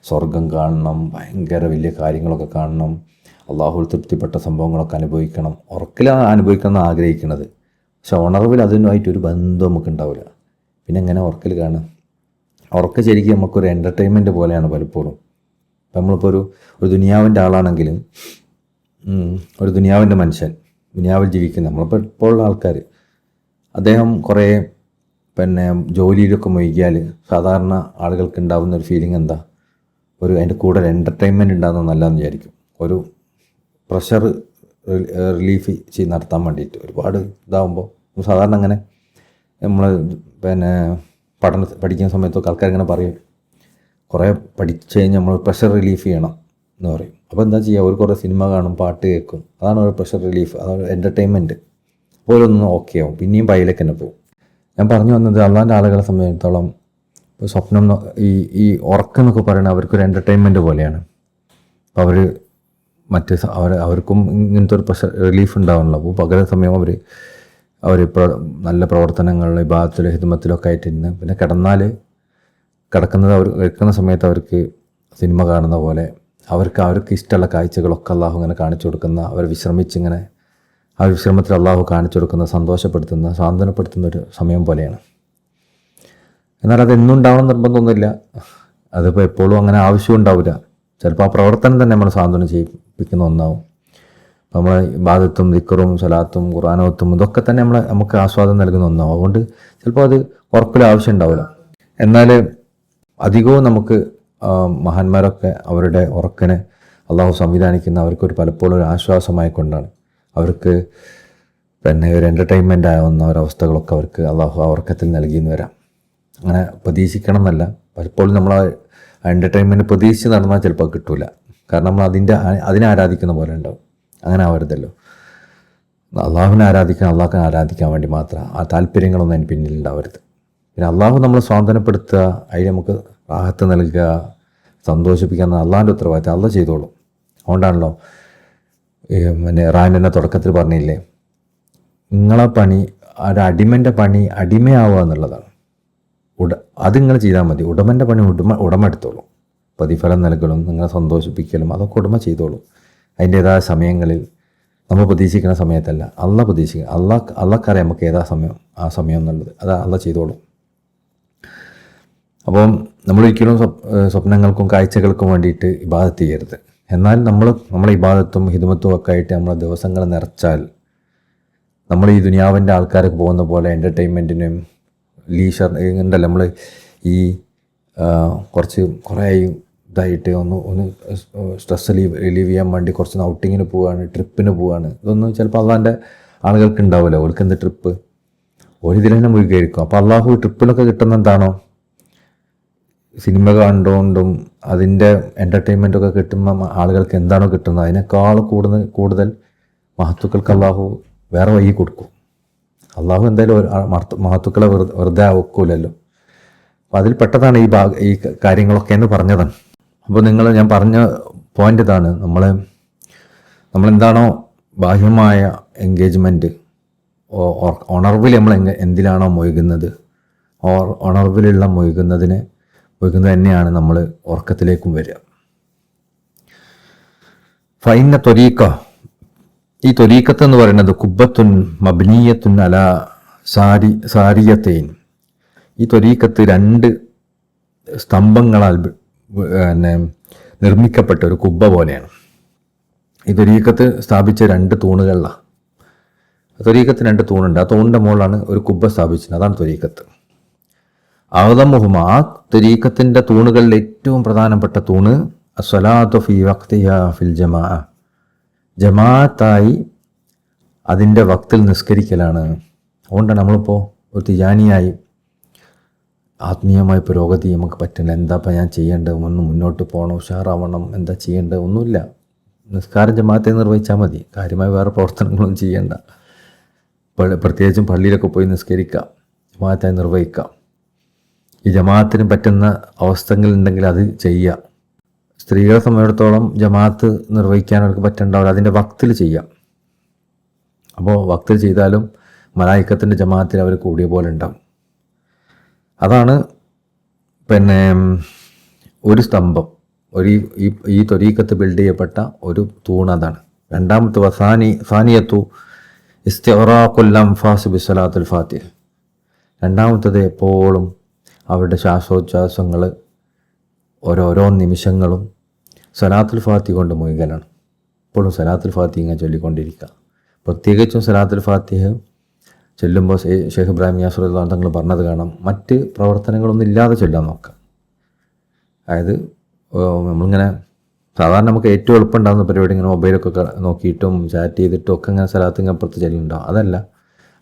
സ്വർഗം കാണണം, ഭയങ്കര വലിയ കാര്യങ്ങളൊക്കെ കാണണം, അള്ളാഹുൽ തൃപ്തിപ്പെട്ട സംഭവങ്ങളൊക്കെ അനുഭവിക്കണം. ഉറക്കിലാണ് അനുഭവിക്കണം എന്ന് ആഗ്രഹിക്കുന്നത്. പക്ഷെ ഉണർവിൽ അതിനുമായിട്ടൊരു ബന്ധം നമുക്ക് ഉണ്ടാവില്ല. പിന്നെ എങ്ങനെ ഉറക്കിൽ കാണുക? ഉറക്കം ശരിക്കും നമുക്കൊരു എൻ്റർടൈൻമെൻറ്റ് പോലെയാണ് പലപ്പോഴും. ഇപ്പം നമ്മളിപ്പോൾ ഒരു ദുനിയാവിൻ്റെ ആളാണെങ്കിലും, ഒരു ദുനിയാവിൻ്റെ മനുഷ്യൻ, ദുനിയാവിൽ ജീവിക്കുന്ന നമ്മളിപ്പോൾ ഉള്ള ആൾക്കാർ, അദ്ദേഹം കുറേ ജോലിയിലൊക്കെ മുഴുകിയാൽ സാധാരണ ആളുകൾക്ക് ഉണ്ടാകുന്ന ഒരു ഫീലിംഗ് എന്താ? അതിൻ്റെ കൂടെ ഒരു എൻ്റർടൈൻമെൻറ്റ് ഉണ്ടാകുന്നത് നല്ലതെന്ന് വിചാരിക്കും. ഒരു പ്രഷർ റിലീഫ് നടത്താൻ വേണ്ടിയിട്ട് ഒരുപാട് ഇതാകുമ്പോൾ സാധാരണ അങ്ങനെ നമ്മൾ പഠിക്കുന്ന സമയത്തൊക്കെ ആൾക്കാരിങ്ങനെ പറയും, കുറേ പഠിച്ചു കഴിഞ്ഞാൽ നമ്മൾ പ്രഷർ റിലീഫ് ചെയ്യണം എന്ന് പറയും. അപ്പോൾ എന്താ ചെയ്യുക? ഒരു കുറേ സിനിമ കാണും, പാട്ട് കേൾക്കും. അതാണ് ഒരു പ്രഷർ റിലീഫ്, അതാണ് എൻ്റർടൈൻമെൻറ്റ്. അപ്പോൾ ഒന്ന് ഓക്കെ ആവും, പിന്നെയും പൈലേക്ക് തന്നെ പോകും. ഞാൻ പറഞ്ഞു വന്നത് അള്ളാൻ്റെ ആളുകളെ സംബന്ധിച്ചിടത്തോളം ഇപ്പോൾ സ്വപ്നം ഈ ഉറക്കം എന്നൊക്കെ പറയുന്നത് അവർക്കൊരു എൻ്റർടൈൻമെൻറ്റ് പോലെയാണ്. അപ്പോൾ അവർക്കും ഇങ്ങനത്തെ ഒരു പ്രഷർ റിലീഫ് ഉണ്ടാവുമല്ലോ. അപ്പോൾ പകൽ സമയം അവർ നല്ല പ്രവർത്തനങ്ങളിൽ ഇബാദത്തിലും ഹിദ്മത്തിലൊക്കെ ആയിട്ടിരുന്ന് പിന്നെ കിടക്കുന്ന സമയത്ത് അവർക്ക് സിനിമ കാണുന്ന പോലെ അവർക്ക് ഇഷ്ടമുള്ള കാഴ്ചകളൊക്കെ അള്ളാഹു ഇങ്ങനെ കാണിച്ചു കൊടുക്കുന്ന, അവർ വിശ്രമിച്ചിങ്ങനെ ആ വിശ്രമത്തിൽ അള്ളാഹു കാണിച്ചു കൊടുക്കുന്ന, സന്തോഷപ്പെടുത്തുന്ന, സാന്ത്വനപ്പെടുത്തുന്ന ഒരു സമയം പോലെയാണ്. എന്നാൽ അതെന്നും ഉണ്ടാവണം നിർബന്ധമൊന്നുമില്ല. അതിപ്പോൾ എപ്പോഴും അങ്ങനെ ആവശ്യം ഉണ്ടാവില്ല. ചിലപ്പോൾ ആ പ്രവർത്തനം തന്നെ നമ്മൾ സാന്ത്വനം ചെയ്യിപ്പിക്കുന്ന ഒന്നാവും. നമ്മളെ ഇബാദത്തും ദിക്റും സലാത്തും ഖുർആനോത്തും ഇതൊക്കെ തന്നെ നമുക്ക് ആസ്വാദം നൽകുന്ന ഒന്നാവും. അതുകൊണ്ട് ചിലപ്പോൾ അത് ഉറപ്പിൽ ആവശ്യം ഉണ്ടാവില്ല. എന്നാൽ അധികവും നമുക്ക് മഹാന്മാരൊക്കെ അവരുടെ ഉറക്കിനെ അള്ളാഹു സംവിധാനിക്കുന്ന അവർക്കൊരു പലപ്പോഴും ഒരു ആശ്വാസമായിക്കൊണ്ടാണ്. അവർക്ക് പിന്നെ ഒരു എൻ്റർടൈൻമെൻ്റ് ആവുന്ന ഒരവസ്ഥകളൊക്കെ അവർക്ക് അള്ളാഹു ആ ഉറക്കത്തിൽ നൽകിയെന്ന് വരാം. അങ്ങനെ പ്രതീക്ഷിക്കണം എന്നല്ല, പലപ്പോഴും നമ്മൾ ആ എൻ്റർടൈൻമെൻറ്റ് പ്രതീക്ഷിച്ച് നടന്നാൽ ചിലപ്പോൾ കിട്ടില്ല. കാരണം നമ്മൾ അതിനെ ആരാധിക്കുന്ന പോലെ ഉണ്ടാവും. അങ്ങനെ ആവരുതല്ലോ. അള്ളാഹുവിനെ അള്ളാഹിനെ ആരാധിക്കാൻ വേണ്ടി മാത്രം ആ താല്പര്യങ്ങളൊന്നും അതിന് പിന്നിലുണ്ടാവരുത്. പിന്നെ അള്ളാഹു നമ്മളെ സ്വാതന്ത്ര്യപ്പെടുത്തുക, അതിന് നമുക്ക് റാഹത്ത് നൽകുക, സന്തോഷിപ്പിക്കുക അള്ളാഹിൻ്റെ ഉത്തരവാദിത്തം അള്ളാഹ് ചെയ്തോളും. അതുകൊണ്ടാണല്ലോ പിന്നെ റാനിൻ്റെ തുടക്കത്തിൽ പറഞ്ഞില്ലേ, നിങ്ങളെ പണി ഒരു അടിമൻ്റെ പണി അടിമയാവുക എന്നുള്ളതാണ്. അത് നിങ്ങൾ ചെയ്താൽ മതി. ഉടമൻ്റെ പണി ഉടമ എടുത്തോളും. പ്രതിഫലം നൽകലും നിങ്ങളെ സന്തോഷിപ്പിക്കലും അതൊക്കെ ഉടമ ചെയ്തോളും. അതിൻ്റേതായ സമയങ്ങളിൽ നമ്മൾ പ്രതീക്ഷിക്കുന്ന സമയത്തല്ല, പ്രതീക്ഷിക്കുക. അള്ളാഹ്ക്കറിയാം നമുക്ക് ഏതാ സമയം, ആ സമയം എന്നുള്ളത് അത് അള്ളാഹ് ചെയ്തോളും. അപ്പം നമ്മളൊരിക്കലും സ്വപ്നങ്ങൾക്കും കാഴ്ചകൾക്കും വേണ്ടിയിട്ട് ഇബാദത്ത് ചെയ്യരുത്. എന്നാൽ നമ്മളെ ഇബാദത്തും ഹിദ്മത്തും ഒക്കെ ആയിട്ട് നമ്മളെ ദിവസങ്ങൾ നിറച്ചാൽ നമ്മൾ ഈ ദുനിയാവിൻ്റെ ആൾക്കാർക്ക് പോകുന്ന പോലെ എൻ്റർടൈൻമെൻറ്റിനും ലീഷർ ഉണ്ടല്ലോ, നമ്മൾ ഈ കുറേ ഇതായിട്ട് ഒന്ന് സ്ട്രെസ് റിലീവ് ചെയ്യാൻ വേണ്ടി കുറച്ച് ഔട്ടിങ്ങിന് പോവുകയാണ്, ട്രിപ്പിന് പോവുകയാണ്. ഇതൊന്നും ചിലപ്പോൾ അള്ളാൻ്റെ ആളുകൾക്ക് ഉണ്ടാവില്ല. അവർക്ക് എന്ത് ട്രിപ്പ്, ഒരിതിൽ തന്നെ മുഴുകിയിരിക്കും. അപ്പോൾ അള്ളാഹു ട്രിപ്പിലൊക്കെ കിട്ടുന്ന എന്താണോ, സിനിമ കണ്ടുകൊണ്ടും അതിൻ്റെ എൻ്റർടൈൻമെൻറ്റൊക്കെ കിട്ടുന്ന ആളുകൾക്ക് എന്താണോ കിട്ടുന്നത് അതിനേക്കാൾ കൂടുതൽ മഹത്തുക്കൾക്ക് അള്ളാഹു വേറെ വഴി കൊടുക്കും. അള്ളാഹു എന്തായാലും മഹത്തുക്കളെ വെറുതെ വെക്കൂലല്ലോ. അപ്പോൾ അതിൽ പെട്ടതാണ് ഈ കാര്യങ്ങളൊക്കെ എന്ന് പറഞ്ഞതാണ്. അപ്പോൾ ഞാൻ പറഞ്ഞ പോയിൻ്റ് ഇതാണ്, നമ്മളെന്താണോ ബാഹ്യമായ എൻഗേജ്മെൻറ്റ്, ഉണർവിൽ നമ്മൾ എന്തിലാണോ മുഴുകുന്നത്, ഉണർവിലുള്ള മുഴുകുന്നത് തന്നെയാണ് നമ്മൾ ഉറക്കത്തിലേക്കും വരിക. ഫൈന ത്വരീക്ക, ഈ ത്വരീക്കത്ത് എന്ന് പറയുന്നത് കുബ്ബത്തുൻ മബ്നിയത്തുൻ അല സാരിയത്തൈൻ. ഈ ത്വരീക്കത്ത് 2 സ്തംഭങ്ങളാൽ നിർമ്മിക്കപ്പെട്ട ഒരു കുബ്ബ പോലെയാണ്. ഈ ത്വരീക്കത്ത് സ്ഥാപിച്ച 2 തൂണുകളിലാണ്. ത്വരീക്കത്ത് 2 തൂണുണ്ട്. ആ തൂണിൻ്റെ മുകളിലാണ് ഒരു കുബ്ബ സ്ഥാപിച്ചത്. അതാണ് ത്വരീക്കത്ത്. ആദമുഹുമ, ആ ത്വരീക്കത്തിൻ്റെ തൂണുകളിൽ ഏറ്റവും പ്രധാനപ്പെട്ട തൂണ് അസ്സലാത്തു ഫി വഖ്തിഹ ഫിൽ ജമാഅ, ജമാഅത്തായി അതിൻ്റെ വക്തിൽ നിസ്കരിക്കലാണ്. അതുകൊണ്ടാണ് നമ്മളിപ്പോൾ ഒരു തിജാനിയായി ആത്മീയമായ പുരോഗതി നമുക്ക് പറ്റില്ല. എന്താപ്പം ഞാൻ ചെയ്യേണ്ടത്, ഒന്ന് മുന്നോട്ട് പോകണം, ഉഷാറാവണം, എന്താ ചെയ്യേണ്ടത്, ഒന്നുമില്ല. നിസ്കാരം ജമാഅത്തെ നിർവഹിച്ചാൽ മതി. കാര്യമായ വേറെ പ്രവർത്തനങ്ങളൊന്നും ചെയ്യേണ്ട. പ്രത്യേകിച്ചും പള്ളിയിലൊക്കെ പോയി നിസ്കരിക്കാം, ജമാഅത്തായി നിർവഹിക്കാം. ഈ ജമാഅത്തിന് പറ്റുന്ന അവസ്ഥകളുണ്ടെങ്കിൽ അത് ചെയ്യുക. സ്ത്രീകളെ സംബന്ധിച്ചിടത്തോളം ജമാഅത്ത് നിർവഹിക്കാൻ അവർക്ക് പറ്റുന്നുണ്ടാവില്ല, അതിൻ്റെ വക്തിൽ ചെയ്യാം. അപ്പോൾ വക്തിൽ ചെയ്താലും മലായിക്കത്തിൻ്റെ ജമാഅത്തിൽ അവർ കൂടിയ പോലെ ഉണ്ടാവും. അതാണ് പിന്നെ ഒരു സ്തംഭം, ഈ ത്വരീക്കത്ത് ബിൽഡ് ചെയ്യപ്പെട്ട ഒരു തൂണ്. അതാണ്. രണ്ടാമത്തെ സാനിയത്തു ഇസ്തിഗ്റാഖുൽ അൻഫാസ് ബിസ്സലാത്തുൽ ഫാത്തിഹ. രണ്ടാമത്തത് എപ്പോഴും അവരുടെ ശ്വാസോച്ഛ്വാസങ്ങൾ ഓരോ നിമിഷങ്ങളും സലാത്തുൽ ഫാത്തിഹ കൊണ്ട് മുഴുകലാണ്. എപ്പോഴും സലാത്തുൽ ഫാത്തിഹ ഇങ്ങനെ ചൊല്ലിക്കൊണ്ടിരിക്കുക. പ്രത്യേകിച്ചും സലാത്തുൽ ഫാത്തിഹ ചൊല്ലുമ്പോൾ ഷെയ്ഖ് ഇബ്രാഹിം യാസ് റളിയല്ലാഹു അൻഹു തങ്ങൾ പറഞ്ഞത് കാണാം, മറ്റ് പ്രവർത്തനങ്ങളൊന്നും ഇല്ലാതെ ചൊല്ലാൻ നോക്കാം. അതായത് നമ്മളിങ്ങനെ സാധാരണ നമുക്ക് ഏറ്റവും എളുപ്പമുണ്ടാകുന്ന പരിപാടി ഇങ്ങനെ മൊബൈലൊക്കെ നോക്കിയിട്ടും ചാറ്റ് ചെയ്തിട്ടും ഒക്കെ ഇങ്ങനെ സലാത്ത് അപ്പുറത്ത് ചെല്ലുന്നുണ്ടാവും. അതല്ല,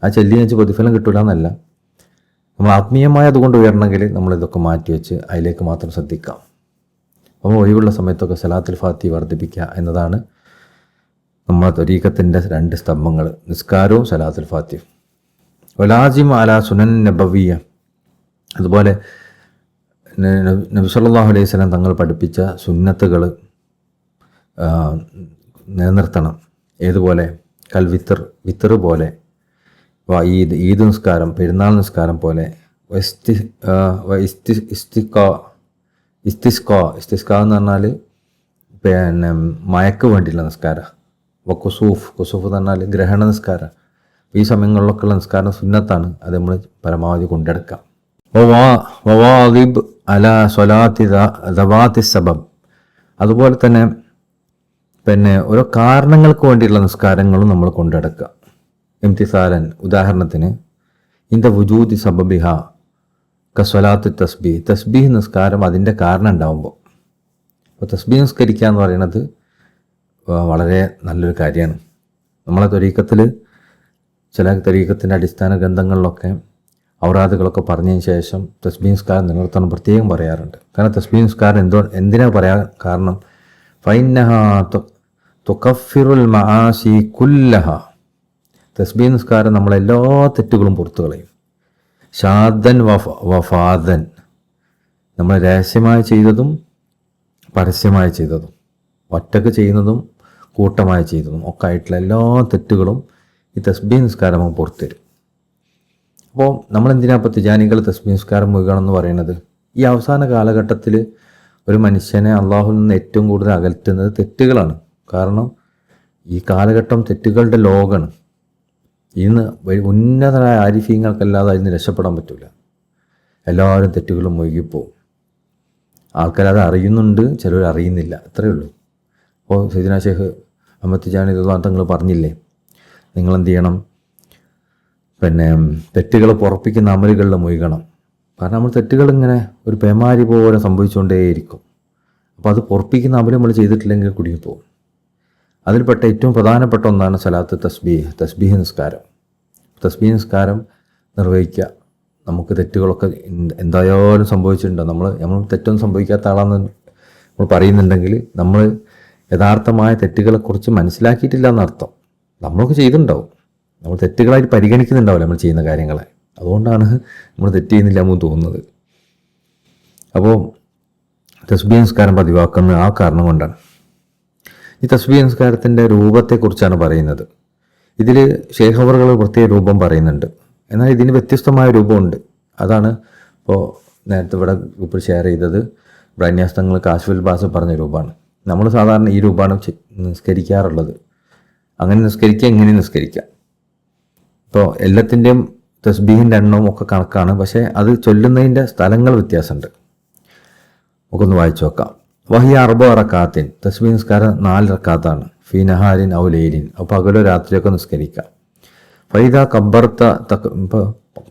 ആ ചെല്ലി വെച്ച് പ്രതിഫലം കിട്ടില്ല എന്നല്ല. നമ്മൾ ആത്മീയമായ അതുകൊണ്ട് ഉയരണമെങ്കിൽ നമ്മളിതൊക്കെ മാറ്റി വെച്ച് അതിലേക്ക് മാത്രം ശ്രദ്ധിക്കാം. അപ്പോൾ ഒഴിവുള്ള സമയത്തൊക്കെ സലാത്തുൽ ഫാത്തിഹ വർദ്ധിപ്പിക്കുക എന്നതാണ് നമ്മളെ ത്വരീഖത്തിൻ്റെ 2 സ്തംഭങ്ങൾ, നിസ്കാരവും സലാത്തുൽ ഫാത്തിഹ. വലാസിം അലാ സുനൻ നബവിയ, അതുപോലെ നബി സല്ലല്ലാഹു അലൈഹി വസല്ലം തങ്ങൾ പഠിപ്പിച്ച സുന്നത്തുകൾ നിലനിർത്തണം. ഏതുപോലെ? വിത്തർ പോലെ, ഈദ് നിസ്കാരം, പെരുന്നാൾ നിസ്കാരം പോലെ, ഇസ്തിസ്ക എന്ന് പറഞ്ഞാൽ പിന്നെ മയക്ക് വേണ്ടിയുള്ള നിസ്കാരം. കുസൂഫ് എന്ന് പറഞ്ഞാൽ ഗ്രഹണ നിസ്കാരം. ഈ സമയങ്ങളിലൊക്കെയുള്ള നിസ്കാരം സുന്നത്താണ്. അത് നമ്മൾ പരമാവധി കൊണ്ടെടുക്കാം. വവാദിബ് അല സ്വലാത്തി ദവാത്തി സബബ്, അതുപോലെ തന്നെ പിന്നെ ഓരോ കാരണങ്ങൾക്ക് വേണ്ടിയുള്ള നിസ്കാരങ്ങളും നമ്മൾ കൊണ്ടുനടക്കുക. ഇംതിസാലൻ, ഉദാഹരണത്തിന് ഇന്ത വുജൂദി സബബിഹ കസ്വലാത്ത് തസ്ബീഹ്, തസ്ബീഹ് നിസ്കാരം അതിൻ്റെ കാരണം ഉണ്ടാകുമ്പോൾ. അപ്പോൾ തസ്ബീഹ് നിസ്കരിക്കുക എന്ന് പറയുന്നത് വളരെ നല്ലൊരു കാര്യമാണ്. നമ്മളെ ത്വരീക്കത്തിൽ ചില ത്വരീക്കത്തിൻ്റെ അടിസ്ഥാന ഗ്രന്ഥങ്ങളിലൊക്കെ ഔറാദുകളൊക്കെ പറഞ്ഞതിന് ശേഷം തസ്ബീഹ് നിസ്കാരം നിലനിർത്താൻ പ്രത്യേകം പറയാറുണ്ട്. കാരണം തസ്ബീഹ് നിസ്കാരം എന്തിനാ പറയാൻ കാരണം, ഫൈനഹ തുകഫിറുൽ മആസി കുല്ലഹ, തസ്ബീഹ് നിസ്കാരം നമ്മളെല്ലാ തെറ്റുകളും പുറത്തു കളയും. ഷാദൻ വഫാദൻ, നമ്മൾ രഹസ്യമായി ചെയ്തതും പരസ്യമായി ചെയ്തതും ഒറ്റക്ക് ചെയ്യുന്നതും കൂട്ടമായി ചെയ്തതും ഒക്കെ ആയിട്ടുള്ള എല്ലാ തെറ്റുകളും ഈ തസ്ബീഹ് നിസ്കാരം പുറത്തു തരും. അപ്പോൾ നമ്മളെന്തിനാ ഇപ്പോൾ തിജാനികൾ തസ്ബീഹ് നിസ്കാരം മുഴുകണമെന്ന് പറയുന്നത്? ഈ അവസാന കാലഘട്ടത്തിൽ ഒരു മനുഷ്യനെ അള്ളാഹുവിൽ നിന്ന് ഏറ്റവും കൂടുതൽ അകറ്റുന്നത് തെറ്റുകളാണ്. കാരണം ഈ കാലഘട്ടം തെറ്റുകളുടെ ലോകമാണ്. ഇന്ന് ഉന്നതരായ ആരിഫീങ്ങൾക്കല്ലാതെ അതിന് രക്ഷപ്പെടാൻ പറ്റില്ല. എല്ലാവരും തെറ്റുകളും മുഴുകിപ്പോവും. ആൾക്കാരത് അറിയുന്നുണ്ട്, ചിലർ അറിയുന്നില്ല, അത്രയേ ഉള്ളൂ. അപ്പോൾ സയ്യിദ്നാ ഷേഖ് അഹ്മദ് തിജാനി റളിയല്ലാഹു തങ്ങൾ പറഞ്ഞില്ലേ, നിങ്ങളെന്ത് ചെയ്യണം, പിന്നെ തെറ്റുകൾ പുറപ്പിക്കുന്ന അമലുകളിൽ മുഴുകണം. കാരണം നമ്മൾ തെറ്റുകൾ ഇങ്ങനെ ഒരു പേമാരി പോലെ സംഭവിച്ചുകൊണ്ടേയിരിക്കും. അപ്പോൾ അത് പുറപ്പിക്കുന്ന അമൽ നമ്മൾ ചെയ്തിട്ടില്ലെങ്കിൽ കുടുങ്ങിപ്പോവും. അതിൽപ്പെട്ട ഏറ്റവും പ്രധാനപ്പെട്ട ഒന്നാണ് സലാത്ത് തസ്ബീഹ് നിസ്കാരം. തസ്ബീഹ് നിസ്കാരം നിർവഹിക്കുക. നമുക്ക് തെറ്റുകളൊക്കെ എന്തായാലും സംഭവിച്ചിട്ടുണ്ടോ, നമ്മൾ തെറ്റൊന്നും സംഭവിക്കാത്ത ആളാണെന്ന് നമ്മൾ പറയുന്നുണ്ടെങ്കിൽ നമ്മൾ യഥാർത്ഥമായ തെറ്റുകളെക്കുറിച്ച് മനസ്സിലാക്കിയിട്ടില്ല എന്നർത്ഥം. നമ്മളൊക്കെ ചെയ്തിട്ടുണ്ടാവും, നമ്മൾ തെറ്റുകളായിട്ട് പരിഗണിക്കുന്നുണ്ടാവില്ല നമ്മൾ ചെയ്യുന്ന കാര്യങ്ങളെ. അതുകൊണ്ടാണ് നമ്മൾ തെറ്റ് ചെയ്യുന്നില്ല എന്ന് തോന്നുന്നത്. അപ്പോൾ തസ്ബീഹ് നിസ്കാരം പതിവാക്കുന്ന ആ കാരണം കൊണ്ടാണ്. ഈ തസ്ബീഹ് നിസ്കാരത്തിൻ്റെ രൂപത്തെക്കുറിച്ചാണ് പറയുന്നത്. ഇതിൽ ശൈഖ് അവറുകൾ പ്രത്യേക രൂപം പറയുന്നുണ്ട്. എന്നാൽ ഇതിന് വ്യത്യസ്തമായ രൂപമുണ്ട്. അതാണ് ഇപ്പോൾ നേരത്തെ ഇവിടെ ഗ്രൂപ്പിൽ ഷെയർ ചെയ്തത്. ബ്രഹ്മന്യാസ്തങ്ങൾ കാശ്ഫുൽ ബാസ് പറഞ്ഞ രൂപമാണ്. നമ്മൾ സാധാരണ ഈ രൂപമാണ് നിസ്കരിക്കാറുള്ളത്. അങ്ങനെ നിസ്കരിക്കുക, ഇങ്ങനെ നിസ്കരിക്കുക. ഇപ്പോൾ എല്ലാത്തിൻ്റെയും തസ്ബീഹിൻ്റെ എണ്ണവും ഒക്കെ കണക്കാണ്. പക്ഷേ അത് ചൊല്ലുന്നതിൻ്റെ സ്ഥലങ്ങൾ വ്യത്യാസമുണ്ട്. നമുക്കൊന്ന് വായിച്ചു നോക്കാം. വഹിയ അർബ റക്കാത്തിൻ, തസ്ബീഹ് നിസ്കാരം 4 റക്കാത്താണ്. ഫീ നഹാരിൻ ഔ ലൈലിൻ, അപ്പോൾ പകലോ രാത്രിയൊക്കെ നിസ്കരിക്കാം. ഫൈദ കബ്ബർത്ത ഇപ്പോൾ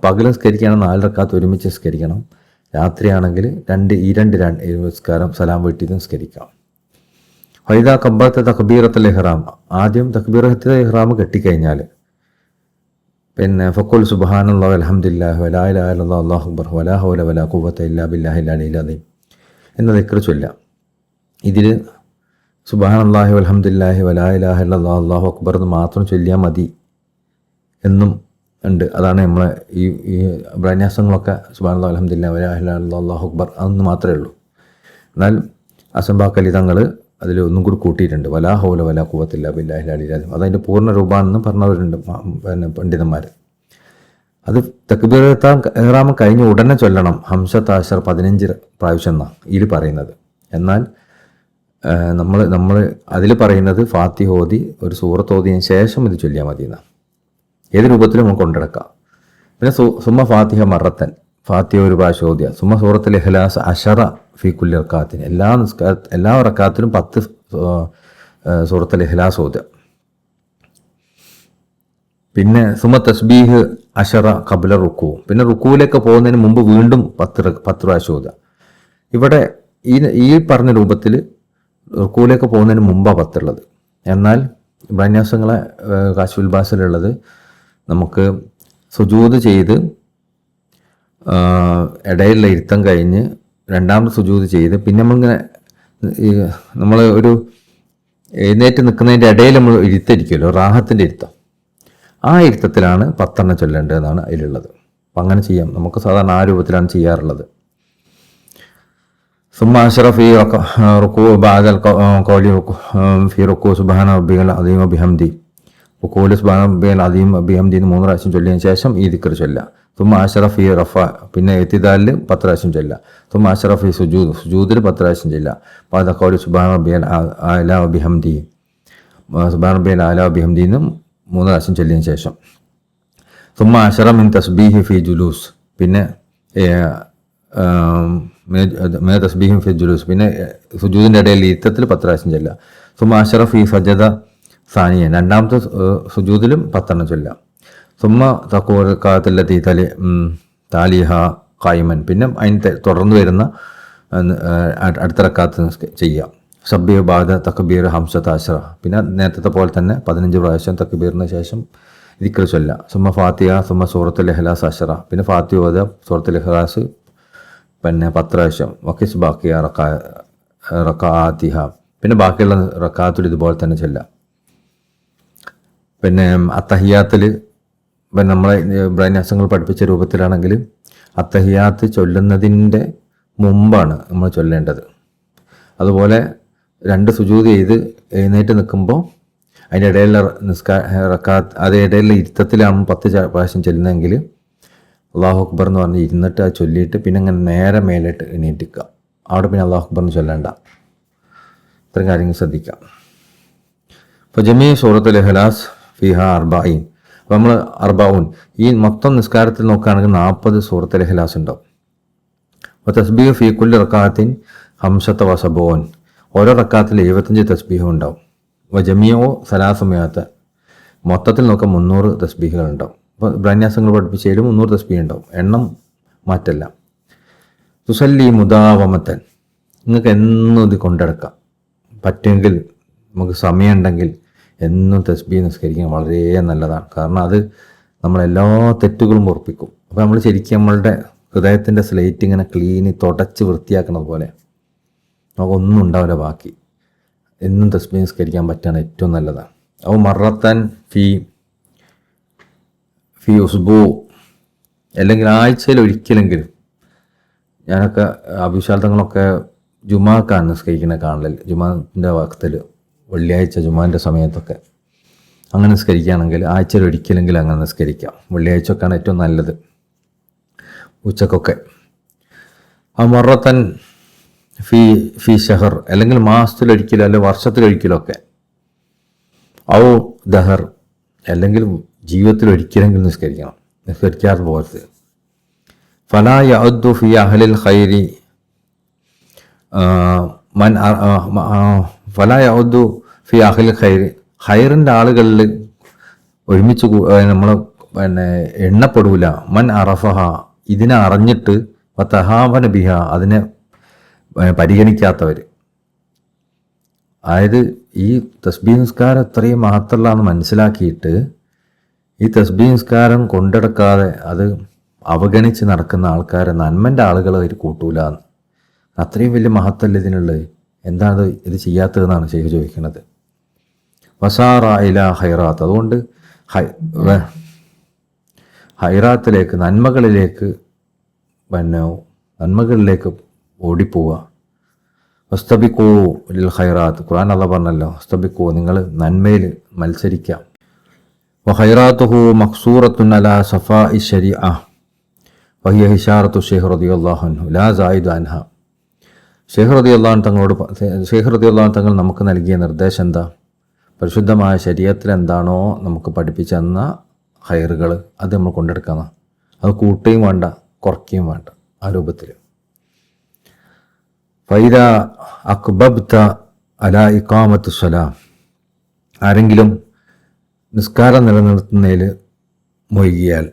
പകൽ നിസ്കരിക്കുകയാണെങ്കിൽ 4 റക്കാത്ത് ഒരുമിച്ച് നിസ്കരിക്കണം. രാത്രിയാണെങ്കിൽ രണ്ട് നിസ്കാരം സലാം വീട്ടി നിസ്കരിക്കാം. ഫൈദ കബ്ബർത്ത തക്ബീറത്തുൽ ഇഹ്റാം, ആദ്യം തക്ബീറത്തുൽ ഇഹ്റാം കെട്ടിക്കഴിഞ്ഞാൽ പിന്നെ ഫഖുൽ സുബ്ഹാനല്ലാഹി വൽഹംദുലില്ലാഹി വലാ ഇലാഹ ഇല്ലല്ലാഹു അല്ലാഹു അക്ബർ വലാ ഹൗല വലാ ഖുവത ഇല്ലാ ബില്ലാഹിൽ അലിയിൽ അദീം എന്ന ദിക്ർ ചൊല്ലാം. ഇതിൽ സുബ്ഹാനല്ലാഹി വൽഹംദുലില്ലാഹി വലാ ഇലാഹ ഇല്ലല്ലാഹു അല്ലാഹു അക്ബർ എന്ന് മാത്രം ചൊല്ലിയാൽ മതി എന്നും ഉണ്ട്. അതാണ് നമ്മളെ ഈ ബ്രഹ്മന്യാസങ്ങളൊക്കെ സുബ്ഹാനല്ലാഹി വൽഹംദുലില്ലാഹി വലാ ഇലാഹ ഇല്ലല്ലാഹു അല്ലാഹു അക്ബർ അതൊന്ന് മാത്രമേ ഉള്ളൂ. എന്നാൽ അസംബാക്കലി തങ്ങൾ അതിൽ ഒന്നും കൂടി കൂട്ടിയിട്ടുണ്ട്. വലാ ഹൗല വലാ ഖുവത ഇല്ലാ ബില്ലാഹിൽ അലിയിൽ അദീം, അതതിൻ്റെ പൂർണ്ണ രൂപമാണെന്ന് പറഞ്ഞവരുണ്ട് പിന്നെ പണ്ഡിതന്മാർ. അത് തക്ബീറത്തുൽ ഇഹ്റാം കഴിഞ്ഞ് ഉടനെ ചൊല്ലണം. 15 പ്രാവശ്യം എന്നാണ് ഇതിൽ പറയുന്നത്. എന്നാൽ നമ്മൾ അതിൽ പറയുന്നത് ഫാത്തിഹ ഓതി ഒരു സൂറത്ത് ഓതിയതിന് ശേഷം ഇത് ചൊല്ലിയാൽ മതി എന്നാണ്. ഏത് രൂപത്തിലും നമുക്ക് കൊണ്ടെടുക്കാം. പിന്നെ സുമ്മ ഫാത്തിഹ മറത്തൻ, ഫാത്തിഹ ഒരു പ്രാവശ്യം ഓതിയ. സുമ്മ സൂറത്തുൽ ഇഖ്ലാസ് 10 ഫീ കുല്ലി റക്കാത്തിന്, എല്ലാ റക്കാത്തിലും 10 സൂറത്തുൽ ഇഖ്ലാസ് ഓതുക. പിന്നെ സുമ തസ്ബീഹ് 10 ഖബ്ല റുക്കൂ, പിന്നെ റുക്കൂലേക്ക് പോകുന്നതിന് മുമ്പ് വീണ്ടും 10 പ്രാവശ്യം ഓതുക. ഇവിടെ ഈ പറഞ്ഞ രൂപത്തിൽ റുക്കൂലേക്ക് പോകുന്നതിന് മുമ്പാണ് 10 ഉള്ളത്. എന്നാൽ ബ്രഹ്മന്യാസങ്ങളെ കാശ്ഫുൽ ബാസിലുള്ളത് നമുക്ക് സുജൂദ് ചെയ്ത് ഇടയിലുള്ള ഇരുത്തം കഴിഞ്ഞ് രണ്ടാമത് സുജൂദ് ചെയ്ത് പിന്നെ നമ്മൾ ഒരു എഴുന്നേറ്റ് നിൽക്കുന്നതിൻ്റെ ഇടയിൽ നമ്മൾ ഇരുത്തിരിക്കുമല്ലോ, റാഹത്തിൻ്റെ ഇരുത്തം, ആ ഇരുത്തത്തിലാണ് 10 ചൊല്ലേണ്ടതെന്നാണ് അതിലുള്ളത്. അപ്പം അങ്ങനെ ചെയ്യാം. നമുക്ക് സാധാരണ ആ രൂപത്തിലാണ് ചെയ്യാറുള്ളത്. ثم أشرف في ركوع بعد القول في ركوع سبحان ربي العظيم وبحمده, റുക്കൂൽ സുബ്ഹാന റബ്ബിയൽ അദീം ബിഹംദി 3 പ്രാവശ്യം ചൊല്ലിയതിന് ശേഷം ഈ ദിക്ർ ചൊല്ലുക. തുമ്മ അഷ്റഫ് ഫി റഫ, പിന്നെ ഇഅ്തിദാലിൽ 10 പ്രാവശ്യം ചൊല്ലുക. തുമ്മ അഷ്റഫ് ഫി സുജൂദിൽ 10 പ്രാവശ്യം ചൊല്ലുക. ബാദ ഖൗലി സുബ്ഹാന റബ്ബിയൽ അഅ്ല വബിഹംദി, സുബ്ഹാന റബ്ബിയൽ അഅ്ല വബിഹംദി 3 പ്രാവശ്യം ചൊല്ലിയതിന് ശേഷം തുമ്മ അഷ്റ മിൻ തസ്ബീഹി ഫി ജുലൂസ്, പിന്നെ തസ്ബീഹും ഫി ജുലൂസ്, പിന്നെ സുജൂദിൻ്റെ ഇടയിൽ ഇരുത്തത്തിൽ 10 പ്രാവശ്യം ചൊല്ലുക. സുമ അഷറഫ് ഈ സജദ സാനിയൻ, രണ്ടാമത്തെ സുജൂദിലും 10 ചൊല്ലാം. സുമ തക്കൂറക്കാത്തിലെത്തി താലിഹ ഖായിമൻ, പിന്നെ അതിന് തുടർന്ന് വരുന്ന അടുത്ത റക്കാത്ത് ചെയ്യാം. സബ്ബിഹ് ബാദ തക്ബീർ ഹംസത്ത് അശ്ര, പിന്നെ നേരത്തെ പോലെ തന്നെ 15 പ്രാവശ്യം തക്ബീറിന് ശേഷം ദിക്ർ ചൊല്ലാം. സുമ ഫാത്തിഹ സുമ സൂറത്തുൽ ഇഖ്ലാസ് അശ്ര, പിന്നെ ഫാത്തിഹ ഓതുക, സൂറത്തുൽ ഇഖ്ലാസ് പിന്നെ 10 പ്രാവശ്യം. വഖിസ് ബാക്കിയ റക്കാത്തിഹ, പിന്നെ ബാക്കിയുള്ള റക്കാത്തിൽ ഇതുപോലെ തന്നെ ചൊല്ലാം. പിന്നെ അത്തഹിയാത്തിൽ പിന്നെ നമ്മളെ ബ്രഹ്മന്യാസങ്ങൾ പഠിപ്പിച്ച രൂപത്തിലാണെങ്കിൽ അത്തഹിയാത്ത് ചൊല്ലുന്നതിൻ്റെ മുമ്പാണ് നമ്മൾ ചൊല്ലേണ്ടത്. അതുപോലെ 2 സുജൂദ് ചെയ്ത് എഴുന്നേറ്റ് നിൽക്കുമ്പോൾ അതിൻ്റെ ഇടയിലുള്ള റക്കാത്ത്, അതേ ഇടയിലുള്ള ഇരുത്തത്തിലാണ് 10 പ്രാവശ്യം ചെല്ലുന്നതെങ്കിൽ അള്ളാഹു അക്ബർ എന്ന് പറഞ്ഞ് ഇരുന്നിട്ട് അത് ചൊല്ലിയിട്ട് പിന്നെ അങ്ങനെ നേരെ മേലിട്ട് എണീറ്റിക്കുക. അവിടെ പിന്നെ അള്ളാഹു അക്ബർ എന്ന് ചൊല്ലേണ്ട. ഇത്രയും കാര്യങ്ങൾ ശ്രദ്ധിക്കാം. അപ്പോൾ ജമീ സൂറത്തുൽ ഇഖ്ലാസ് ഫിഹ 40. അപ്പോൾ നമ്മൾ 40 ഈ മൊത്തം നിസ്കാരത്തിൽ നോക്കുകയാണെങ്കിൽ 40 സൂറത്തുൽ ഇഖ്ലാസ് ഉണ്ടാവും. അപ്പോൾ തസ്ബീഹ് ഫീ കുല്ലി റക്കാത്തിൻ 75, ഓരോ റക്കാത്തിൽ 75 തസ്ബീഹും ഉണ്ടാവും. അപ്പോൾ ജമിയോ സലാസമയത്ത് മൊത്തത്തിൽ നോക്കാം 300 തസ്ബീഹുകൾ ഉണ്ടാവും. അപ്പോൾ ബ്രഹ്മന്യാസങ്ങൾ പഠിപ്പിച്ചതിലും 300 തസ്ബീഹ് ഉണ്ടാവും, എണ്ണം മാറ്റല്ല. തുസല്ലി മുദാവമത്തൻ, നിങ്ങൾക്ക് എന്നും ഇത് കൊണ്ടെടുക്കാം. പറ്റുമെങ്കിൽ നമുക്ക് സമയമുണ്ടെങ്കിൽ എന്നും തസ്ബീഹ് നിസ്കരിക്കാൻ വളരെ നല്ലതാണ്. കാരണം അത് നമ്മളെല്ലാ തെറ്റുകളും ഉറപ്പിക്കും. അപ്പോൾ നമ്മൾ ശരിക്കും നമ്മളുടെ ഹൃദയത്തിൻ്റെ സ്ലേറ്റ് ഇങ്ങനെ ക്ലീനി തുടച്ച് വൃത്തിയാക്കണത് പോലെ നമുക്കൊന്നും ഉണ്ടാവില്ല ബാക്കി. എന്നും തസ്ബീഹ് നിസ്കരിക്കാൻ പറ്റുകയാണ് ഏറ്റവും നല്ലതാണ്. അപ്പോൾ മറത്താൻ ഫി ഉസ്ബു, അല്ലെങ്കിൽ ആഴ്ചയിൽ ഒരിക്കലെങ്കിലും. ഞാനൊക്കെ അഭിശാലങ്ങളൊക്കെ ജുമാക്കാണ് നിസ്കരിക്കുന്നത് കാണൽ, ജുമാൻ്റെ വക്തിൽ വെള്ളിയാഴ്ച ജുമാൻ്റെ സമയത്തൊക്കെ അങ്ങനെ നിസ്കരിക്കുകയാണെങ്കിൽ ആഴ്ചയിൽ ഒരിക്കലെങ്കിലും അങ്ങനെ നിസ്കരിക്കാം. വെള്ളിയാഴ്ച ഒക്കെയാണ് ഏറ്റവും നല്ലത്, ഉച്ചക്കൊക്കെ. ആ മറത്തൻ ഫി ഷഹർ, അല്ലെങ്കിൽ മാസത്തിലൊരിക്കലും അല്ലെങ്കിൽ വർഷത്തിലൊരിക്കലൊക്കെ. ഔ ദഹർ, അല്ലെങ്കിൽ ജീവിതത്തിലൊരിക്കലെങ്കിലും നിസ്കരിക്കണം, നിസ്കരിക്കാതെ പോകരുത്. ഫലാ യഅദ്ദു ഫി അഹ്ലിൽ ഖൈരി മൻ ഫലാ യഅദ്ദു ഫി അഹ്ലിൽ ഖൈരി, ഖൈറിൻ്റെ ആളുകളിൽ ഒരുമിച്ച് നമ്മൾ പിന്നെ എണ്ണപ്പെടൂല. മൻ അറഫഹ, ഇതിനെ അറിഞ്ഞിട്ട് വതഹാവന ബിഹ, അതിനെ പരിഗണിക്കാത്തവർ. അതായത് ഈ തസ്ബീഹ് നിസ്കാരം ഇത്രയും മഹത്തുള്ളതാണെന്ന് മനസ്സിലാക്കിയിട്ട് ഈ തസ്ബീഹ് നിസ്കാരം കൊണ്ടെടുക്കാതെ അത് അവഗണിച്ച് നടക്കുന്ന ആൾക്കാരെ നന്മൻ്റെ ആളുകൾ അവർ കൂട്ടൂല. അത്രയും വലിയ മഹത്തല്ല ഇതിനുള്ളത്. എന്താണ് ഇത് ചെയ്യാത്തതെന്നാണ് ശൈഖ് ചോദിക്കുന്നത്. വസാറ ഇല ഹൈറാത്ത്, അതുകൊണ്ട് ഹൈറാത്തിലേക്ക്, നന്മകളിലേക്ക് നന്മകളിലേക്ക് ഓടിപ്പോവുക. വസ്തബിക്കൂ ലിൽ ഖൈറാത്ത്, ഖുർആൻ അല്ലാഹ് പറഞ്ഞല്ലോ, വസ്തബിക്കൂ, നിങ്ങൾ നന്മയിൽ മത്സരിക്കാം. വഖൈറാത്തുഹു മഖ്സൂറത്തുൻ അലാ സഫാഇ ശരീഅ വഹിയ ഇശാറത്തു ശൈഖ് റളിയല്ലാഹു അൻഹു ലാ സായിദു അൻഹ. ശൈഖ് റളിയല്ലാഹു തങ്ങൾ നമുക്ക് നൽകിയ നിർദ്ദേശം എന്താ? പരിശുദ്ധമായ ശരീഅത്തിൽ എന്താണോ നമുക്ക് പഠിപ്പിച്ചെന്ന ഖൈറുകൾ അത് നമ്മൾ കൊണ്ടെടുക്കണം. അത് കൂട്ടുകയും വേണ്ട, കുറയ്ക്കുകയും വേണ്ട, ആ രൂപത്തിൽ. ഫൈദ അക്ബബ്ത അലാ ഇഖാമത്തു സ്വലാം, ആരെങ്കിലും നിസ്കാരം നിലനിർത്തുന്നതിൽ മൊയ്കിയാൽ,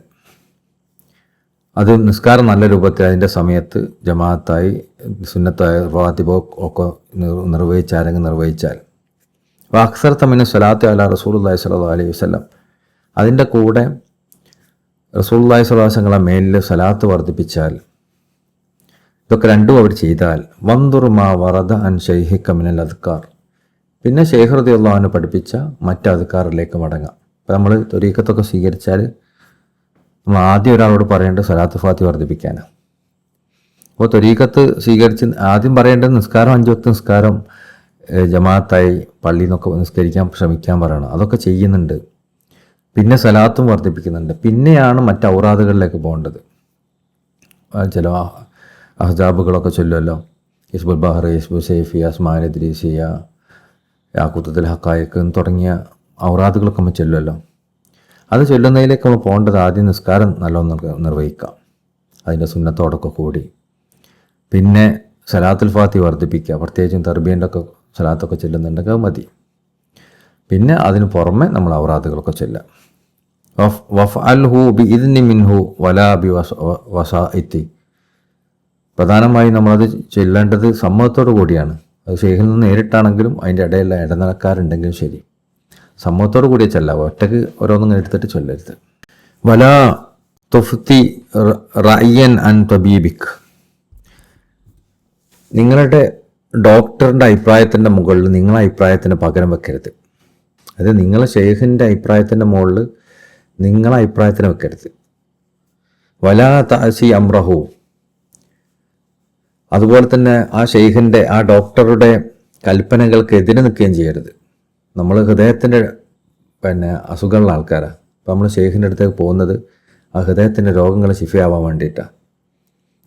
അത് നിസ്കാരം നല്ല രൂപത്തിൽ അതിൻ്റെ സമയത്ത് ജമാഅത്തായി സുന്നത്തായി റവാത്തിബോ ഒക്കെ ആരെങ്കിലും നിർവഹിച്ചാൽ, അക്സർ തമ്മിന് സ്വലാത്ത് അല റസൂലുള്ളാഹി സ്വല്ലല്ലാഹു അലൈഹി വസല്ലം, അതിൻ്റെ കൂടെ റസൂലുള്ളാഹി സ്വല്ലല്ലാഹു അലൈഹി വസല്ലം മേലിൽ സ്വലാത്ത് വർദ്ധിപ്പിച്ചാൽ, ഇതൊക്കെ രണ്ടും അവർ ചെയ്താൽ, വന്ദുർ മാ വറദ അൻ ശൈഖിക മിനൽ അദ്കാർ, പിന്നെ ശൈഖ് റളിയല്ലാഹു അൻഹു പഠിപ്പിച്ച മറ്റ് അദ്കാറിലേക്ക് മടങ്ങാം. അപ്പോൾ നമ്മൾ ത്വരീഖത്തൊക്കെ സ്വീകരിച്ചാൽ നമ്മൾ ആദ്യം ഒരാളോട് പറയേണ്ടത് സ്വലാത്ത് ഫാത്തി വർദ്ധിപ്പിക്കാനാണ്. അപ്പോൾ ത്വരീഖത്ത് സ്വീകരിച്ച് ആദ്യം പറയേണ്ടത് നിസ്കാരം 5 വക്ത് നിസ്കാരം ജമാഅത്തായി പള്ളിയിൽ നിന്നൊക്കെ നിസ്കരിക്കാൻ ശ്രമിക്കാൻ പറയണം. അതൊക്കെ ചെയ്യുന്നുണ്ട്. പിന്നെ സലാത്തും വർദ്ധിപ്പിക്കുന്നുണ്ട്. പിന്നെയാണ് മറ്റ് ഔറാദുകളിലേക്ക് പോകേണ്ടത്. ചില അഹ്സാബുകളൊക്കെ ചൊല്ലുമല്ലോ, ഹിസ്ബുൽ ബഹർ, ഹിസ്ബുൽ സൈഫി, അസ്മാൻ ഇദ്രീസിയ, യാഖൂത്തുൽ ഹഖായിഖ് തുടങ്ങിയ ഔറാദുകളൊക്കെ നമ്മൾ ചൊല്ലുമല്ലോ. അത് ചൊല്ലുന്നതിലേക്ക് നമ്മൾ പോകേണ്ടത് ആദ്യം നിസ്കാരം നല്ലോണം നിർവഹിക്കാം, അതിൻ്റെ സുന്നത്തോടൊക്കെ കൂടി. പിന്നെ സലാത്തുൽ ഫാത്തി വർദ്ധിപ്പിക്കുക, പ്രത്യേകിച്ചും തർബീൻ്റെ ഒക്കെ സ്വലാത്തൊക്കെ ചെല്ലുന്നുണ്ടെങ്കിൽ അത് മതി. പിന്നെ അതിന് പുറമെ നമ്മൾ ഔറാദുകളൊക്കെ ചെല്ലാം. വഫ് അൽഹു ബി ഇദ്നി മിൻഹു വലാ ബി വസാഇത്തി. പ്രധാനമായും നമ്മളത് ചെല്ലേണ്ടത് സമ്മതത്തോടു കൂടിയാണ്. അത് ഷെയ്ഖിൽ നിന്ന് നേരിട്ടാണെങ്കിലും അതിൻ്റെ ഇടയിലുള്ള ഇടനിലക്കാരുണ്ടെങ്കിലും ശരി, സമ്മതത്തോടു കൂടിയേ ചെല്ലാവൂ. ഒറ്റയ്ക്ക് ഓരോന്നിങ്ങനെ എടുത്തിട്ട് ചൊല്ലരുത്. വലാ തുഫ്തി റഅയ്യൻ അൻ തബീബിക്. നിങ്ങളുടെ ഡോക്ടറിൻ്റെ അഭിപ്രായത്തിൻ്റെ മുകളിൽ നിങ്ങളെ അഭിപ്രായത്തിന് പകരം വെക്കരുത്. അത് നിങ്ങളെ ഷെയ്ഖിൻ്റെ അഭിപ്രായത്തിൻ്റെ മുകളിൽ നിങ്ങളെ അഭിപ്രായത്തിന് വെക്കരുത്. വലാ തഅസി അംറഹു. അതുപോലെ തന്നെ ആ ഷെയ്ഖിൻ്റെ ആ ഡോക്ടറുടെ കൽപ്പനകൾക്ക് എതിരെ നിൽക്കുകയും ചെയ്യരുത്. നമ്മൾ ഹൃദയത്തിൻ്റെ അസുഖമുള്ള ആൾക്കാരാണ്. അപ്പോൾ നമ്മൾ ഷെയ്ഖിൻ്റെ അടുത്തേക്ക് പോകുന്നത് ആ ഹൃദയത്തിൻ്റെ രോഗങ്ങൾ ശിഫയാവാൻ വേണ്ടിയിട്ടാണ്.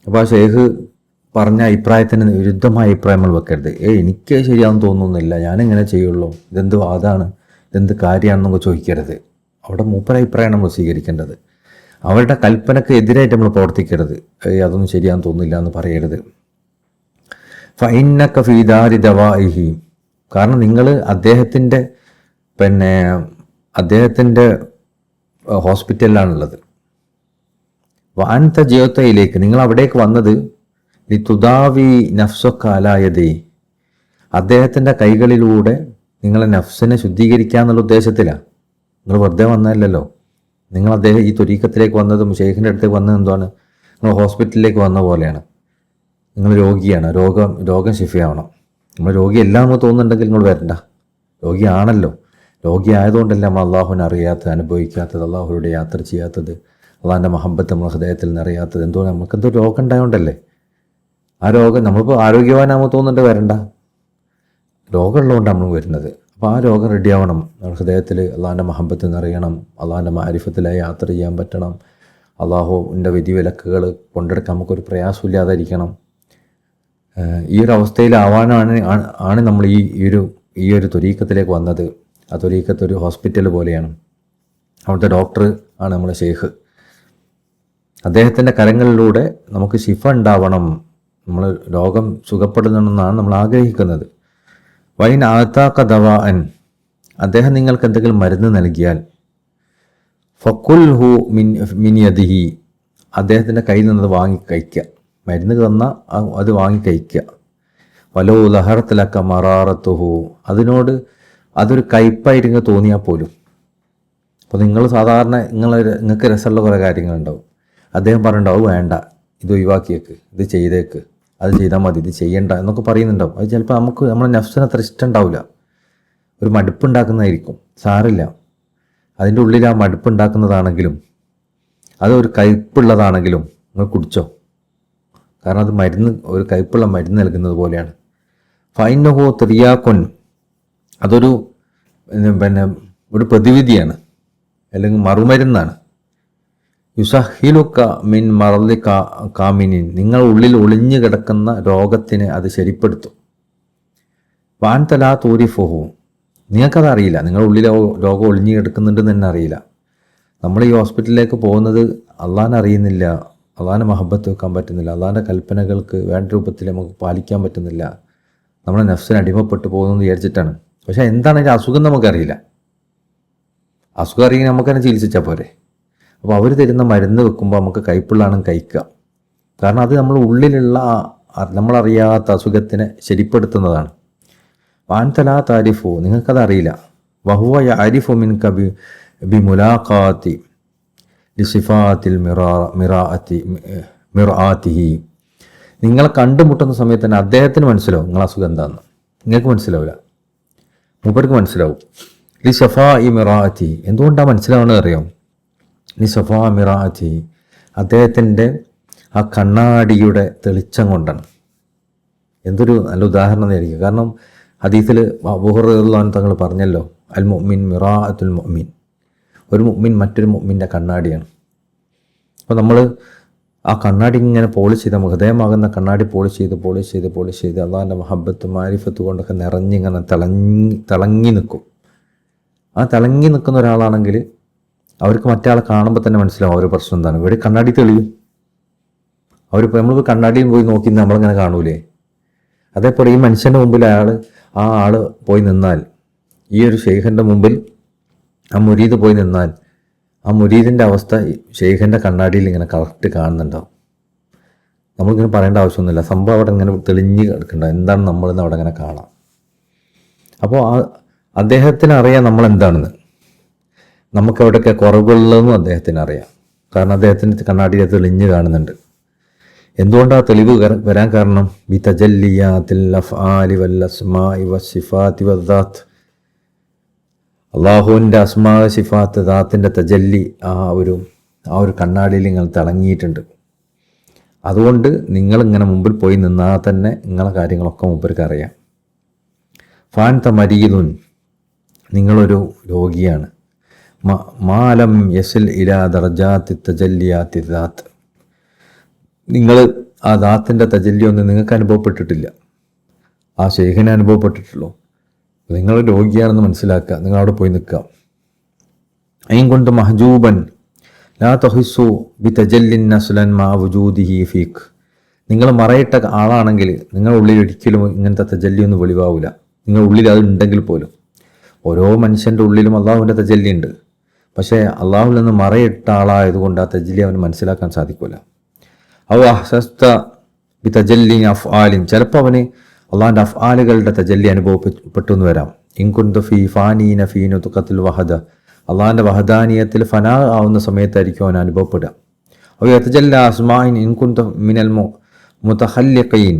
അപ്പോൾ ആ ഷെയ്ഖ് പറഞ്ഞ അഭിപ്രായത്തിന് വിരുദ്ധമായ അഭിപ്രായം നമ്മൾ വെക്കരുത്. എനിക്ക് ശരിയാണെന്ന് തോന്നുന്നില്ല, ഞാനെങ്ങനെ ചെയ്യുള്ളൂ, ഇതെന്ത് അതാണ്, ഇതെന്ത് കാര്യമാണെന്നൊക്കെ ചോദിക്കരുത്. അവിടെ മൂപ്പര അഭിപ്രായമാണ് നമ്മൾ സ്വീകരിക്കേണ്ടത്. അവരുടെ കൽപ്പനക്ക് എതിരായിട്ട് നമ്മൾ പ്രവർത്തിക്കരുത്. അതൊന്നും ശരിയാണെന്ന് തോന്നുന്നില്ല എന്ന് പറയരുത്. ഫഇന്നക ഫീ ദാരി ദവാഇഹി. കാരണം നിങ്ങൾ അദ്ദേഹത്തിൻ്റെ ഹോസ്പിറ്റലിലാണുള്ളത്. വഅൻത ജിഅതയിലേക്ക്, നിങ്ങൾ അവിടേക്ക് വന്നത് ലിതുദാവി നഫ്സക അലാ യദി. അദ്ദേഹത്തിൻ്റെ കൈകളിലൂടെ നിങ്ങളെ നഫ്സിനെ ശുദ്ധീകരിക്കുക എന്നുള്ള ഉദ്ദേശത്തിലാണ്. നിങ്ങൾ വെറുതെ വന്നതല്ലല്ലോ. നിങ്ങൾ ഈ ത്വരീക്കത്തിലേക്ക് വന്നതും ഷെയ്ഖിൻ്റെ അടുത്തേക്ക് വന്നത് എന്താണ്? നിങ്ങൾ ഹോസ്പിറ്റലിലേക്ക് വന്ന പോലെയാണ്. നിങ്ങൾ രോഗിയാണ്, രോഗം ശിഫയാവണം. നമ്മൾ രോഗിയല്ല എന്ന് തോന്നുന്നുണ്ടെങ്കിൽ നിങ്ങൾ വരണ്ട. രോഗിയാണല്ലോ. രോഗി ആയതുകൊണ്ടല്ല നമ്മൾ അള്ളാഹുവിനെ അറിയാത്തത്, അനുഭവിക്കാത്തത്, അള്ളാഹുവിടെ യാത്ര ചെയ്യാത്തത്, അള്ളാഹിൻ്റെ മഹബത്ത് നമ്മൾ ഹൃദയത്തിൽ നിറയാത്തത്. നമുക്കെന്തോ രോഗം ഉണ്ടായതുകൊണ്ടല്ലേ. ആ രോഗം നമ്മളിപ്പോൾ ആരോഗ്യവാനാകുമ്പോൾ തോന്നുന്നുണ്ട് വരണ്ട. രോഗമുള്ളതുകൊണ്ടാണ് നമ്മൾ വരുന്നത്. അപ്പോൾ ആ രോഗം റെഡിയാവണം. നമ്മുടെ ഹൃദയത്തിൽ അള്ളാഹിൻ്റെ മഹബത്ത് നിറയണം, അള്ളാഹിൻ്റെ മാരിഫത്തിലായി യാത്ര ചെയ്യാൻ പറ്റണം, അള്ളാഹുവിൻ്റെ വിധിവിലക്കുകൾ കൊണ്ടെടുക്കാൻ നമുക്കൊരു പ്രയാസമില്ലാതിരിക്കണം. ഈ ഒരു അവസ്ഥയിലാവാനാണ് നമ്മൾ ഈ ഒരു ത്വരീക്കത്തിലേക്ക് വന്നത്. ആ ത്വരീക്കത്ത് ഒരു ഹോസ്പിറ്റൽ പോലെയാണ്. അവിടുത്തെ ഡോക്ടർ ആണ് നമ്മുടെ ഷെയ്ഖ്. അദ്ദേഹത്തിൻ്റെ കരങ്ങളിലൂടെ നമുക്ക് ശിഫ ഉണ്ടാവണം, നമ്മൾ രോഗം സുഖപ്പെടുന്നതെന്നാണ് നമ്മൾ ആഗ്രഹിക്കുന്നത്. വൈൻ ആത്താക്ക ദവാഅൻ. അദ്ദേഹം നിങ്ങൾക്ക് എന്തെങ്കിലും മരുന്ന് നൽകിയാൽ ഫക്കുൽ ഹു മിൻ യദിഹി. അദ്ദേഹത്തിൻ്റെ കയ്യിൽ നിന്നത് വാങ്ങി കഴിക്കുക. മരുന്ന് തന്നാൽ അത് വാങ്ങി കഴിക്കുക. വലോ ലഹറത്തിലക്ക മറാറത്തുഹു. അതൊരു കയ്പായിട്ട് തോന്നിയാൽ പോലും. അപ്പോൾ നിങ്ങൾ സാധാരണ നിങ്ങൾക്ക് രസമുള്ള കുറേ കാര്യങ്ങളുണ്ടാവും. അദ്ദേഹം പറയുന്നുണ്ടാവും വേണ്ട, ഇത് ഒഴിവാക്കിയേക്ക്, ഇത് ചെയ്തേക്ക്, അത് ചെയ്താൽ മതി, ഇത് ചെയ്യണ്ട എന്നൊക്കെ പറയുന്നുണ്ടാവും. അത് ചിലപ്പോൾ നമ്മുടെ നഫ്സിന് അത്ര ഇഷ്ടം ഉണ്ടാവില്ല. ഒരു മടുപ്പുണ്ടാക്കുന്നതായിരിക്കും. സാറില്ല, അതിൻ്റെ ഉള്ളിൽ ആ മടുപ്പുണ്ടാക്കുന്നതാണെങ്കിലും അതൊരു കയ്പുള്ളതാണെങ്കിലും നിങ്ങൾ കുടിച്ചോ. കാരണം അത് ഒരു കയ്പുള്ള മരുന്ന് നൽകുന്നത് പോലെയാണ്. ഫൈനഹോ തെറിയാക്കൊൻ. അതൊരു ഒരു പ്രതിവിധിയാണ്, അല്ലെങ്കിൽ മറുമരുന്നാണ്. യുസഹിലുക്ക മിൻ മറലി കാമിനിൻ. നിങ്ങൾ ഉള്ളിൽ ഒളിഞ്ഞു കിടക്കുന്ന രോഗത്തിനെ അത് ശരിപ്പെടുത്തും. വാൻ തലാ തൂരിഫുഹു. നിങ്ങൾക്കത് അറിയില്ല, നിങ്ങളുടെ ഉള്ളിൽ രോഗം ഒളിഞ്ഞു കിടക്കുന്നുണ്ടെന്ന് തന്നെ അറിയില്ല. നമ്മൾ ഈ ഹോസ്പിറ്റലിലേക്ക് പോകുന്നത് അള്ളാഹിനെ അറിയുന്നില്ല, അള്ളാഹിനെ മഹബത്ത് വെക്കാൻ പറ്റുന്നില്ല, അള്ളാഹിൻ്റെ കൽപ്പനകൾക്ക് വേണ്ട രൂപത്തിൽ നമുക്ക് പാലിക്കാൻ പറ്റുന്നില്ല, നമ്മുടെ നഫ്സിന് അടിമപ്പെട്ടു പോകുമെന്ന് വിചാരിച്ചിട്ടാണ്. പക്ഷേ എന്താണ് അതിൻ്റെ അസുഖം നമുക്കറിയില്ല. അസുഖം അറിയെങ്കിൽ നമുക്കതിനെ ചികിത്സിച്ചാൽ പോരെ. അപ്പോൾ അവർ തരുന്ന മരുന്ന് വെക്കുമ്പോൾ നമുക്ക് കയ്പുള്ളാണെങ്കിൽ കഴിക്കുക. കാരണം അത് നമ്മൾ ഉള്ളിലുള്ള നമ്മളറിയാത്ത അസുഖത്തിനെ ശരിപ്പെടുത്തുന്നതാണ്. വാൻതലാ താരിഫു. നിങ്ങൾക്കത് അറിയില്ല. വഹുവ യഅരിഫു മിൻക ബി മുലാഖാത്തി ലിസിഫാത്തിൽ മിറാഅത്തിഹി. നിങ്ങളെ കണ്ടുമുട്ടുന്ന സമയത്ത് തന്നെ അദ്ദേഹത്തിന് മനസ്സിലാവും നിങ്ങളെ അസുഖം എന്താണെന്ന്. നിങ്ങൾക്ക് മനസ്സിലാവില്ല, മൂപ്പർക്ക് മനസ്സിലാവും. ലിസഫാ ഇ മിറാഅത്തി. എന്തുകൊണ്ടാണ് മനസ്സിലാവുന്നത് അറിയാം? ലിസഫാ മിറാഅത്തി. അദ്ദേഹത്തിൻ്റെ ആ കണ്ണാടിയുടെ തെളിച്ചം കൊണ്ടാണ്. എന്തൊരു നല്ല ഉദാഹരണം ആയിരിക്കും. കാരണം ഹദീസിൽ അബൂ ഹുറൈറ തങ്ങൾ പറഞ്ഞല്ലോ, അൽ മുഅ്മിൻ മിറാഅത്തുൽ മുഅ്മിൻ. ഒരു മുഅ്മിൻ മറ്റൊരു മുഅ്മിൻ്റെ കണ്ണാടിയാണ്. അപ്പോൾ നമ്മൾ ആ കണ്ണാടി ഇങ്ങനെ പോളിഷ് ചെയ്ത്, ഹൃദയമാകുന്ന കണ്ണാടി പോളിഷ് ചെയ്ത് അള്ളാഹിൻ്റെ മഹബത്ത് മാരിഫത്ത് കൊണ്ടൊക്കെ നിറഞ്ഞിങ്ങനെ തിളങ്ങി നിൽക്കും. ആ തിളങ്ങി നിൽക്കുന്ന ഒരാളാണെങ്കിൽ അവർക്ക് മറ്റേ കാണുമ്പോൾ തന്നെ മനസ്സിലാവും അവർ പ്രശ്നം എന്താണ്. ഇവിടെ കണ്ണാടി തെളിയും. നമ്മളിപ്പോൾ കണ്ണാടിയിൽ പോയി നോക്കി നമ്മളിങ്ങനെ കാണൂലേ. അതേപോലെ ഈ മനുഷ്യൻ്റെ മുമ്പിൽ ആ ആൾ പോയി നിന്നാൽ, ഈ ഒരു ഷെയ്ഖിൻ്റെ മുമ്പിൽ ആ മുരീദ് പോയി നിന്നാൽ ആ മുരീദിൻ്റെ അവസ്ഥ ഷെയ്ഖിൻ്റെ കണ്ണാടിയിൽ ഇങ്ങനെ കറക്റ്റ് കാണുന്നുണ്ടാവും. നമ്മളിങ്ങനെ പറയേണ്ട ആവശ്യമൊന്നുമില്ല, സംഭവം അവിടെ ഇങ്ങനെ തെളിഞ്ഞ് കിടക്കുന്നുണ്ടാവും, എന്താണ് നമ്മളെന്ന് അവിടെ ഇങ്ങനെ കാണാം. അപ്പോൾ അദ്ദേഹത്തിന് അറിയാം നമ്മളെന്താണെന്ന്, നമുക്ക് എവിടെയൊക്കെ കുറവുള്ളതെന്നും അദ്ദേഹത്തിന് അറിയാം. കാരണം അദ്ദേഹത്തിൻ്റെ കണ്ണാടിയിൽ തെളിഞ്ഞ് കാണുന്നുണ്ട്. എന്തുകൊണ്ടാണ് തെളിവ് വരാൻ കാരണം? ബി തജല്ലിയാത്തിൽ അഫ്ആലി വൽ അസ്മാഇ വസ്സിഫാത്തി വദ്ദാത്ത്, അള്ളാഹുവിൻ്റെ അസ്മാ സിഫാത്ത് ദാത്തിൻ്റെ തജല്ലി ആ ഒരു കണ്ണാടിയിൽ നിങ്ങൾ തിളങ്ങിയിട്ടുണ്ട്. അതുകൊണ്ട് നിങ്ങളിങ്ങനെ മുമ്പിൽ പോയി നിന്നാൽ തന്നെ നിങ്ങളെ കാര്യങ്ങളൊക്കെ മുമ്പർക്ക് അറിയാം. ഫാൻത മരീദുൻ, നിങ്ങളൊരു രോഗിയാണ്. മാലം യസിൽ ഇലാ ദർജാത്തി തജല്ലിയാത്തി ദാത്ത്, നിങ്ങൾ ആ ദാത്തിൻ്റെ തജല്ലിയൊന്നും നിങ്ങൾക്ക് അനുഭവപ്പെട്ടിട്ടില്ല, ആ ശൈഖിനെ അനുഭവപ്പെട്ടിട്ടുള്ളൂ. നിങ്ങൾ രോഗിയാണെന്ന് മനസ്സിലാക്കുക, നിങ്ങളവിടെ പോയി നിൽക്കുക. അയിൻ കൊണ്ട് മഹജൂബൻ ലാ തഹിസു ബി തജല്ലിൻ നസ്ലൻ മാ വുജൂദിഹി ഫീഖ്, നിങ്ങൾ മറയിട്ട ആളാണെങ്കിൽ നിങ്ങളുടെ ഉള്ളിൽ ഒരിക്കലും ഇങ്ങനത്തെ തജല്ലിയൊന്നും വെളിവാവില്ല. നിങ്ങളുടെ ഉള്ളിൽ അത് ഉണ്ടെങ്കിൽ പോലും, ഓരോ മനുഷ്യൻ്റെ ഉള്ളിലും അള്ളാഹുവിൻ്റെ തജല്ലി ഉണ്ട്. പക്ഷേ അള്ളാഹുവിൽ നിന്ന് മറയിട്ട ആളായതുകൊണ്ട് ആ തജല്ലി അവന് മനസ്സിലാക്കാൻ സാധിക്കില്ല. അവ അഹ്സസ്ത ബി തജല്ലി അഫ്ആലിൻ, ചിലപ്പോൾ അവന് അള്ളാഹിൻ്റെ അഫ്ആലുകളുടെ തജല്ലി അനുഭവപ്പെട്ടു എന്ന് വരാം. ഇൻകുന്തു ഫി ഫാനീന ഫീ നുത്ഖത്തിൽ വഹദ, അള്ളാഹിൻ്റെ വഹദാനിയത്തിൽ ഫനാ ആവുന്ന സമയത്തായിരിക്കും അവൻ അനുഭവപ്പെടുക. അവ യതജല്ല അസ്മാഇൻ ഇൻകുന്തു മിനൽ മുതഖല്ലിഖീൻ,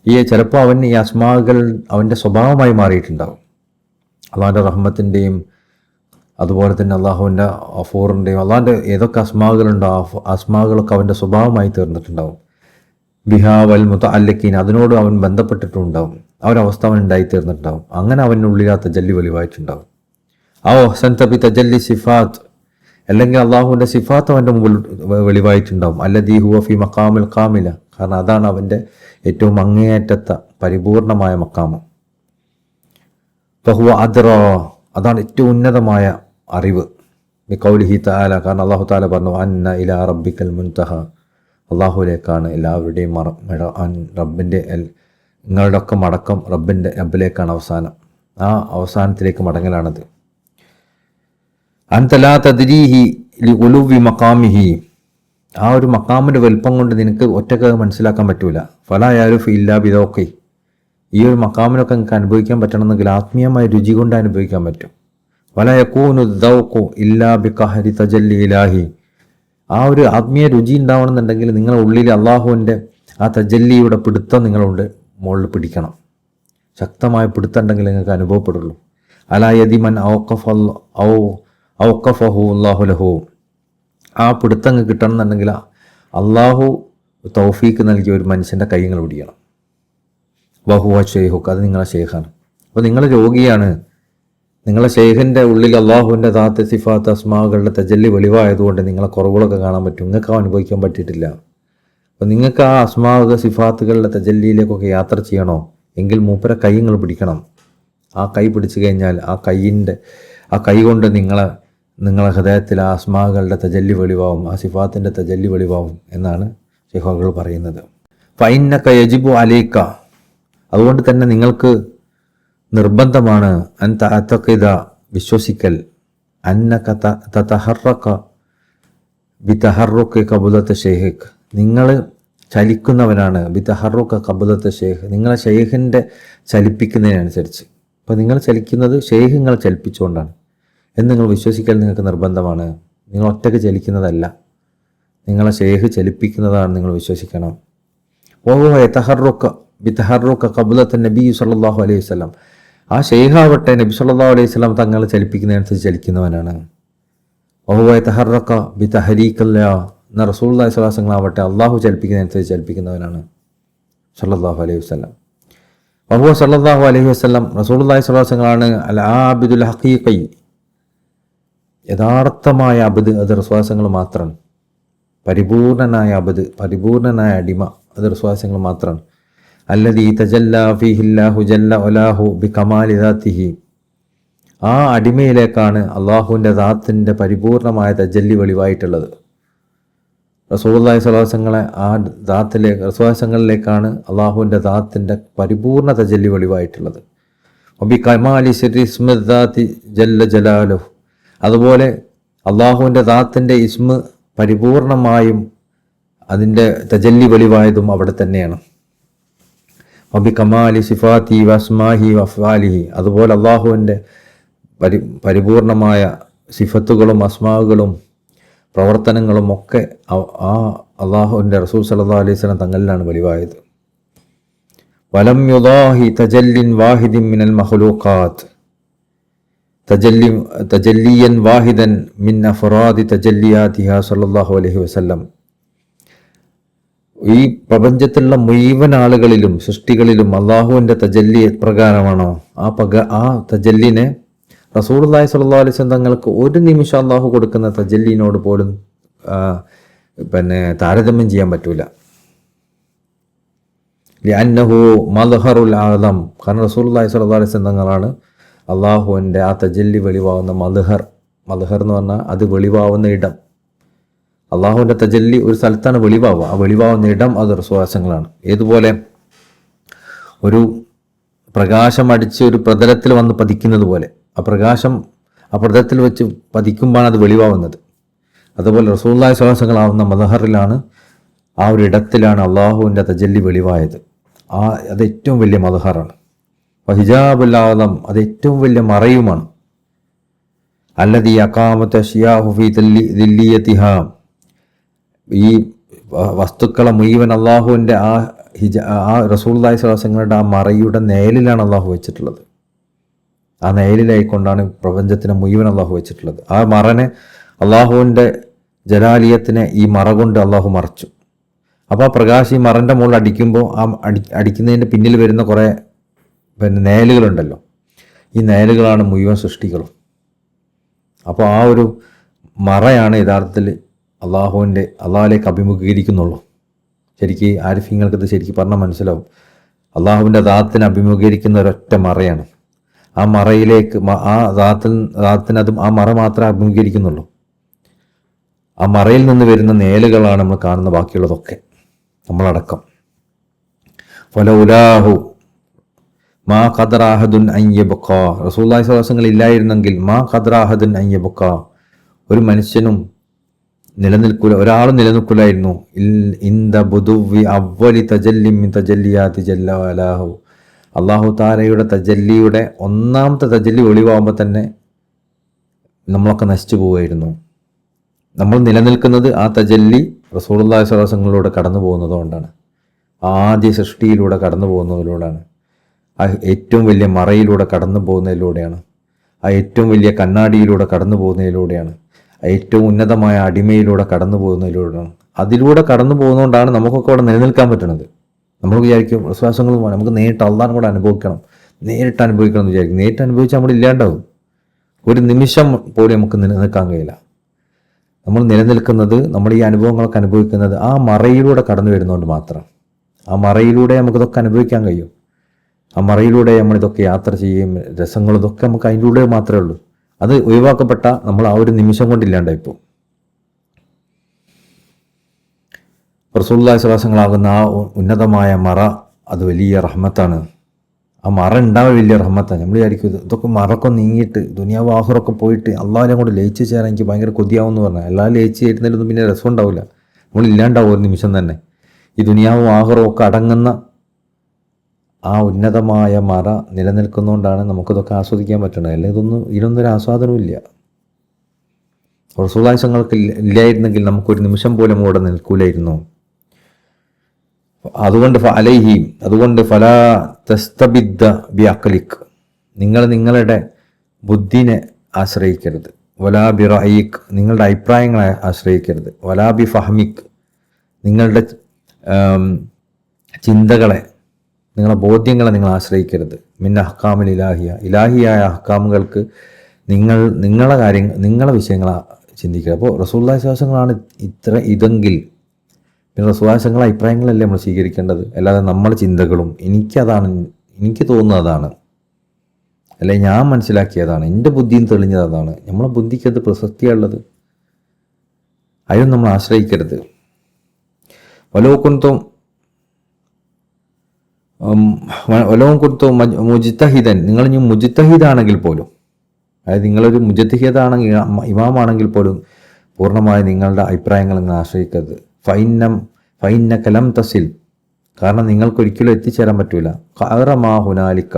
ഈ ചിലപ്പോൾ അവൻ ഈ അസ്മാകൾ അവൻ്റെ സ്വഭാവമായി മാറിയിട്ടുണ്ടാവും. അള്ളാഹിൻ്റെ റഹ്മത്തിൻ്റെയും അതുപോലെ തന്നെ അള്ളാഹുവിൻ്റെ അഫൂറിൻ്റെയും അള്ളാഹിൻ്റെ ഏതൊക്കെ അസ്മാകളുണ്ടോ ആ അസ്മാകളൊക്കെ അവൻ്റെ സ്വഭാവമായി തീർന്നിട്ടുണ്ടാവും. ബിഹാവൽ മുതഅല്ലിഖീൻ, അതിനോട് അവൻ ബന്ധപ്പെട്ടിട്ടുണ്ടാവും, ആ ഒരു അവസ്ഥ അവൻ ഉണ്ടായിത്തീർന്നിട്ടുണ്ടാവും. അങ്ങനെ അവനുള്ളിൽ ആ തജല്ലി വെളിവായിട്ടുണ്ടാവും. ആ ഹസൻത ബി തജല്ലി സിഫാത്ത്, അല്ലെങ്കിൽ അള്ളാഹുവിൻ്റെ സിഫാത്ത് അവൻ്റെ മുമ്പിൽ വെളിവായിട്ടുണ്ടാവും. അല്ലദീ ഹുവ ഫി മഖാമിൽ കാമില, കാരണം അതാണ് അവൻ്റെ ഏറ്റവും അങ്ങേയറ്റത്തെ പരിപൂർണമായ മക്കാമ്. ഫഹുവ അദ്റ, അതാണ് ഏറ്റവും ഉന്നതമായ അറിവ്. ബി ഖൗലിഹി തആല, കാരണം അള്ളാഹു തആല പറഞ്ഞു അന്ന ഇലാ റബ്ബിക്കൽ മുൻതഹ, അള്ളാഹുവിലേക്കാണ് എല്ലാവരുടെയും റബ്ബിൻ്റെ നിങ്ങളുടെ ഒക്കെ മടക്കം റബ്ബിലേക്കാണ് അവസാനം. ആ അവസാനത്തിലേക്ക് മടങ്ങലാണത്. അൻത ലാ തദ്രീഹി ലി ഉലുവി മഖാമിഹി, ആ ഒരു മക്കാമിൻ്റെ വലുപ്പം കൊണ്ട് നിനക്ക് ഒറ്റക്ക് മനസ്സിലാക്കാൻ പറ്റൂല. ഫലാ യഅരിഫു ഇല്ലാ ബിദൗഖി, ഈ ഒരു മക്കാമിനൊക്കെ നിങ്ങൾക്ക് അനുഭവിക്കാൻ പറ്റണമെന്നെങ്കിൽ ആത്മീയമായ രുചി കൊണ്ട് അനുഭവിക്കാൻ പറ്റും. വലാ യകൂനു ദൗഖു ഇല്ലാ ബിഖഹരി തജല്ലി ഇലാഹി, ആ ഒരു ആത്മീയ രുചി ഉണ്ടാവണമെന്നുണ്ടെങ്കിൽ നിങ്ങളുടെ ഉള്ളിൽ അള്ളാഹുവിൻ്റെ ആ തജല്ലിയുടെ പിടുത്തം നിങ്ങളുടെ മുകളിൽ പിടിക്കണം. ശക്തമായ പിടുത്തം ഉണ്ടെങ്കിൽ നിങ്ങൾക്ക് അനുഭവപ്പെടുള്ളൂ. അലാ യദിമൻ ഔഖഫഹു അല്ലാഹു ലഹു, ആ പിടുത്തം കിട്ടണമെന്നുണ്ടെങ്കിൽ അള്ളാഹു തൗഫീക്ക് നൽകിയ ഒരു മനുഷ്യൻ്റെ കൈ നിങ്ങൾ പിടിക്കണം. വഹുവ ഷെയ്ഖുക്ക്, അത് നിങ്ങളെ ഷെയ്ഖാണ്. അപ്പോൾ നിങ്ങൾ രോഗിയാണ്, നിങ്ങളെ ഷെയ്ഖിൻ്റെ ഉള്ളിൽ അള്ളാഹുവിൻ്റെ ദാത്ത് സിഫാത്ത് അസ്മാകളുടെ തജല്ലി വെളിവായതുകൊണ്ട് നിങ്ങളെ കുറവുകളൊക്കെ കാണാൻ പറ്റും, നിങ്ങൾക്ക് അനുഭവിക്കാൻ പറ്റിയിട്ടില്ല. അപ്പോൾ നിങ്ങൾക്ക് ആ അസ്മാക സിഫാത്തുകളുടെ തജല്ലിയിലേക്കൊക്കെ യാത്ര ചെയ്യണോ എങ്കിൽ മൂപ്പരെ കൈ നിങ്ങൾ പിടിക്കണം. ആ കൈ പിടിച്ചു കഴിഞ്ഞാൽ ആ കൈ കൊണ്ട് നിങ്ങളെ ഹൃദയത്തിൽ ആ അസ്മാകളുടെ തജല്ലി വെളിവാവും, ആ സിഫാത്തിൻ്റെ തജല്ലി വെളിവാവും എന്നാണ് ശൈഖുകൾ പറയുന്നത്. ഫൈന്നക യജിബു അലൈക, അതുകൊണ്ട് തന്നെ നിങ്ങൾക്ക് നിർബന്ധമാണ് അൻ തഅതഖിദ, വിശ്വസിക്കൽ, അന്നക തതഹറക ബിതഹറുക ഖബദത ഷൈഖ്, നിങ്ങൾ ചലിക്കുന്നവനാണ്. ബിതഹറുക ഖബദത ഷൈഖ്, നിങ്ങളെ ഷൈഖിൻ്റെ ചലിപ്പിക്കുന്നതിനനുസരിച്ച്. അപ്പോൾ നിങ്ങൾ ചലിക്കുന്നത് ഷൈഖ് നിങ്ങളെ ചലിപ്പിച്ചുകൊണ്ടാണ് എന്ന് നിങ്ങൾ വിശ്വസിക്കൽ നിങ്ങൾക്ക് നിർബന്ധമാണ്. നിങ്ങൾ ഒറ്റയ്ക്ക് ചലിക്കുന്നതല്ല, നിങ്ങളെ ഷൈഖ് ചലിപ്പിക്കുന്നതാണ് നിങ്ങൾ വിശ്വസിക്കണം. വഹുവ യതഹറക ബിതഹറുക ഖബദത നബി സല്ലല്ലാഹു അലൈഹി വസല്ലം, ആ ഷെയ്ഖാവട്ടെ നബി സല്ലല്ലാഹു അലൈഹി വസല്ലം തങ്ങൾ ചലിപ്പിക്കുന്നതനുസരിച്ച് ചലിക്കുന്നവനാണ്. വഹുവ യതഹറക ബിതഹരീഖില്ലാ, എന്ന റസൂലുള്ളാഹി സ്വല്ലല്ലാഹു അലൈഹി വസല്ലം ആവട്ടെ അള്ളാഹു ചലിപ്പിക്കുന്നതനുസരിച്ച് ചലിപ്പിക്കുന്നവനാണ് സല്ലല്ലാഹു അലൈഹി വസല്ലം. വഹുവ സല്ലല്ലാഹു അലൈഹി വസല്ലം, റസൂലുള്ളാഹി സ്വല്ലല്ലാഹു അലൈഹി വസല്ലം ആണ് അൽ ആബിദുൽ ഹഖീഖി, യഥാർത്ഥമായ അബ്ദ്, അത് റസൂലുള്ളാഹി മാത്രമാണ്. പരിപൂർണനായ അബ്ദ്, പരിപൂർണനായ അടിമ, അത് റസൂലുള്ളാഹി മാത്രമാണ്. അല്ലദീ തജല്ലാ ഫീഹില്ലാഹു ജല്ല വലാഹു ബികമാലി ദാത്തിഹി, ആ അടിമയിലേക്കാണ് അള്ളാഹുവിൻ്റെ ദാത്തിൻ്റെ പരിപൂർണമായ തജല്ലി വെളിവായിട്ടുള്ളത്. റസൂലുള്ളാഹി സ്വല്ലല്ലാഹു അലൈഹി വസല്ലം ആ ദാത്തിലേക്ക് റസൂലുള്ളാഹിലേക്കാണ് അള്ളാഹുവിൻ്റെ ദാത്തിൻ്റെ പരിപൂർണ തജല്ലി വെളിവായിട്ടുള്ളത്. ഒബി കമാലി സിറിസ്മദാത്തി ജല്ല ജലാലുഹു, അതുപോലെ അള്ളാഹുവിൻ്റെ ദാത്തിൻ്റെ ഇസ്മ പരിപൂർണമായും അതിൻ്റെ തജല്ലി വെളിവായതും അവിടെ തന്നെയാണ്. ഒബി കമാലി സിഫാത്തി വസ്മാഹി വഫാലിഹി, അതുപോലെ അള്ളാഹുവിൻ്റെ പരിപൂർണമായ സിഫത്തുകളും അസ്മാവുകളും പ്രവർത്തനങ്ങളും ഒക്കെ ആ അള്ളാഹുവിൻ്റെ റസൂൽ സല്ലല്ലാഹു അലൈഹി വസല്ലം തങ്ങളിലാണ് വെളിവായത്. വലം യുദാഹി തജല്ലിൻ വാഹിദിൻ മിനൽ മഖ്ലൂഖാത്ത് തജല്ലിയൻ വാഹിദൻ മിൻ അഫ്റാദി തജല്ലിയാതിഹാ സല്ലല്ലാഹു അലൈഹി വസല്ലം. ഈ പ്രപഞ്ചത്തിലുള്ള മുഴുവൻ ആളുകളിലും സൃഷ്ടികളിലും അള്ളാഹുവിൻ്റെ തജല്ലി പ്രകാരമാണോ ആ തജല്ലിനെ റസൂലുള്ളാഹി സ്വല്ലല്ലാഹു അലൈഹി വസല്ലം തങ്ങൾക്ക് ഒരു നിമിഷം അള്ളാഹു കൊടുക്കുന്ന തജല്ലിനോട് പോലും താരതമ്യം ചെയ്യാൻ പറ്റൂല. ലിഅന്നഹു മദ്ഹറുൽ ആദം, കാരണം റസൂലുള്ളാഹി സ്വല്ലല്ലാഹു അലൈഹി വസല്ലം തങ്ങളാണ് അള്ളാഹുവിൻ്റെ ആ തജല്ലി വെളിവാകുന്ന മദ്ഹർ എന്ന് പറഞ്ഞാൽ അത് വെളിവാകുന്ന ഇടം. അള്ളാഹുവിൻ്റെ തജല്ലി ഒരു സ്ഥലത്താണ് വെളിവാവുക, ആ വെളിവാകുന്ന ഇടം അത് റസൂലുള്ളാഹികളാണ്. ഏതുപോലെ ഒരു പ്രകാശം അടിച്ച് ഒരു പ്രതലത്തിൽ വന്ന് പതിക്കുന്നത് പോലെ ആ പ്രകാശം ആ പ്രതലത്തിൽ വെച്ച് പതിക്കുമ്പോഴാണ് അത് വെളിവാകുന്നത്. അതുപോലെ റസൂലുള്ളാഹി സ്വല്ലല്ലാഹു അലൈഹി വസല്ലം മദ്ഹറിലാണ്, ആ ഒരു ഇടത്തിലാണ് അള്ളാഹുവിൻ്റെ തജല്ലി വെളിവായത്. അത് ഏറ്റവും വലിയ മദ്ഹറാണ്. ഹിജാബുൽ ആദം, അത് ഏറ്റവും വലിയ മറയുമാണ്. അല്ലദീ അഖാമത അശ്യാഹു ഫീ ദില്ലിയതിഹാ, ഈ വസ്തുക്കളെ മുഴുവൻ അള്ളാഹുവിൻ്റെ ആ റസൂലുള്ളാഹി സ്വല്ലല്ലാഹു അലൈഹി വസല്ലം ആ മറയുടെ നേലിലാണ് അള്ളാഹു വെച്ചിട്ടുള്ളത്. ആ നേലിലായിക്കൊണ്ടാണ് പ്രപഞ്ചത്തിനെ മുഴുവൻ അള്ളാഹു വെച്ചിട്ടുള്ളത്. ആ മറനെ അള്ളാഹുവിൻ്റെ ജലാലിയത്തിനെ ഈ മറ കൊണ്ട് അള്ളാഹു മറച്ചു. അപ്പോൾ ആ പ്രകാശം ഈ മറൻ്റെ മുകളിൽ അടിക്കുമ്പോൾ ആ അടിക്കുന്നതിൻ്റെ പിന്നിൽ വരുന്ന കുറേ നേലുകളുണ്ടല്ലോ, ഈ നേലുകളാണ് മുഴുവൻ സൃഷ്ടികളും. അപ്പോൾ ആ ഒരു മറയാണ് യഥാർത്ഥത്തിൽ അള്ളാഹിലേക്ക് അഭിമുഖീകരിക്കുന്നുള്ളൂ. ശരിക്ക് ആരിഫ്യങ്ങൾക്കത് ശരിക്കും പറഞ്ഞാൽ മനസ്സിലാവും. അള്ളാഹുവിൻ്റെ ദാത്തിനെ അഭിമുഖീകരിക്കുന്ന ഒരൊറ്റ മറയാണ്. ആ മറയിലേക്ക് ആ ദാത്തിനതും ആ മറ മാത്രമേ അഭിമുഖീകരിക്കുന്നുള്ളൂ. ആ മറയിൽ നിന്ന് വരുന്ന നേലുകളാണ് നമ്മൾ കാണുന്ന ബാക്കിയുള്ളതൊക്കെ, നമ്മളടക്കം. ഫലൗലാഹു മാ ഖദറാഹദുൻ അയ്യബുഖ, റസൂലുള്ളാഹി സ്വല്ലല്ലാഹു അലൈഹി വസല്ലം ഇല്ലായിരുന്നെങ്കിൽ മാ ഖദറാഹദുൻ അയ്യബുഖ, ഒരു മനുഷ്യനും നിലനിൽക്കൂല, ഒരാളും നിലനിൽക്കില്ലായിരുന്നു. ഇന്ദ ബുദുവി അവ്വലി തജല്ലി മിൻ തജല്ലിയാതി ജല്ല വലാഹു, അള്ളാഹു താലയുടെ തജല്ലിയുടെ ഒന്നാമത്തെ തജല്ലി ഒളിവാകുമ്പോൾ തന്നെ നമ്മളൊക്കെ നശിച്ചു പോവുമായിരുന്നു. നമ്മൾ നിലനിൽക്കുന്നത് ആ തജല്ലി റസൂലുള്ളാഹി സ്വല്ലല്ലാഹു അലൈഹി വസല്ലമിലൂടെ കടന്നു പോകുന്നത് കൊണ്ടാണ്, ആദ്യ സൃഷ്ടിയിലൂടെ കടന്നു പോകുന്നതിലൂടെയാണ്, ആ ഏറ്റവും വലിയ മറയിലൂടെ കടന്നു പോകുന്നതിലൂടെയാണ്, ആ ഏറ്റവും വലിയ കണ്ണാടിയിലൂടെ കടന്നു പോകുന്നതിലൂടെയാണ്, ആ ഏറ്റവും ഉന്നതമായ അടിമയിലൂടെ കടന്നു പോകുന്നതിലൂടെയാണ്. അതിലൂടെ കടന്നു പോകുന്നതുകൊണ്ടാണ് നമുക്കൊക്കെ അവിടെ നിലനിൽക്കാൻ പറ്റുന്നത്. നമ്മൾ വിചാരിക്കും വിശ്വാസങ്ങൾ നമുക്ക് നേരിട്ട് അള്ളാഹിനെ കൂടെ നേരിട്ട് അനുഭവിക്കണം എന്ന് വിചാരിക്കും. നേരിട്ട് അനുഭവിച്ചാൽ നമ്മൾ ഇല്ലാണ്ടാവും. ഒരു നിമിഷം പോലും നമുക്ക് നിലനിൽക്കാൻ കഴിയില്ല. നമ്മൾ നിലനിൽക്കുന്നത്, നമ്മൾ ഈ അനുഭവങ്ങളൊക്കെ അനുഭവിക്കുന്നത് ആ മറയിലൂടെ കടന്നു വരുന്നതുകൊണ്ട് മാത്രം. ആ മറയിലൂടെ നമുക്കിതൊക്കെ അനുഭവിക്കാൻ കഴിയും. ആ മറയിലൂടെ നമ്മളിതൊക്കെ യാത്ര ചെയ്യും, രസങ്ങളും ഇതൊക്കെ നമുക്ക് അതിലൂടെ മാത്രമേ ഉള്ളൂ. അത് ഒഴിവാക്കപ്പെട്ട നമ്മൾ ആ ഒരു നിമിഷം കൊണ്ടില്ലാണ്ടായിപ്പോൾ. റസൂലുള്ളാഹി സ്വല്ലല്ലാഹു അലൈഹി വസല്ലം ആകുന്ന ആ ഉന്നതമായ മറ അത് വലിയ റഹ്മത്താണ്. ആ മറ ഉണ്ടാവുക വലിയ റഹ്മത്താണ്. നമ്മൾ വിചാരിക്കും ഇതൊക്കെ മറക്കൊക്കെ നീങ്ങിയിട്ട് ദുനിയാവ് ആഖിറൊക്കെ പോയിട്ട് അള്ളാഹിനെ കൊണ്ട് ലയിച്ച് ചേരാൻ എനിക്ക് ഭയങ്കര കൊതിയാവും എന്ന് പറഞ്ഞാൽ എല്ലാം ലയിച്ച് ചേരുന്നതിലൊന്നും പിന്നെ രസം ഉണ്ടാവില്ല. നമ്മളില്ലാണ്ടാവും ഒരു നിമിഷം തന്നെ. ഈ ദുനിയാവും ആഖിറവും ഒക്കെ അടങ്ങുന്ന ആ ഉന്നതമായ മറ നിലനിൽക്കുന്നതുകൊണ്ടാണ് നമുക്കിതൊക്കെ ആസ്വദിക്കാൻ പറ്റണത്. അല്ലെങ്കിൽ ഇതിനൊന്നും ഒരു ആസ്വാദനവും ഇല്ല. റസൂലുള്ളാഹി സ്വല്ലല്ലാഹു അലൈഹി വസല്ലം ഇല്ലായിരുന്നെങ്കിൽ നമുക്കൊരു നിമിഷം പോലും നമ്മളിവിടെ നിൽക്കൂലായിരുന്നു. അതുകൊണ്ട് ഫലാ തസ്തബിദ്ദ ബി അഖ്ലിക്, നിങ്ങൾ നിങ്ങളുടെ ബുദ്ധിനെ ആശ്രയിക്കരുത്. വലാ ബി റഅയിക്, നിങ്ങളുടെ അഭിപ്രായങ്ങളെ ആശ്രയിക്കരുത്. വലാ ബി ഫഹ്മിക്, നിങ്ങളുടെ ചിന്തകളെ, നിങ്ങളുടെ ബോധ്യങ്ങളെ നിങ്ങൾ ആശ്രയിക്കരുത്. മിൻ അഹ്കാമിൽ ഇലാഹിയായ അഹ്കാമുകൾക്ക് നിങ്ങളെ കാര്യങ്ങൾ, നിങ്ങളെ വിഷയങ്ങളെ ചിന്തിക്കുക. അപ്പോൾ റസൂലുള്ളാഹി സ്വല്ലല്ലാഹു അലൈഹി വസല്ലം ഇതെങ്കിൽ പിന്നെ റസൂലുള്ളാഹി സ്വല്ലല്ലാഹു അലൈഹി വസല്ലം അഭിപ്രായങ്ങളല്ലേ നമ്മൾ സ്വീകരിക്കേണ്ടത്, അല്ലാതെ നമ്മുടെ ചിന്തകളും എനിക്ക് തോന്നുന്നതാണ്, അല്ലെ ഞാൻ മനസ്സിലാക്കിയതാണ്, എൻ്റെ ബുദ്ധിയും തെളിഞ്ഞതാണ്. നമ്മളെ ബുദ്ധിക്കത് പ്രസക്തിയുള്ളത്, അതിനും നമ്മൾ ആശ്രയിക്കരുത്. ഒലവും കൊടുത്തു മുജിത്തഹിദൻ, നിങ്ങൾ ഇനി മുജിത്തഹിദാണെങ്കിൽ പോലും, അതായത് നിങ്ങളൊരു മുജിത്തഹിദാണെങ്കിൽ ഇമാമാണെങ്കിൽ പോലും പൂർണ്ണമായി നിങ്ങളുടെ അഭിപ്രായങ്ങൾ നിങ്ങൾ ആശ്രയിക്കരുത്. ഫൈന്ന കലം തസിൽ, കാരണം നിങ്ങൾക്കൊരിക്കലും എത്തിച്ചേരാൻ പറ്റൂല. ഖറമാ ഹുനാലിക്ക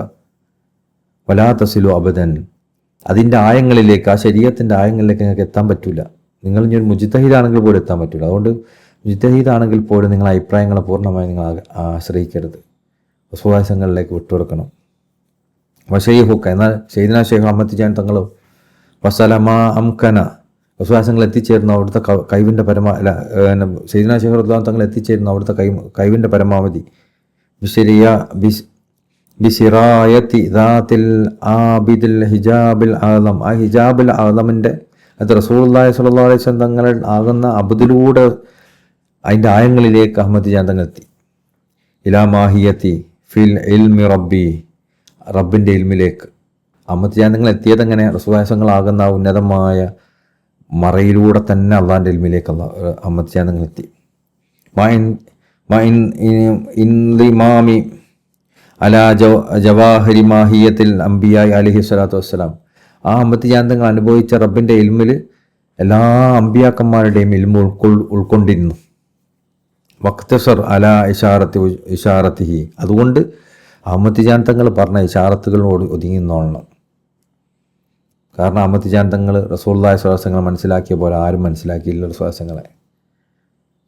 വലാ തസിലു അബദൻ, അതിൻ്റെ ആയങ്ങളിലേക്ക്, ആ ശരീരത്തിൻ്റെ ആയങ്ങളിലേക്ക് നിങ്ങൾക്ക് എത്താൻ പറ്റില്ല. നിങ്ങൾ ഇനി ഒരു മുജിത്തഹിദാണെങ്കിൽ പോലും എത്താൻ പറ്റില്ല. അതുകൊണ്ട് മുജിത്തഹിദാണെങ്കിൽ പോലും നിങ്ങളുടെ അഭിപ്രായങ്ങളെ പൂർണ്ണമായി നിങ്ങൾ ആശ്രയിക്കരുത്, വിശ്വാസങ്ങളിലേക്ക് വിട്ടുകൊടുക്കണം. വശൈഹുക്ക, എന്നാൽ ഷെയ്ഖുന ഷെയ്ഖ് അഹമ്മദ് തിജാനി തങ്ങളും വസലമാ അംകന, വിശ്വാസങ്ങൾ എത്തിച്ചേരുന്ന അവിടുത്തെ കഴിവിൻ്റെ ഷെയ്ഖുന ഷെയ്ഖ് റളിയല്ലാഹു തങ്ങൾ എത്തിച്ചേരുന്ന അവിടുത്തെ കഴിവിൻ്റെ പരമാവധി ബിസിറായത്തി ദാത്തിൽ ആബിദിൽ ഹിജാബിൽ ആദം, ആ ഹിജാബിൽ ആദമിൻ്റെ അത് റസൂലുള്ളാഹി സ്വല്ലല്ലാഹു അലൈഹി വസല്ലം തങ്ങൾ ആകുന്ന അബ്ദിലൂടെ അതിൻ്റെ ആയങ്ങളിലേക്ക് അഹമ്മദ് തിജാനി തങ്ങൾ എത്തി. ഇലാ മാഹിയത്തി ഫിൽ ഇൽമി റബ്ബി, റബ്ബിൻ്റെ ഇൽമിലേക്ക് അഹമ്മദ് തിജാനി തങ്ങൾ എത്തിയത് എങ്ങനെ? റസൂലുള്ളാഹികളാകുന്ന ഉന്നതമായ മറയിലൂടെ തന്നെ അള്ളാഹിൻ്റെ ഇൽമിലേക്ക് അഹമ്മദ് തിജാനി തങ്ങൾ എത്തി. ഇൻലിമാമി അലാ ജവാഹരി മാഹിയത്തിൽ അംബിയായി അലൈഹി സ്വലാത്തു വസ്സലാം, ആ അഹമ്മദ് തിജാനി തങ്ങൾ അനുഭവിച്ച റബ്ബിൻ്റെ ഇൽമിൽ എല്ലാ അമ്പിയാക്കന്മാരുടെയും ഇൽമ ഉൾക്കൊണ്ടിരുന്നു. വക്തസർ അല ഇഷാറത്തിഹി, അതുകൊണ്ട് അഹമ്മദ് തിജാനി തങ്ങൾ പറഞ്ഞ ഇഷാറത്തുകളോട് ഒതുങ്ങിന്നോളണം. കാരണം അഹമ്മദ് തിജാനി തങ്ങൾ റസൂലുള്ളാഹി സ്വല്ലല്ലാഹു അലൈഹി വസല്ലം മനസ്സിലാക്കിയ പോലെ ആരും മനസ്സിലാക്കിയില്ല. വിശ്വാസങ്ങളെ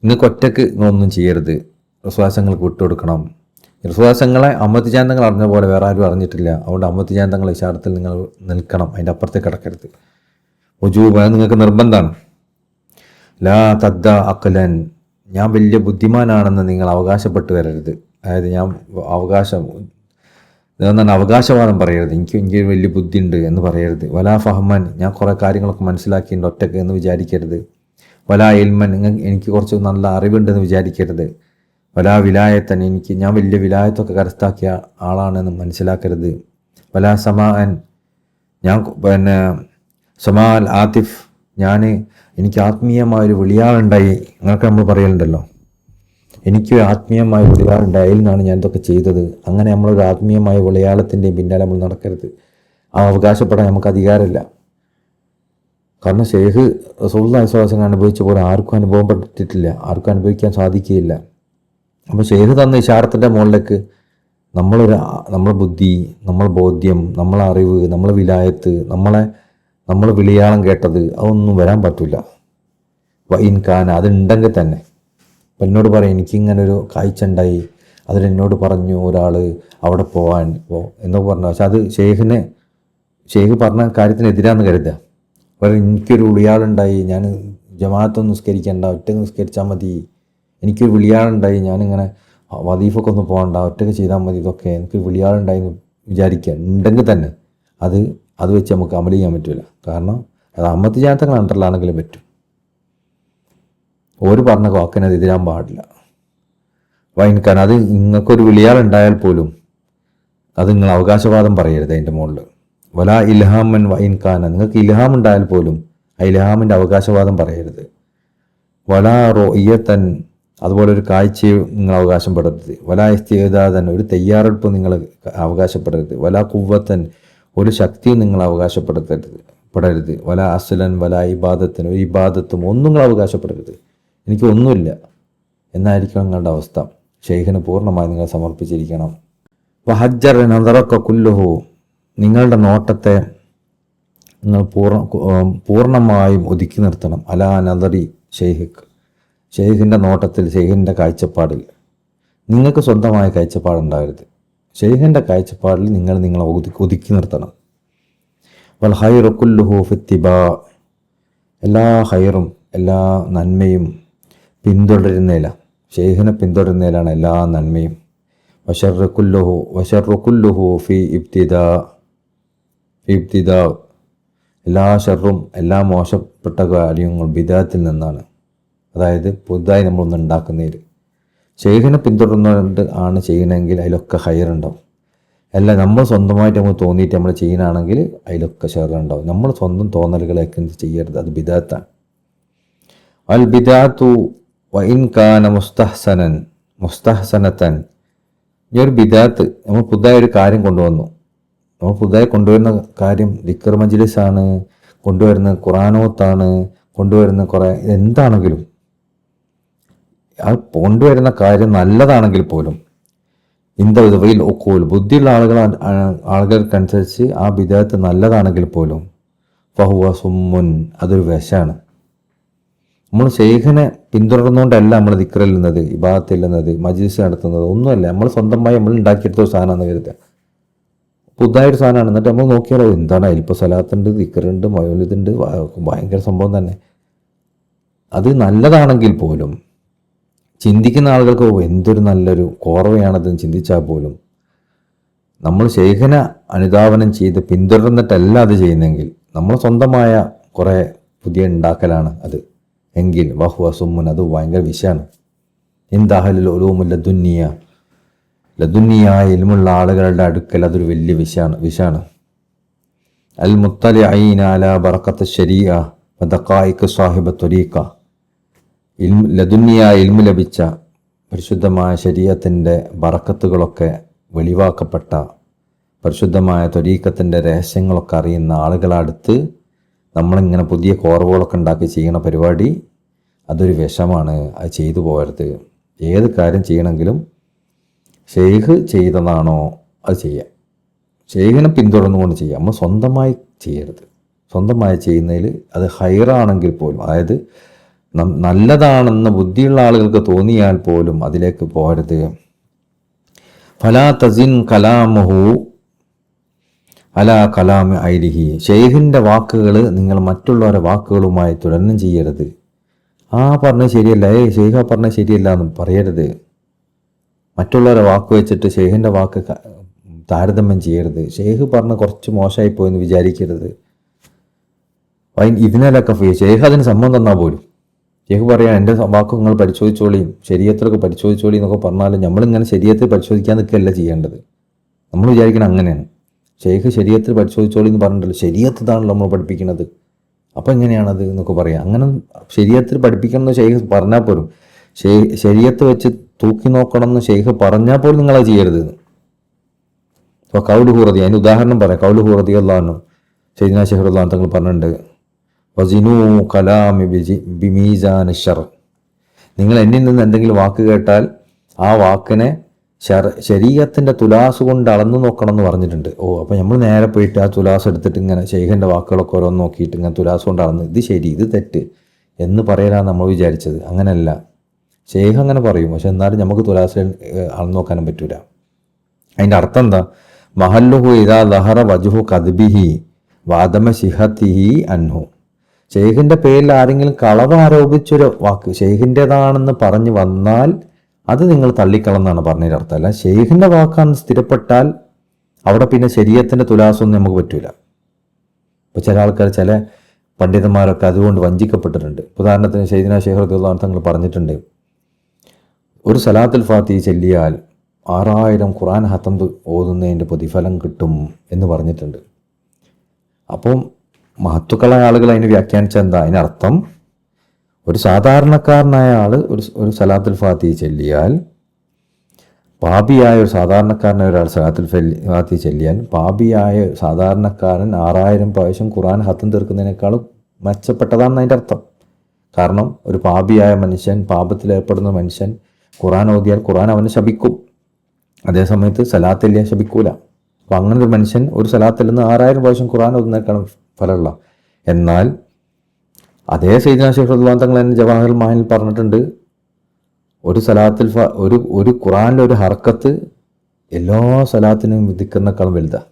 നിങ്ങൾക്ക് ഒറ്റക്ക് ഒന്നും ചെയ്യരുത്, വിശ്വാസങ്ങൾക്ക് വിട്ടുകൊടുക്കണം. വിശ്വാസങ്ങളെ അഹമ്മദ് തിജാനി തങ്ങൾ അറിഞ്ഞ പോലെ വേറെ ആരും അറിഞ്ഞിട്ടില്ല. അതുകൊണ്ട് അഹമ്മദ് തിജാനി തങ്ങൾ ഇഷാറത്തിൽ നിങ്ങൾ നിൽക്കണം, അതിൻ്റെ അപ്പുറത്തേക്ക് കിടക്കരുത്. ഉജൂബ്, അത് നിങ്ങൾക്ക് നിർബന്ധമാണ്. ലാ തദ്ദ അഖ്ലൻ, ഞാൻ വലിയ ബുദ്ധിമാനാണെന്ന് നിങ്ങൾ അവകാശപ്പെട്ട് വരരുത്. അതായത് ഞാൻ അവകാശവാദം പറയരുത്, എനിക്ക് വലിയ ബുദ്ധിയുണ്ട് എന്ന് പറയരുത്. വലാ ഫഹ്മൻ, ഞാൻ കുറേ കാര്യങ്ങളൊക്കെ മനസ്സിലാക്കിയിട്ടുണ്ട് ഒറ്റക്ക് എന്ന് വിചാരിക്കരുത്. വലാ ഇൽമൻ, എനിക്ക് കുറച്ച് നല്ല അറിവുണ്ടെന്ന് വിചാരിക്കരുത്. വലാ വിലായത്തൻ, ഞാൻ വലിയ വിലായത്തൊക്കെ കരസ്ഥാക്കിയ ആളാണെന്ന് മനസ്സിലാക്കരുത്. വലാ സമാഅൻ, ഞാൻ സമാൽ ആതിഫ്, എനിക്ക് ആത്മീയമായൊരു വിളിയാളുണ്ടായി. നിങ്ങൾക്ക് നമ്മൾ പറയലുണ്ടല്ലോ, എനിക്ക് ആത്മീയമായ വിളിയാളുണ്ടായി, അതിൽ നിന്നാണ് ഞാൻ ഇതൊക്കെ ചെയ്തത്. അങ്ങനെ നമ്മളൊരു ആത്മീയമായ വിളിയാളത്തിൻ്റെയും പിന്നാലെ നമ്മൾ നടക്കരുത്. ആ അവകാശപ്പെടാൻ നമുക്ക് അധികാരമില്ല. കാരണം ഷെയ്ഖ് റസൂലുള്ളാഹി സ്വല്ലല്ലാഹു അലൈഹി വസല്ലം അനുഭവിച്ച പോലെ ആർക്കും അനുഭവപ്പെട്ടിട്ടില്ല, ആർക്കും അനുഭവിക്കാൻ സാധിക്കുകയില്ല. അപ്പോൾ ഷെയ്ഖ് തന്ന ഇശാറത്തിൻ്റെ മുകളിലേക്ക് നമ്മളെ ബുദ്ധി, നമ്മളെ ബോധ്യം, നമ്മളെ അറിവ്, നമ്മളെ വിലായത്ത്, നമ്മൾ വിളിയാളം കേട്ടത് അതൊന്നും വരാൻ പറ്റില്ല. വൈൻഖാൻ, അതുണ്ടെങ്കിൽ തന്നെ അപ്പം എന്നോട് പറയും എനിക്കിങ്ങനൊരു കാഴ്ച ഉണ്ടായി, അതിലെന്നോട് പറഞ്ഞു ഒരാൾ അവിടെ പോകാൻ എന്നൊക്കെ പറഞ്ഞു. പക്ഷെ അത് ഷെയ്ഖ് പറഞ്ഞ കാര്യത്തിനെതിരാന്ന് കരുതുക. അപ്പോൾ എനിക്കൊരു വിളിയാളുണ്ടായി, ഞാൻ ജമാഅത്തൊന്നും നിസ്കരിക്കേണ്ട, ഒറ്റ നിസ്കരിച്ചാൽ മതി. എനിക്കൊരു വിളിയാളുണ്ടായി, ഞാനിങ്ങനെ വദീഫൊക്കെ ഒന്നും പോകണ്ട, ഒറ്റയ്ക്ക് ചെയ്താൽ മതി. ഇതൊക്കെ എനിക്കൊരു വിളിയാളുണ്ടായി എന്ന് വിചാരിക്കുക ഉണ്ടെങ്കിൽ തന്നെ അത് വെച്ച് നമുക്ക് അമൽ ചെയ്യാൻ പറ്റില്ല. കാരണം അത് അഹമ്മദ് തിജാനി തങ്ങൾ അണ്ടറിലാണെങ്കിലും പറ്റും. ഓര് പറഞ്ഞ വാക്കിനത് എതിരാൻ പാടില്ല. വൈൻഖാൻ, അത് നിങ്ങൾക്കൊരു വിളിയാളുണ്ടായാൽ പോലും അത് നിങ്ങൾ അവകാശവാദം പറയരുത് അതിൻ്റെ മുകളിൽ. വലാ ഇൽഹാമൻ വൈൻഖാന, നിങ്ങൾക്ക് ഇൽഹാം ഉണ്ടായാൽ പോലും ആ ഇൽഹാമിൻ്റെ അവകാശവാദം പറയരുത്. വലാ റോയ്യത്തൻ, അതുപോലെ ഒരു കാഴ്ചയും നിങ്ങൾ അവകാശപ്പെടരുത്. വലാ ഇസ്തിഅദാദൻ, ഒരു തയ്യാറെടുപ്പ് നിങ്ങൾ അവകാശപ്പെടരുത്. വലാ കുവ്വത്തൻ, ഒരു ശക്തിയും നിങ്ങൾ അവകാശപ്പെടരുത്. വലാ അസ്ലൻ വലാ ഇബാദത്തൻ, ഒരു ഇബാദത്തും ഒന്നും നിങ്ങൾ അവകാശപ്പെടരുത്. എനിക്ക് ഒന്നുമില്ല എന്നായിരിക്കണം നിങ്ങളുടെ അവസ്ഥ. ഷെയ്ഖിന് പൂർണ്ണമായി നിങ്ങൾ സമർപ്പിച്ചിരിക്കണം. വഹജ്ജർ നദറക്ക കുല്ലുഹു, നിങ്ങളുടെ നോട്ടത്തെ നിങ്ങൾ പൂർണ്ണമായും ഒതുക്കി നിർത്തണം. അലാ നദറി ഷെയ്ഖിൻ്റെ നോട്ടത്തിൽ, ഷെയ്ഖിൻ്റെ കാഴ്ചപ്പാടിൽ. നിങ്ങൾക്ക് സ്വന്തമായ കാഴ്ചപ്പാടുണ്ടാകരുത്. ഷെയ്ഖിൻ്റെ കാഴ്ചപ്പാടിൽ നിങ്ങളെ ഒതുക്കി നിർത്തണം. വൽ ഹൈറു കുല്ലുഹു ഫിത്തിബാ, എല്ലാ ഹൈറും എല്ലാ നന്മയും പിന്തുടരുന്നതിലാണ്. ഷെയ്ഖിനെ പിന്തുടരുന്നതിലാണ് എല്ലാ നന്മയും. വശർറു കുല്ലുഹു ഫി ഇബ്തിദാ, എല്ലാ ഷർറും എല്ലാ മോശപ്പെട്ട കാര്യങ്ങളും ബിദാത്തിൽ നിന്നാണ്. അതായത് പുതുതായി നമ്മളൊന്ന് ഉണ്ടാക്കുന്നതിൽ. ഷെയ്ഖിനെ പിന്തുടർന്നുകൊണ്ട് ആണ് ചെയ്യണമെങ്കിൽ അതിലൊക്കെ ഹൈറുണ്ടാവും. അല്ല നമ്മൾ സ്വന്തമായിട്ട് നമുക്ക് തോന്നിയിട്ട് നമ്മൾ ചെയ്യണമെങ്കിൽ അതിലൊക്കെ ഷെറുണ്ടാവും. നമ്മൾ സ്വന്തം തോന്നലുകളൊക്കെ ചെയ്യരുത്, അത് ബിദാത്താണ്. അൽ ബിദാത്തു വഇൻ കാന മുസ്തഹ്സനതൻ, ഈ ഒരു ബിദാത്ത് നമ്മൾ പുതുതായ ഒരു കാര്യം കൊണ്ടുവന്നു. നമ്മൾ പുതുതായി കൊണ്ടുവരുന്ന കാര്യം ദിക്ർ മജ്ലിസാണ്, കൊണ്ടുവരുന്ന ഖുർആനോത്താണ്, കൊണ്ടുവരുന്ന കുറേ എന്താണെങ്കിലും ആ കൊണ്ടുവരുന്ന കാര്യം നല്ലതാണെങ്കിൽ പോലും ഇന്ത വിധവയിൽ ഒക്കോൽ ബുദ്ധിയുള്ള ആളുകൾക്കനുസരിച്ച് ആ ബിദാത്ത് നല്ലതാണെങ്കിൽ പോലും ഫഹുവ സുമ്മുൻ, അതൊരു വിഷമാണ്. നമ്മൾ ശൈഖിനെ പിന്തുടർന്നുകൊണ്ടല്ല നമ്മൾ ദിക്റില്ലുന്നത്, ഇബാദത്തില്ലുന്നത്, മജ്ലിസ് നടത്തുന്നത്, ഒന്നുമല്ല. നമ്മൾ സ്വന്തമായി നമ്മൾ ഉണ്ടാക്കിയെടുത്ത ഒരു സാധനമാണെന്ന് കരുതുക. പുതുതായൊരു സാധനമാണ്. എന്നിട്ട് നമ്മൾ നോക്കിയാലോ എന്താണ് അതിലിപ്പോൾ സലാത്തുണ്ട്, ദിക്റുണ്ട്, മൗലിദുണ്ട്, ഭയങ്കര സംഭവം തന്നെ. അത് നല്ലതാണെങ്കിൽ പോലും ചിന്തിക്കുന്ന ആളുകൾക്ക് എന്തൊരു നല്ലൊരു കോർവയാണതെന്ന് ചിന്തിച്ചാൽ പോലും നമ്മൾ ശൈഖിനെ അനുധാവനം ചെയ്ത് പിന്തുടർന്നിട്ടല്ല അത് ചെയ്യുന്നതെങ്കിൽ നമ്മൾ സ്വന്തമായ കുറേ പുതിയ ഉണ്ടാക്കലാണ് അത് എങ്കിൽ വഹുവ സുമ്മുൻ, അത് ഭയങ്കര വിഷയമാണ്. ഇന്ദാഹലിൽ ഒലൂമുല്ല ലദുന്നിയായ ഇൽമുള്ള ആളുകളുടെ അടുക്കൽ അതൊരു വലിയ വിഷയാണ്. അൽ മുത്തലിഈന അലാ ബറക്കത്ത് ശരീഅ വ ദഖായിഖ് സാഹിബ ത്വരീഖ, ലദുന്നിയായ ഇൽമു ലഭിച്ച പരിശുദ്ധമായ ശരീഅത്തിൻ്റെ ബറക്കത്തുകളൊക്കെ വെളിവാക്കപ്പെട്ട പരിശുദ്ധമായ ത്വരീഖത്തിൻ്റെ രഹസ്യങ്ങളൊക്കെ അറിയുന്ന ആളുകളടുത്ത് നമ്മളിങ്ങനെ പുതിയ കോർവുകളൊക്കെ ഉണ്ടാക്കി ചെയ്യണ പരിപാടി അതൊരു വിഷമാണ്. അത് ചെയ്തു പോകരുത്. ഏത് കാര്യം ചെയ്യണമെങ്കിലും ഷെയ്ഖ് ചെയ്തതാണോ അത് ചെയ്യാം, ഷെയ്ഖിനെ പിന്തുടർന്നുകൊണ്ട് ചെയ്യാം. നമ്മൾ സ്വന്തമായി ചെയ്യരുത്. സ്വന്തമായി ചെയ്യുന്നതിൽ അത് ഹൈറാണെങ്കിൽ പോലും, അതായത് നല്ലതാണെന്ന് ബുദ്ധിയുള്ള ആളുകൾക്ക് തോന്നിയാൽ പോലും അതിലേക്ക് പോകരുത്. ഫലാ തസിൻ കലാമുഹു അലാ കലാമി ഐരിഹി, ഷെയ്ഖിൻ്റെ വാക്കുകൾ നിങ്ങൾ മറ്റുള്ളവരുടെ വാക്കുകളുമായി തുലനം ചെയ്യരുത്. പറഞ്ഞത് ശരിയല്ല, ഷെയ്ഖ പറഞ്ഞത് ശരിയല്ല എന്ന് പറയരുത്. മറ്റുള്ളവരുടെ വാക്ക് വെച്ചിട്ട് ഷെയ്ഖിൻ്റെ വാക്ക് താരതമ്യം ചെയ്യരുത്. ഷെയ്ഖ് പറഞ്ഞ് കുറച്ച് മോശമായിപ്പോയെന്ന് വിചാരിക്കരുത്. ഇതിനൊക്കെ ഷെയ്ഖ് അതിന് സമ്മതം തന്നാൽ പോലും ഷെയ്ഖ് പറയാം എൻ്റെ വാക്ക് നിങ്ങൾ പരിശോധിച്ചോളിയും ശരീഅത്തിലൊക്കെ പരിശോധിച്ചോളി എന്നൊക്കെ പറഞ്ഞാലും നമ്മളിങ്ങനെ ശരീഅത്തിൽ പരിശോധിക്കാൻ നിൽക്കുകയല്ല ചെയ്യേണ്ടത്. നമ്മൾ വിചാരിക്കണം അങ്ങനെയാണ്. ഷെയ്ഖ് ശരീഅത്തിൽ പരിശോധിച്ചോളി എന്ന് പറഞ്ഞിട്ടല്ലോ, ശരീഅത്ത് ഇതാണല്ലോ നമ്മൾ പഠിപ്പിക്കുന്നത്, അപ്പോൾ എങ്ങനെയാണത് എന്നൊക്കെ പറയാം. അങ്ങനെ ശരീഅത്തിൽ പഠിപ്പിക്കണം എന്ന് ഷെയ്ഖ് പറഞ്ഞാൽ പോലും ശരീഅത്ത് വെച്ച് തൂക്കി നോക്കണം എന്ന് ഷെയ്ഖ് പറഞ്ഞാൽ പോലും നിങ്ങളത് ചെയ്യരുത്. അപ്പോൾ കൗലു ഹൂറതി, അതിന് ഉദാഹരണം പറയാം. കൗലു ഹൂറതി അള്ളാഹു സയ്യിദ്നാ ശൈഖ് അള്ളാഹു തങ്ങൾ പറഞ്ഞിട്ടുണ്ട്, വസിനു കലാമി ബിമീസാൻ ശർ, നിങ്ങൾ എന്നിൽ നിന്ന് എന്തെങ്കിലും വാക്ക് കേട്ടാൽ ആ വാക്കിനെ ശരീഅത്തിൻ്റെ തുലാസ് കൊണ്ട് അളന്നു നോക്കണം എന്ന് പറഞ്ഞിട്ടുണ്ട്. അപ്പോൾ നമ്മൾ നേരെ പോയിട്ട് ആ തുലാസ് എടുത്തിട്ട് ഇങ്ങനെ ഷെയ്ഖിൻ്റെ വാക്കുകളൊക്കെ ഓരോന്ന് നോക്കിയിട്ട് ഇങ്ങനെ തുലാസ് കൊണ്ട് അളന്ന് ഇത് ശരി ഇത് തെറ്റ് എന്ന് പറയലാണ് നമ്മൾ വിചാരിച്ചത്. അങ്ങനെയല്ല, ഷെയ്ഖ് അങ്ങനെ പറയും, പക്ഷെ എന്നാലും നമുക്ക് തുലാസിൽ അളന്നു നോക്കാനും പറ്റൂല. അതിൻ്റെ അർത്ഥം എന്താ? മഹല്ലുഹു ഇദാ ദഹറ വജ്ഹു കദ്ബിഹി വാദമ ശിഹത്തിഹി അൻഹു, ഷെയ്ഖിൻ്റെ പേരിൽ ആരെങ്കിലും കളവ് ആരോപിച്ചൊരു വാക്ക് ഷെയ്ഖിൻ്റെതാണെന്ന് പറഞ്ഞു വന്നാൽ അത് നിങ്ങൾ തള്ളിക്കളന്നാണ് പറഞ്ഞതിൻ്റെ അർത്ഥം. അല്ല, ഷെയ്ഖിൻ്റെ വാക്കാണ് സ്ഥിരപ്പെട്ടാൽ അവിടെ പിന്നെ ശരീഅത്തിൻ്റെ തുലാസൊന്നും നമുക്ക് പറ്റൂല. ഇപ്പോൾ ചില ആൾക്കാർ, ചില പണ്ഡിതന്മാരൊക്കെ അതുകൊണ്ട് വഞ്ചിക്കപ്പെട്ടിട്ടുണ്ട്. ഉദാഹരണത്തിന് സയ്യിദ്നാ ശൈഖ് റളിയല്ലാഹു തങ്ങൾ പറഞ്ഞിട്ടുണ്ട്, ഒരു സലാത്തുൽ ഫാത്തിഹ ചൊല്ലിയാൽ 6000 ഖുർആൻ ഹത്തം ഓതുന്നതിൻ്റെ പ്രതിഫലം കിട്ടും എന്ന് പറഞ്ഞിട്ടുണ്ട്. അപ്പം മഹത്തുക്കളായ ആളുകൾ അതിന് വ്യാഖ്യാനിച്ച എന്താ? അതിനർത്ഥം ഒരു സാധാരണക്കാരനായ ആൾ ഒരു സലാത്തുൽ ഫാത്തിഹ ചൊല്ലിയാൽ, പാപിയായ ഒരു സാധാരണക്കാരനായ ഒരാൾ സലാത്തുൽ ഫാത്തിഹ ചൊല്ലിയാൽ പാപിയായ സാധാരണക്കാരൻ 6000 പ്രാവശ്യം ഖുർആൻ ഹത്തം തീർക്കുന്നതിനേക്കാളും മെച്ചപ്പെട്ടതാണെന്ന് അതിൻ്റെ അർത്ഥം. കാരണം ഒരു പാപിയായ മനുഷ്യൻ, പാപത്തിലേർപ്പെടുന്ന മനുഷ്യൻ ഖുർആൻ ഓതിയാൽ ഖുർആൻ അവനെ ശപിക്കും, അതേസമയത്ത് സലാത്തില്ല ശപിക്കൂല. അപ്പോൾ അങ്ങനെ ഒരു മനുഷ്യൻ ഒരു സലാത്തിൽ നിന്ന് 6000 പ്രാവശ്യം ഖുർആൻ ഓതുന്നതിനേക്കാളും ഫലമുള്ള. എന്നാൽ അതേ സയ്യിദ്നാ ശൈഖ് റളിയല്ലാഹു തങ്ങൾ തന്നെ ജവാഹിറുൽ മഅനിൽ പറഞ്ഞിട്ടുണ്ട്, ഒരു സലാത്തിൽ ഒരു ഖുർആനിലെ ഒരു ഹർക്കത്ത് എല്ലാ സലാത്തിനും വിധിക്കുന്നേക്കാളും വലുതാണ്.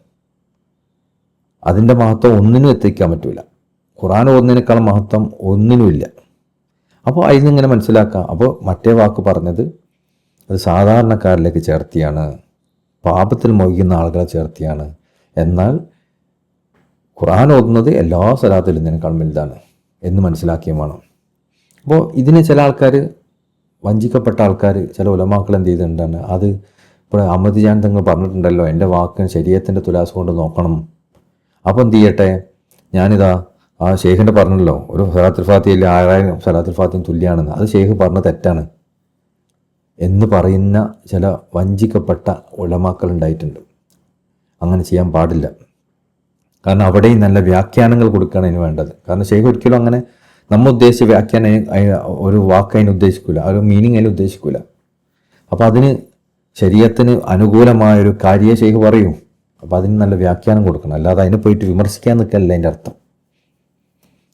അതിൻ്റെ മഹത്വം ഒന്നിനും എത്തിക്കാൻ പറ്റൂല. ഖുർആൻ ഓതുന്നതിനേക്കാളും മഹത്വം ഒന്നിനുമില്ല. അപ്പോൾ അതിൽ നിന്നിങ്ങനെ മനസ്സിലാക്കാം. അപ്പോൾ മറ്റേ വാക്ക് പറഞ്ഞത് അത് സാധാരണക്കാരിലേക്ക് ചേർത്തിയാണ്, പാപത്തിൽ മോഹിക്കുന്ന ആളുകളെ ചേർത്തിയാണ്. എന്നാൽ ഖുർആൻ ഓതുന്നത് എല്ലാ സലാത്തിലും ഇതിനേക്കാളും വലുതാണ് എന്ന് മനസ്സിലാക്കിയും വേണം. അപ്പോൾ ഇതിന് ചില ആൾക്കാർ, വഞ്ചിക്കപ്പെട്ട ആൾക്കാർ, ചില ഉലമാക്കൾ എന്ത് ചെയ്തിട്ടുണ്ടാണ്, അത് ഇപ്പോൾ അഹമ്മദ് ജാൻ തങ്ങൾ പറഞ്ഞിട്ടുണ്ടല്ലോ എൻ്റെ വാക്കിന് ശരീഅത്തിൻ്റെ തുലാസ് കൊണ്ട് നോക്കണം. അപ്പോൾ എന്ത് ചെയ്യട്ടെ, ഞാനിതാ ആ ഷെയ്ഖിൻ്റെ പറഞ്ഞല്ലോ ഒരു സലാത്തുൽ ഫാത്തിഹയിൽ 6000 സലാത്തുൽ ഫാത്തിഹയും തുല്യമാണെന്ന്, അത് ഷെയ്ഖ് പറഞ്ഞത് തെറ്റാണ് എന്ന് പറയുന്ന ചില വഞ്ചിക്കപ്പെട്ട ഉലമാക്കൾ ഉണ്ടായിട്ടുണ്ട്. അങ്ങനെ ചെയ്യാൻ പാടില്ല. കാരണം അവിടെയും നല്ല വ്യാഖ്യാനങ്ങൾ കൊടുക്കുകയാണ് അതിന് വേണ്ടത്. കാരണം ശൈഖ് ഒരിക്കലും അങ്ങനെ നമ്മൾ ഉദ്ദേശിച്ച വ്യാഖ്യാനം ഒരു വാക്ക് അതിന് ഉദ്ദേശിക്കില്ല, ഒരു മീനിങ് അതിന് ഉദ്ദേശിക്കില്ല. അപ്പോൾ അതിന് ശരീഅത്തിന് അനുകൂലമായൊരു കാര്യ ശൈഖ് പറയും. അപ്പോൾ അതിന് നല്ല വ്യാഖ്യാനം കൊടുക്കണം, അല്ലാതെ അതിനെ പോയിട്ട് വിമർശിക്കാൻ നിൽക്കല്ല അതിൻ്റെ അർത്ഥം.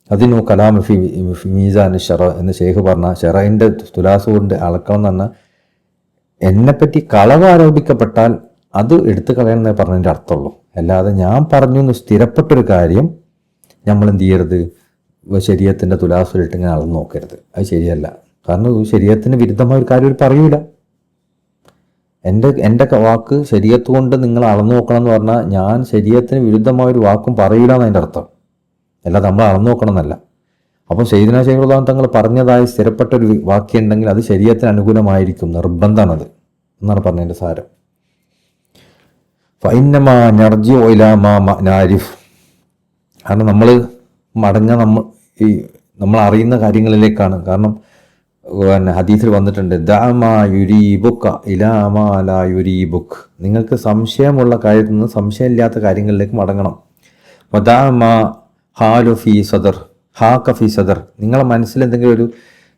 അതിനു കലാം മീസാൻ ഷറ എന്ന് ശൈഖ് പറഞ്ഞ ഷറയിൻ്റെ തുലാസ് കൊണ്ട് അളക്കണം എന്ന് പറഞ്ഞാൽ എന്നെപ്പറ്റി കളവ് ആരോപിക്കപ്പെട്ടാൽ അത് എടുത്തു കളയണമെന്നേ പറഞ്ഞതിൻ്റെ അർത്ഥമുള്ളൂ. അല്ലാതെ ഞാൻ പറഞ്ഞു എന്ന് സ്ഥിരപ്പെട്ടൊരു കാര്യം നമ്മൾ എന്ത് ചെയ്യരുത്, ശരീഅത്തിൻ്റെ തുലാസിലിട്ട് ഇങ്ങനെ അളന്ന് നോക്കരുത്. അത് ശരിയല്ല. കാരണം ശരീഅത്തിന് വിരുദ്ധമായ ഒരു കാര്യം പറയൂല. എൻ്റെ വാക്ക് ശരീഅത്ത് കൊണ്ട് നിങ്ങൾ അളന്നു നോക്കണം എന്ന് പറഞ്ഞാൽ ഞാൻ ശരീഅത്തിന് വിരുദ്ധമായ ഒരു വാക്കും പറയൂല എന്നതിൻ്റെ അർത്ഥം, അല്ലാതെ നമ്മൾ അളന്നു നോക്കണം എന്നല്ല. അപ്പോൾ സയ്യിദുനാ ശൈഖുൽ തങ്ങൾ പറഞ്ഞതായി സ്ഥിരപ്പെട്ടൊരു വാക്യം ഉണ്ടെങ്കിൽ അത് ശരീഅത്തിന് അനുകൂലമായിരിക്കും, നിർബന്ധമാണത് എന്നാണ് പറഞ്ഞതിൻ്റെ സാരം. ഫൈന്നമാ നർജിഉ ഇലാ മാ നാരിഫ്, കാരണം നമ്മൾ മടങ്ങുക നമ്മൾ അറിയുന്ന കാര്യങ്ങളിലേക്കാണ്. കാരണം ഹദീസിൽ വന്നിട്ടുണ്ട്, ദഅമാ യുരീബുക ഇലാ മാ ലാ യുരീബുക്, നിങ്ങൾക്ക് സംശയമുള്ള കാര്യത്തിൽ നിന്ന് സംശയമില്ലാത്ത കാര്യങ്ങളിലേക്ക് മടങ്ങണം. വദഅമാ ഹാലു ഫീ സദർ ഹാക ഫീ സദർ, നിങ്ങളെ മനസ്സിൽ എന്തെങ്കിലും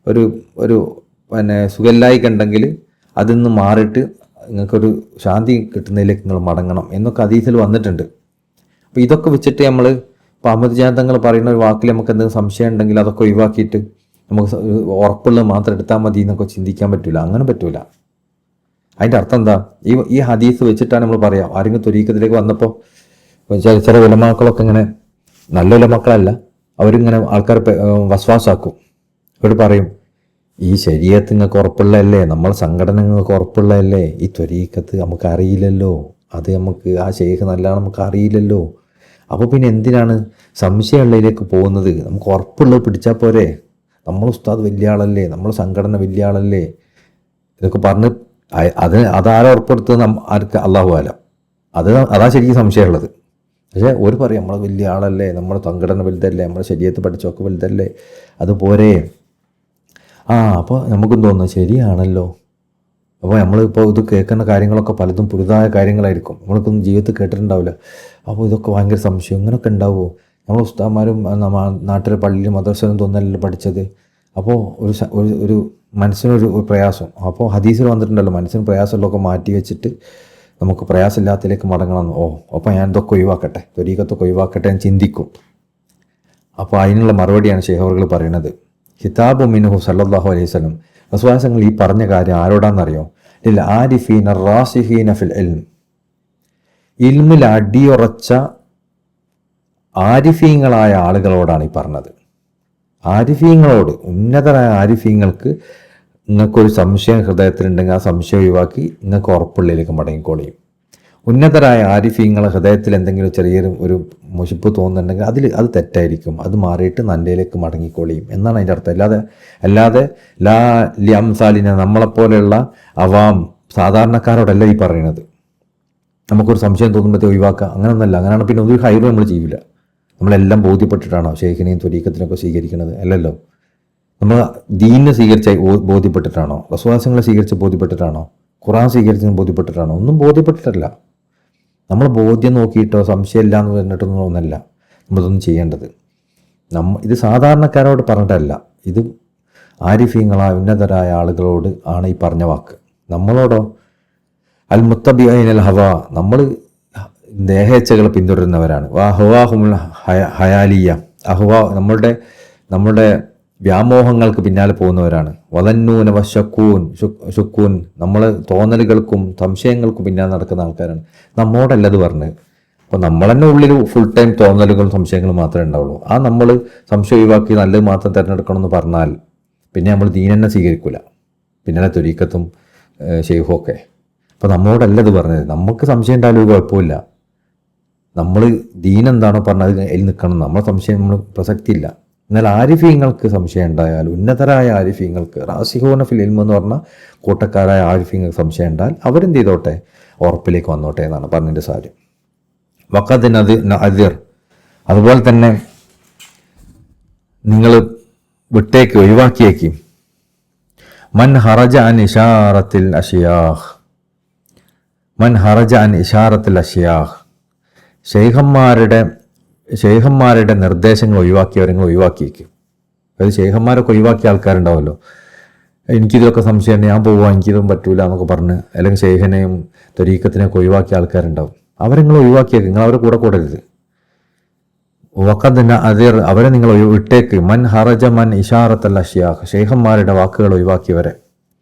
ഒരു ഒരു സുഖല്ലായിക ഉണ്ടെങ്കിൽ അതിൽ നിന്ന് മാറിയിട്ട് നിങ്ങൾക്കൊരു ശാന്തി കിട്ടുന്നതിലേക്ക് നിങ്ങൾ മടങ്ങണം എന്നൊക്കെ ഹദീസിൽ വന്നിട്ടുണ്ട്. അപ്പോൾ ഇതൊക്കെ വെച്ചിട്ട് നമ്മൾ ഇപ്പോൾ അഹമ്മദ് ജാൻ തങ്ങൾ പറയുന്ന ഒരു വാക്കിൽ നമുക്ക് എന്തെങ്കിലും സംശയം ഉണ്ടെങ്കിൽ അതൊക്കെ ഒഴിവാക്കിയിട്ട് നമുക്ക് ഉറപ്പുള്ളത് മാത്രം എടുത്താൽ മതി എന്നൊക്കെ ചിന്തിക്കാൻ പറ്റില്ല. അങ്ങനെ പറ്റൂല. അതിൻ്റെ അർത്ഥം എന്താ, ഈ ഹദീസ് വെച്ചിട്ടാണ് നമ്മൾ പറയാം. ആരെങ്കിലും ത്വരീഖത്തിലേക്ക് വന്നപ്പോൾ ചില ഉലമാക്കളൊക്കെ ഇങ്ങനെ, നല്ല ഉലമാക്കളല്ല, അവരിങ്ങനെ ആൾക്കാർ വസ്വാസാക്കും. അവർ പറയും, ഈ ശരീഅത്ത് നിങ്ങൾക്ക് ഉറപ്പുള്ളതല്ലേ, നമ്മൾ സംഘടന നിങ്ങൾക്ക് ഉറപ്പുള്ളതല്ലേ, ഈ ത്വരീഖത്ത് നമുക്ക് അറിയില്ലല്ലോ, അത് നമുക്ക് ആ ശൈഖ് നല്ലതാണ് നമുക്ക് അറിയില്ലല്ലോ, അപ്പോൾ പിന്നെ എന്തിനാണ് സംശയമുള്ളതിലേക്ക് പോകുന്നത്? നമുക്ക് ഉറപ്പുള്ളത് പിടിച്ചാൽ പോരെ, നമ്മൾ ഉസ്താദ് വലിയ ആളല്ലേ, നമ്മൾ സംഘടന വലിയ ആളല്ലേ, ഇതൊക്കെ പറഞ്ഞ് അതാരാ ഉറപ്പെടുത്തത്? ആർക്ക്? അള്ളാഹു ആലം. അതാ ശരിക്കും സംശയമുള്ളത്. പക്ഷേ ഒരു പറയും നമ്മൾ വലിയ ആളല്ലേ, നമ്മുടെ സംഘടന വലുതല്ലേ, നമ്മുടെ ശരീരത്ത് പഠിച്ചൊക്കെ വലുതല്ലേ, അതുപോരെ. അപ്പോൾ നമുക്കും തോന്നുന്നു ശരിയാണല്ലോ. അപ്പോൾ നമ്മളിപ്പോൾ ഇത് കേൾക്കുന്ന കാര്യങ്ങളൊക്കെ പലതും പുതുതായ കാര്യങ്ങളായിരിക്കും, നമ്മൾക്കൊന്നും ജീവിതത്തിൽ കേട്ടിട്ടുണ്ടാവില്ല. അപ്പോൾ ഇതൊക്കെ ഭയങ്കര സംശയം, ഇങ്ങനെയൊക്കെ ഉണ്ടാവുമോ? നമ്മൾ ഉസ്താദന്മാരും നാട്ടിലെ പള്ളിയിലും മദ്രസയിലും തോന്നലല്ലോ പഠിച്ചത്. അപ്പോൾ ഒരു മനസ്സിനൊരു പ്രയാസം. അപ്പോൾ ഹദീസിൽ വന്നിട്ടുണ്ടല്ലോ, മനസ്സിന് പ്രയാസമുള്ളതൊക്കെ മാറ്റി വെച്ചിട്ട് നമുക്ക് പ്രയാസമില്ലാത്തതിലേക്ക് മടങ്ങണം. അപ്പോൾ ഞാൻ ഇതൊക്കെ ഒഴിവാക്കട്ടെ, ത്വരീഖത്തൊക്കെ ഒഴിവാക്കട്ടെ എന്ന് ചിന്തിക്കും. അപ്പോൾ അതിനുള്ള മറുപടിയാണ് ശൈഖുകൾ പറയുന്നത്. ഹിതാബു മിൻഹു സല്ലല്ലാഹു അലൈഹി വസല്ലം, റസൂലുള്ളാഹി ഈ പറഞ്ഞ കാര്യം ആരോടാണെന്നറിയോ? ലിൽ ആരിഫീന റാസിഖീന ഫിൽ ഇൽം, ഇൽമിൽ അടിയുറച്ച ആരിഫീങ്ങളായ ആളുകളോടാണ് ഈ പറഞ്ഞത്. ആരിഫീങ്ങളോട്, ഉന്നതരായ ആരിഫീങ്ങൾക്ക് നിങ്ങൾക്കൊരു സംശയം ഹൃദയത്തിലുണ്ടെങ്കിൽ ആ സംശയം ഒഴിവാക്കി നിങ്ങൾക്ക് ഉറപ്പുള്ളിലേക്ക് മടങ്ങിക്കോളിയും. ഉന്നതരായ ആരിഫീങ്ങളെ ഹൃദയത്തിൽ എന്തെങ്കിലും ചെറിയൊരു മുഷിപ്പ് തോന്നുന്നുണ്ടെങ്കിൽ അത് തെറ്റായിരിക്കും, അത് മാറിയിട്ട് നല്ലയിലേക്ക് മടങ്ങിക്കോളിയും എന്നാണ് അതിൻ്റെ അർത്ഥം. അല്ലാതെ ലാ ലിഅംസാലിന, നമ്മളെപ്പോലെയുള്ള സാധാരണക്കാരോടല്ല ഈ പറയുന്നത്. നമുക്കൊരു സംശയം തോന്നുമ്പോഴത്തേ ഒഴിവാക്കുക, അങ്ങനെയൊന്നല്ല. അങ്ങനെയാണ് പിന്നെ ഒരു ഹൈറും നമ്മൾ ചെയ്യില്ല. നമ്മളെല്ലാം ബോധ്യപ്പെട്ടിട്ടാണോ ശൈഖിനെയും ത്വരീഖത്തിനൊക്കെ സ്വീകരിക്കുന്നത്? അല്ലല്ലോ. നമ്മൾ ദീനിനെ സ്വീകരിച്ച ബോധ്യപ്പെട്ടിട്ടാണോ? റസൂലുള്ളാഹിയെ സ്വീകരിച്ച് ബോധ്യപ്പെട്ടിട്ടാണോ? ഖുർആൻ സ്വീകരിച്ച് ബോധ്യപ്പെട്ടിട്ടാണോ? ഒന്നും ബോധ്യപ്പെട്ടിട്ടല്ല. നമ്മൾ ബോധ്യം നോക്കിയിട്ടോ സംശയമില്ല എന്ന് പറഞ്ഞിട്ടൊന്നും ഒന്നല്ല നമ്മളിതൊന്നും ചെയ്യേണ്ടത്. ഇത് സാധാരണക്കാരോട് പറഞ്ഞിട്ടല്ല, ഇത് ആരിഫീങ്ങളായ ഉന്നതരായ ആളുകളോട് ആണ് ഈ പറഞ്ഞ വാക്ക്. നമ്മളോടോ അൽ മുത്തബിഈനൽ ഹവ, നമ്മൾ ദേഹേച്ഛകളെ പിന്തുടരുന്നവരാണ്. ഹവാഹുമുൽ ഹയാലിയ, നമ്മളുടെ വ്യാമോഹങ്ങൾക്ക് പിന്നാലെ പോകുന്നവരാണ്. വദന്നൂന വശക്കൂൻ, നമ്മൾ തോന്നലുകൾക്കും സംശയങ്ങൾക്കും പിന്നാലെ നടക്കുന്ന ആൾക്കാരാണ്. നമ്മോടല്ലത് പറഞ്ഞത്. അപ്പോൾ നമ്മൾ തന്നെ ഉള്ളിൽ ഫുൾ ടൈം തോന്നലുകളും സംശയങ്ങളും മാത്രമേ ഉണ്ടാവുള്ളൂ. നമ്മൾ സംശയം ഒഴിവാക്കി നല്ലത് മാത്രം തിരഞ്ഞെടുക്കണമെന്ന് പറഞ്ഞാൽ പിന്നെ നമ്മൾ ദീൻ തന്നെ സ്വീകരിക്കില്ല, പിന്നെ ത്വരീഖത്തും ശൈഖും ഒക്കെ. അപ്പോൾ നമ്മളോടല്ലത് പറഞ്ഞത്. നമുക്ക് സംശയം ഉണ്ടായാലും ഒരു കുഴപ്പമില്ല, നമ്മൾ ദീൻ എന്താണോ പറഞ്ഞത് അതിൽ നിൽക്കണം. നമ്മളെ സംശയം നമ്മൾ പ്രസക്തിയില്ല. എന്നാൽ ആരിഫീങ്ങൾക്ക് സംശയം ഉണ്ടായാൽ, ഉന്നതരായ ആരിഫീങ്ങൾക്ക്, റാസിഖൂന ഫിൽ ഇൽം എന്ന് പറഞ്ഞാൽ കൂട്ടക്കാരായ ആരിഫീങ്ങൾക്ക് സംശയം ഉണ്ടായാൽ അവരെന്ത് ചെയ്തോട്ടെ, ഉറപ്പിലേക്ക് വന്നോട്ടെ എന്നാണ് പറഞ്ഞതിൻ്റെ സാരം. വഖദ് അതിർ, അതുപോലെ തന്നെ നിങ്ങൾ ഒഴിവാക്കിയേക്കും. മൻ ഹറജ അൻ ഇഷാറത്തിൽ അഷിയാഹ്, മൻ ഹറജ അൻ ഇഷാറത്തിൽ അഷിയാഹ്, ഷെയ്ഖന്മാരുടെ നിർദ്ദേശങ്ങൾ ഒഴിവാക്കിയവരെങ്കിൽ ഒഴിവാക്കിയേക്കും. അതായത് ഷെയ്ഖന്മാരൊക്കെ ഒഴിവാക്കിയ ആൾക്കാരുണ്ടാവുമല്ലോ, എനിക്കിതൊക്കെ സംശയമുണ്ട്, ഞാൻ പോവാം, എനിക്കിതും പറ്റൂല എന്നൊക്കെ പറഞ്ഞ്, അല്ലെങ്കിൽ ഷെയ്ഖിനെയും ത്വരീഖത്തിനെയൊക്കെ ഒഴിവാക്കിയ ആൾക്കാരുണ്ടാവും. അവരെ നിങ്ങൾ ഒഴിവാക്കിയേക്ക്, നിങ്ങൾ അവരെ കൂടെ കൂടരുത്. വഖദ് അതിർ, അവരെ നിങ്ങൾ വിട്ടേക്ക്. മൻ ഹറജ മൻ ഇഷാറത്തൽ അഷ്യാഖ്, ഷെയ്ഖന്മാരുടെ വാക്കുകൾ ഒഴിവാക്കിയവരെ.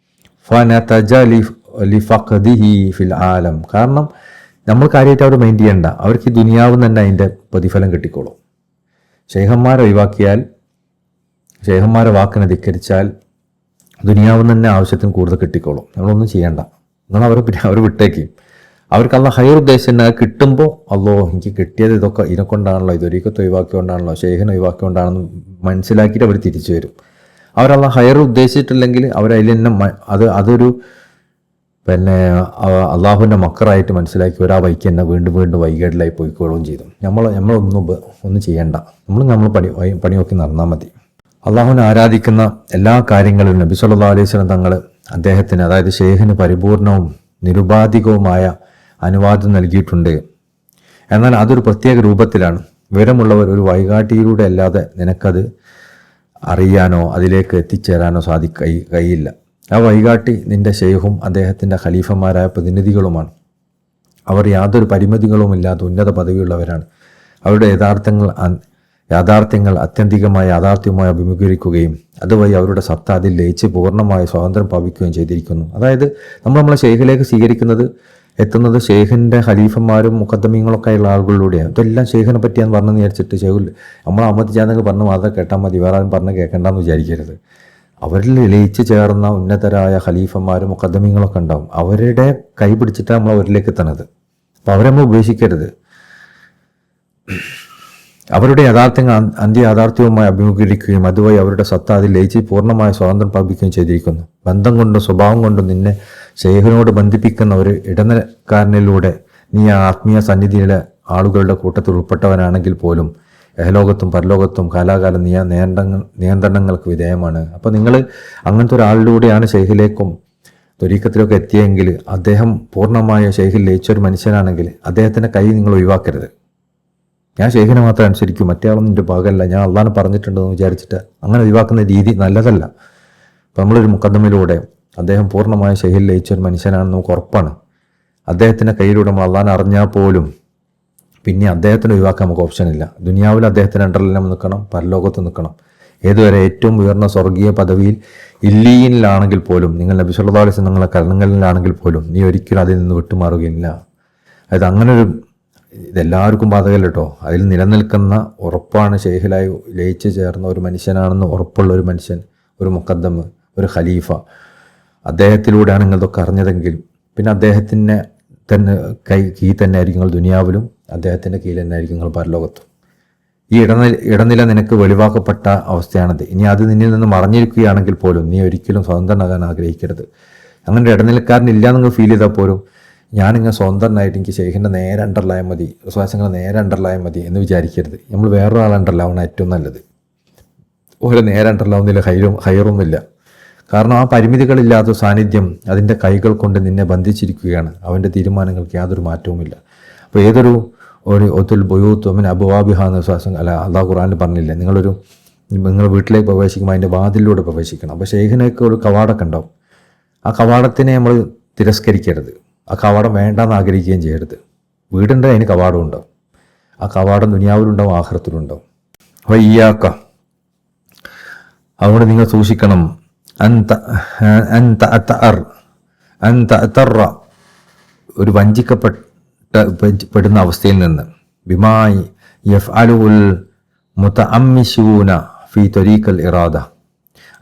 ഫനതജ ലിഫഖദിഹി ഫിൽ ആലം, കാരണം നമ്മൾ കാര്യമായിട്ട് അവർ മൈൻഡ് ചെയ്യണ്ട, അവർക്ക് ഈ ദുനിയാവും തന്നെ അതിൻ്റെ പ്രതിഫലം കിട്ടിക്കോളും. ഷെയ്ഖന്മാരെ ഒഴിവാക്കിയാൽ, ഷെയ്ഖന്മാരെ വാക്കിനെ ധിക്കരിച്ചാൽ ദുനിയാവും തന്നെ ആവശ്യത്തിന് കൂടുതൽ കിട്ടിക്കോളും. നമ്മളൊന്നും ചെയ്യണ്ട, നിങ്ങൾ അവർ വിട്ടേക്ക്. അവർക്ക് അള്ളാഹ് ഹൈർ ഉദ്ദേശിച്ചിട്ട് കിട്ടുമ്പോൾ അല്ലോ എനിക്ക് കിട്ടിയത് ഇതൊക്കെ ഇതിനെക്കൊണ്ടാണല്ലോ, ഇതൊരിക്കത്ത് ഒഴിവാക്കിക്കൊണ്ടാണല്ലോ, ഷെയ്ഖിനെ ഒഴിവാക്കിക്കൊണ്ടാണെന്ന് മനസ്സിലാക്കിയിട്ട് അവർ തിരിച്ചു വരും. അവരല്ലാഹ് ഹൈർ ഉദ്ദേശിച്ചിട്ടില്ലെങ്കിൽ അവരതിൽ തന്നെ അതൊരു അള്ളാഹുവിൻ്റെ മക്കറായിട്ട് മനസ്സിലാക്കി ഒരാ വൈക്ക് തന്നെ വീണ്ടും വീണ്ടും വൈകേടിലായി പോയിക്കോളുകയും ചെയ്തു. ഒന്നും ചെയ്യണ്ട, നമ്മൾ പണി നോക്കി നടന്നാൽ മതി. അള്ളാഹുവിനെ ആരാധിക്കുന്ന എല്ലാ കാര്യങ്ങളിലും നബി സല്ലല്ലാഹു അലൈഹി വസല്ലം തങ്ങൾ അദ്ദേഹത്തിന്, അതായത് ഷെയ്ഖിന് പരിപൂർണവും നിരുപാധികവുമായ അനുവാദം നൽകിയിട്ടുണ്ട്. എന്നാൽ അതൊരു പ്രത്യേക രൂപത്തിലാണ്. വിവരമുള്ളവർ ഒരു വഴികാട്ടിയിലൂടെ അല്ലാതെ നിനക്കത് അറിയാനോ അതിലേക്ക് എത്തിച്ചേരാനോ കഴിയില്ല. ആ വഴികാട്ടി നിന്റെ ഷെയ്ഖും അദ്ദേഹത്തിൻ്റെ ഖലീഫന്മാരായ പ്രതിനിധികളുമാണ്. അവർ യാതൊരു പരിമിതികളുമില്ലാതെ ഉന്നത പദവിയുള്ളവരാണ്. അവരുടെ യാഥാർത്ഥ്യങ്ങൾ അത്യന്തികമായ യാഥാർത്ഥ്യവുമായി അഭിമുഖീകരിക്കുകയും അതുവഴി അവരുടെ സത്ത അതിൽ ലയിച്ച് പൂർണ്ണമായ സ്വാതന്ത്ര്യം പ്രാപിക്കുകയും ചെയ്തിരിക്കുന്നു. അതായത് നമ്മളെ ഷെയ്ഖിലേക്ക് എത്തുന്നത് ഷെയ്ഖിൻ്റെ ഖലീഫന്മാരും മുഖദ്ദമീങ്ങളൊക്കെ ഉള്ള ആളുകളിലൂടെയാണ്. ഇതെല്ലാം ഷെയ്ഖിനെ പറ്റിയാന്ന് പറഞ്ഞു വിചാരിച്ചിട്ട് ഷെയ്ഖുൽ നമ്മൾ അഹമ്മദ് ജാനങ്ങൾ പറഞ്ഞ് മാത്രം കേട്ടാൽ മതി, വേറെ ആരും പറഞ്ഞ് കേൾക്കണ്ടെന്ന് വിചാരിക്കരുത്. അവരിൽ ലയിച്ച് ചേർന്ന ഉന്നതരായ ഖലീഫന്മാരും മുഖദ്ദമീങ്ങളൊക്കെ ഉണ്ടാവും. അവരുടെ കൈ പിടിച്ചിട്ടാണ് നമ്മൾ അവരിലേക്ക് എത്തണത്. അപ്പോൾ അവരെ നമ്മൾ ഉപേക്ഷിക്കരുത്. അവരുടെ അന്ത്യയാഥാർത്ഥ്യവുമായി അഭിമുഖീകരിക്കുകയും അതുവഴി അവരുടെ സത്ത അതിൽ ലയിച്ച് പൂർണ്ണമായ സ്വാതന്ത്ര്യം പ്രാപിക്കുകയും ചെയ്തിരിക്കുന്നു. ബന്ധം കൊണ്ടും സ്വഭാവം കൊണ്ടും നിന്നെ ഷെയ്ഖിനോട് ബന്ധിപ്പിക്കുന്ന ഒരു ഇടനിലക്കാരനിലൂടെ നീ ആ ആത്മീയ സന്നിധിയിലെ ആളുകളുടെ കൂട്ടത്തിൽ ഉൾപ്പെട്ടവനാണെങ്കിൽ പോലും ഏഹലോകത്തും പരലോകത്തും കാലാകാലം നീ നിയന്ത്രണങ്ങൾക്ക് വിധേയമാണ്. അപ്പോൾ നിങ്ങൾ അങ്ങനത്തെ ഒരാളിലൂടെയാണ് ഷെയ്ഖിലേക്കും ത്വരീഖത്തിലൊക്കെ എത്തിയെങ്കിൽ, അദ്ദേഹം പൂർണ്ണമായ ഷെയ്ഖിൽ ലയിച്ചൊരു മനുഷ്യനാണെങ്കിൽ അദ്ദേഹത്തിൻ്റെ കൈ നിങ്ങൾ ഒഴിവാക്കരുത്. ഞാൻ ഷെയ്ഖിനെ മാത്രം അനുസരിക്കും, മറ്റേ ആളൊന്നും എൻ്റെ ഭാഗമല്ല, ഞാൻ അള്ളാഹ് പറഞ്ഞിട്ടുണ്ടെന്ന് വിചാരിച്ചിട്ട് അങ്ങനെ ഒഴിവാക്കുന്ന രീതി നല്ലതല്ല. അപ്പോൾ നമ്മളൊരു മുഖദ്ദമയിലൂടെ അദ്ദേഹം പൂർണ്ണമായ ഷെയ്ഖിൽ ലയിച്ചൊരു മനുഷ്യനാണെന്ന് നമുക്ക് ഉറപ്പാണ്. അദ്ദേഹത്തിൻ്റെ കയ്യിലൂടെ നമ്മൾ അള്ളാഹ് അറിഞ്ഞാൽ പോലും പിന്നെ അദ്ദേഹത്തിന് ഒഴിവാക്കാൻ നമുക്ക് ഓപ്ഷനില്ല. ദുനിയാവിൽ അദ്ദേഹത്തിന് അണ്ടറിലെല്ലാം നിൽക്കണം, പരലോകത്ത് നിൽക്കണം. ഏതുവരെ ഏറ്റവും ഉയർന്ന സ്വർഗീയ പദവിയിൽ ഇല്ലീനിലാണെങ്കിൽ പോലും, നിങ്ങൾ നബി സല്ലല്ലാഹു അലൈഹി വസല്ലം നിങ്ങളെ കരണങ്ങളിലാണെങ്കിൽ പോലും നീ ഒരിക്കലും അതിൽ നിന്ന് വിട്ടുമാറുകയില്ല. അതായത് അങ്ങനൊരു ഇതെല്ലാവർക്കും ബാധകമല്ല കേട്ടോ. അതിൽ നിലനിൽക്കുന്ന ഉറപ്പാണ് ഷെയ്ഖിലായി ലയിച്ച് ചേർന്ന ഒരു മനുഷ്യനാണെന്ന് ഉറപ്പുള്ള ഒരു മനുഷ്യൻ, ഒരു മുഖദ്ദം, ഒരു ഖലീഫ, അദ്ദേഹത്തിലൂടെയാണ് നിങ്ങളിതൊക്കെ അറിഞ്ഞതെങ്കിൽ പിന്നെ അദ്ദേഹത്തിൻ്റെ കീഴിൽ തന്നെ ആയിരിക്കും നിങ്ങൾ ദുനിയാവിലും, അദ്ദേഹത്തിൻ്റെ കീഴിൽ തന്നെ ആയിരിക്കും നിങ്ങൾ പരലോകത്തും. ഈ ഇടനില നിനക്ക് വെളിവാക്കപ്പെട്ട അവസ്ഥയാണത്. ഇനി അത് നിന്നിൽ നിന്ന് മറഞ്ഞിരിക്കുകയാണെങ്കിൽ പോലും നീ ഒരിക്കലും സ്വതന്ത്രനാകാൻ ആഗ്രഹിക്കരുത്. അങ്ങനെ ഇടനിലക്കാരനില്ല നിങ്ങൾ ഫീൽ ചെയ്താൽ പോലും ഞാനിങ്ങനെ സ്വതന്ത്രനായിട്ട് എനിക്ക് ഷെയ്ഖിൻ്റെ നേരെ അണ്ടറിലായാൽ മതി, വിശ്വാസങ്ങൾ നേരെ അണ്ടറിലായാൽ മതി എന്ന് വിചാരിക്കരുത്. നമ്മൾ വേറൊരാൾ അണ്ടറിലാവണം ഏറ്റവും നല്ലത്. ഓരോ നേരെ അണ്ടറിലാവുന്നില്ല, ഹൈറൊന്നുമില്ല. കാരണം ആ പരിമിതികളില്ലാത്ത സാന്നിധ്യം അതിൻ്റെ കൈകൾ കൊണ്ട് നിന്നെ ബന്ധിച്ചിരിക്കുകയാണ്. അവൻ്റെ തീരുമാനങ്ങൾക്ക് യാതൊരു മാറ്റവുമില്ല. അപ്പോൾ ഏതൊരു ഒത്തുൽ ബുയൂത്ത് അബുവാബിഹ എന്ന വിശ്വാസം അല്ലാഹു ഖുർആനിൽ പറഞ്ഞില്ലേ, നിങ്ങൾ വീട്ടിലേക്ക് പ്രവേശിക്കുമ്പോൾ അതിൻ്റെ വാതിലൂടെ പ്രവേശിക്കണം. അപ്പോൾ ഷെയ്ഖിനൊക്കെ ഒരു കവാടമൊക്കെ ഉണ്ടാവും. ആ കവാടത്തിനെ നമ്മൾ തിരസ്കരിക്കരുത്. ആ കവാടം വേണ്ടാന്ന് ആഗ്രഹിക്കുകയും ചെയ്യരുത്. വീടുണ്ട്, അതിന് കവാടം ഉണ്ടാവും. ആ കവാടം ദുനിയാവിലുണ്ടാവും, ആഖിറത്തിലുണ്ടാവും. വയ്യാക്ക, അതുകൊണ്ട് നിങ്ങൾ സൂക്ഷിക്കണം. ഒരു വഞ്ചിക്കപ്പെടുന്ന അവസ്ഥയിൽ നിന്ന് ബിമായി യഫ്അലുൽ മുതഅമ്മിശൂന ഫീ ത്വരീഖൽ ഇറാദ,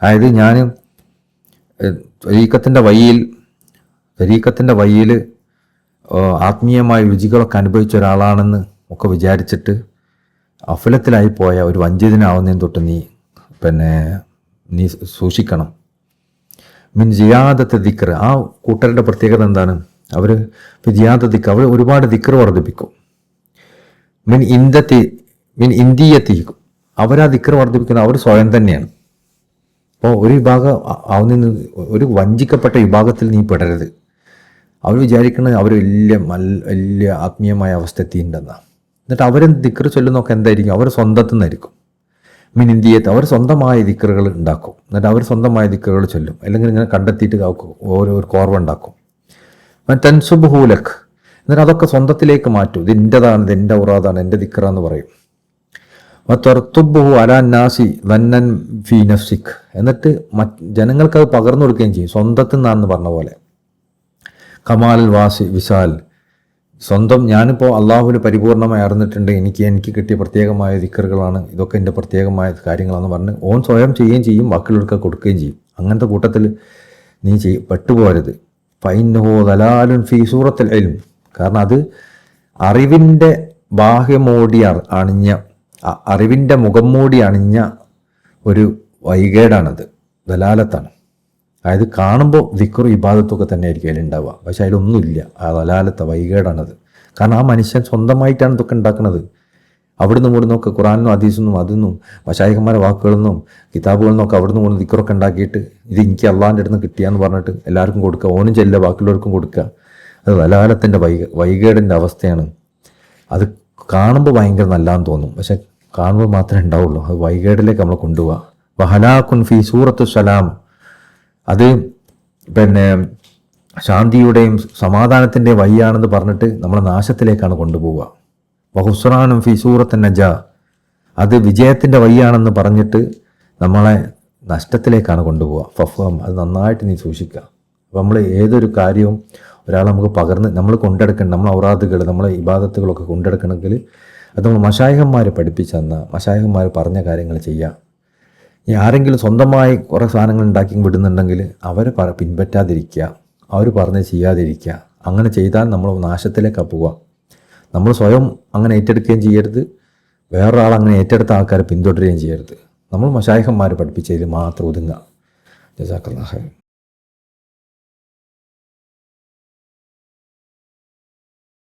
അതായത് ഞാൻ ത്വരീഖത്തിൻ്റെ വഴിയിൽ ആത്മീയമായ രുചികളൊക്കെ അനുഭവിച്ച ഒരാളാണെന്ന് ഒക്കെ വിചാരിച്ചിട്ട് അഫലത്തിലായി പോയ ഒരു വഞ്ചിതനാവുന്നതിന് തൊട്ട് നീ സൂക്ഷിക്കണം. മിൻ ജിയാദത്ത് ദിക്ർ, ആ കൂട്ടരുടെ പ്രത്യേകത എന്താണ്? അവർ ജിയാദത്ത് ദിക്ർ, അവർ ഒരുപാട് ദിക്ർ വർദ്ധിപ്പിക്കും. മിൻ ഇന്ത്യത്തി അവരാ ദിക്ർ വർദ്ധിപ്പിക്കുന്നത് അവർ സ്വയം തന്നെയാണ്. അപ്പോൾ ഒരു വിഭാഗം അവനിൽ നിന്ന് ഒരു വഞ്ചിക്കപ്പെട്ട വിഭാഗത്തിൽ നീ പെടരുത്. അവർ വിചാരിക്കുന്നത് അവർ വലിയ ആത്മീയമായ അവസ്ഥ എത്തിയിട്ടുണ്ടെന്നാണ്. എന്നിട്ട് അവർ ദിക്ർ ചൊല്ലുന്നൊക്കെ എന്തായിരിക്കും? അവർ സ്വന്തത്തിൽ നിന്നായിരിക്കും. മിനിന്തിയത്ത് അവർ സ്വന്തമായ ദിക്റുകൾ ഉണ്ടാക്കും. എന്നിട്ട് അവർ സ്വന്തമായ ദിക്റുകൾ ചൊല്ലും. അല്ലെങ്കിൽ ഇങ്ങനെ കണ്ടെത്തിയിട്ട് ഓരോ കോർവ ഉണ്ടാക്കും. തൻസുബുഹൂലഖ്, എന്നിട്ട് അതൊക്കെ സ്വന്തത്തിലേക്ക് മാറ്റും. ഇത് എൻ്റെതാണ്, ഇത് എൻ്റെ ഉറാദാണ്, എൻ്റെ ദിക്റാന്ന് പറയും. തർത്തുബുഹു അലാ നാസി വന്നൻ ഫി നഫ്സിക്, എന്നിട്ട് ജനങ്ങൾക്ക് അത് പകർന്നു കൊടുക്കുകയും ചെയ്യും. സ്വന്തത്തിൽ നിന്നാണെന്ന് പറഞ്ഞ പോലെ. കമാൽ വിസാൽ, സ്വന്തം ഞാനിപ്പോൾ അള്ളാഹുവിൽ പരിപൂർണമായി അറിഞ്ഞിട്ടുണ്ട്, എനിക്ക് കിട്ടിയ പ്രത്യേകമായ ദിക്റുകളാണ്, ഇതൊക്കെ എൻ്റെ പ്രത്യേകമായ കാര്യങ്ങളാണെന്ന് പറഞ്ഞ് ഓൻ സ്വയം ചെയ്യുകയും ചെയ്യും, ബാക്കിയുള്ളവർക്ക് കൊടുക്കുകയും ചെയ്യും. അങ്ങനത്തെ കൂട്ടത്തിൽ നീ പെട്ടുപോകരുത്. ഫൈന്നഹു ദലാലുൻ ഫീ സൂറത്തുൽ ഇൽം, കാരണം അത് അറിവിൻ്റെ ബാഹ്യമോടി അണിഞ്ഞ, അറിവിൻ്റെ മുഖം മൂടി അണിഞ്ഞ ഒരു വൈകേടാണത്, ദലാലത്താണ്. അതായത് കാണുമ്പോൾ ദിക്റും ഇബാദത്തൊക്കെ തന്നെ ആയിരിക്കും അതിലുണ്ടാവുക, പക്ഷെ അതിലൊന്നുമില്ല. ആ ദലാലത്തെ വൈകേടാണത്. കാരണം ആ മനുഷ്യൻ സ്വന്തമായിട്ടാണ് ഇതൊക്കെ ഉണ്ടാക്കുന്നത്. അവിടുന്ന് കൂടെ നോക്കുക, ഖുറാനിനും ഹദീസിനും അതൊന്നും മശായിഖന്മാരുടെ വാക്കുകളിൽ നിന്നും കിതാബുകളിൽ നിന്നൊക്കെ അവിടുന്ന് കൂടെ ദിക്റൊക്കെ ഉണ്ടാക്കിയിട്ട് ഇത് എനിക്ക് അള്ളാഹിൻ്റെ അടുത്ത് കിട്ടിയാന്ന് പറഞ്ഞിട്ട് എല്ലാവർക്കും കൊടുക്കുക, ഓനും ചെല്ലുക, ബാക്കിയുള്ളവർക്കും കൊടുക്കുക. അത് ദലാലത്തിൻ്റെ വൈകേടിൻ്റെ അവസ്ഥയാണ്. അത് കാണുമ്പോൾ ഭയങ്കര നല്ലതാന്ന് തോന്നും, പക്ഷെ കാണുമ്പോൾ മാത്രമേ ഉണ്ടാവുള്ളൂ. അത് വൈകേടിലേക്ക് നമ്മളെ കൊണ്ടുപോവുക. വഹലാഖുൻ ഫി സൂറത്തു സലാം, അത് ശാന്തിയുടെയും സമാധാനത്തിൻ്റെയും വഴിയാണെന്ന് പറഞ്ഞിട്ട് നമ്മളെ നാശത്തിലേക്കാണ് കൊണ്ടുപോവുക. വഹുസ്റാനും ഫി സൂറത്ത് നജ, അത് വിജയത്തിൻ്റെ വഴിയാണെന്ന് പറഞ്ഞിട്ട് നമ്മളെ നഷ്ടത്തിലേക്കാണ് കൊണ്ടുപോവുക. ഫഫം, അത് നന്നായിട്ട് നീ സൂക്ഷിക്കുക. അപ്പോൾ നമ്മൾ ഏതൊരു കാര്യവും ഒരാൾ നമുക്ക് പകർന്ന് നമ്മൾ കൊണ്ടെടുക്കണം, നമ്മളെ ഔറാദുകൾ, നമ്മളെ ഇബാദത്തുകളൊക്കെ കൊണ്ടെടുക്കണമെങ്കിൽ അത് നമ്മൾ മശായിഖന്മാർ പഠിപ്പിച്ചെന്ന, മശായിഖന്മാർ പറഞ്ഞ കാര്യങ്ങൾ ചെയ്യുക. ഇനി ആരെങ്കിലും സ്വന്തമായി കുറേ സാധനങ്ങൾ ഉണ്ടാക്കി വിടുന്നുണ്ടെങ്കിൽ അവരെ പിൻപറ്റാതിരിക്കുക, അവർ പറഞ്ഞ് ചെയ്യാതിരിക്കുക. അങ്ങനെ ചെയ്താൽ നമ്മൾ നാശത്തിലേക്കാണ് പോവുക. നമ്മൾ സ്വയം അങ്ങനെ ഏറ്റെടുക്കുകയും ചെയ്യരുത്, വേറൊരാൾ അങ്ങനെ ഏറ്റെടുത്ത ആൾക്കാരെ പിന്തുടരുകയും ചെയ്യരുത്. നമ്മൾ മശായിഖന്മാർ പഠിപ്പിച്ചതിൽ മാത്രം ഒതുങ്ങുക. ജസാക്കല്ലാഹ് ഖൈർ.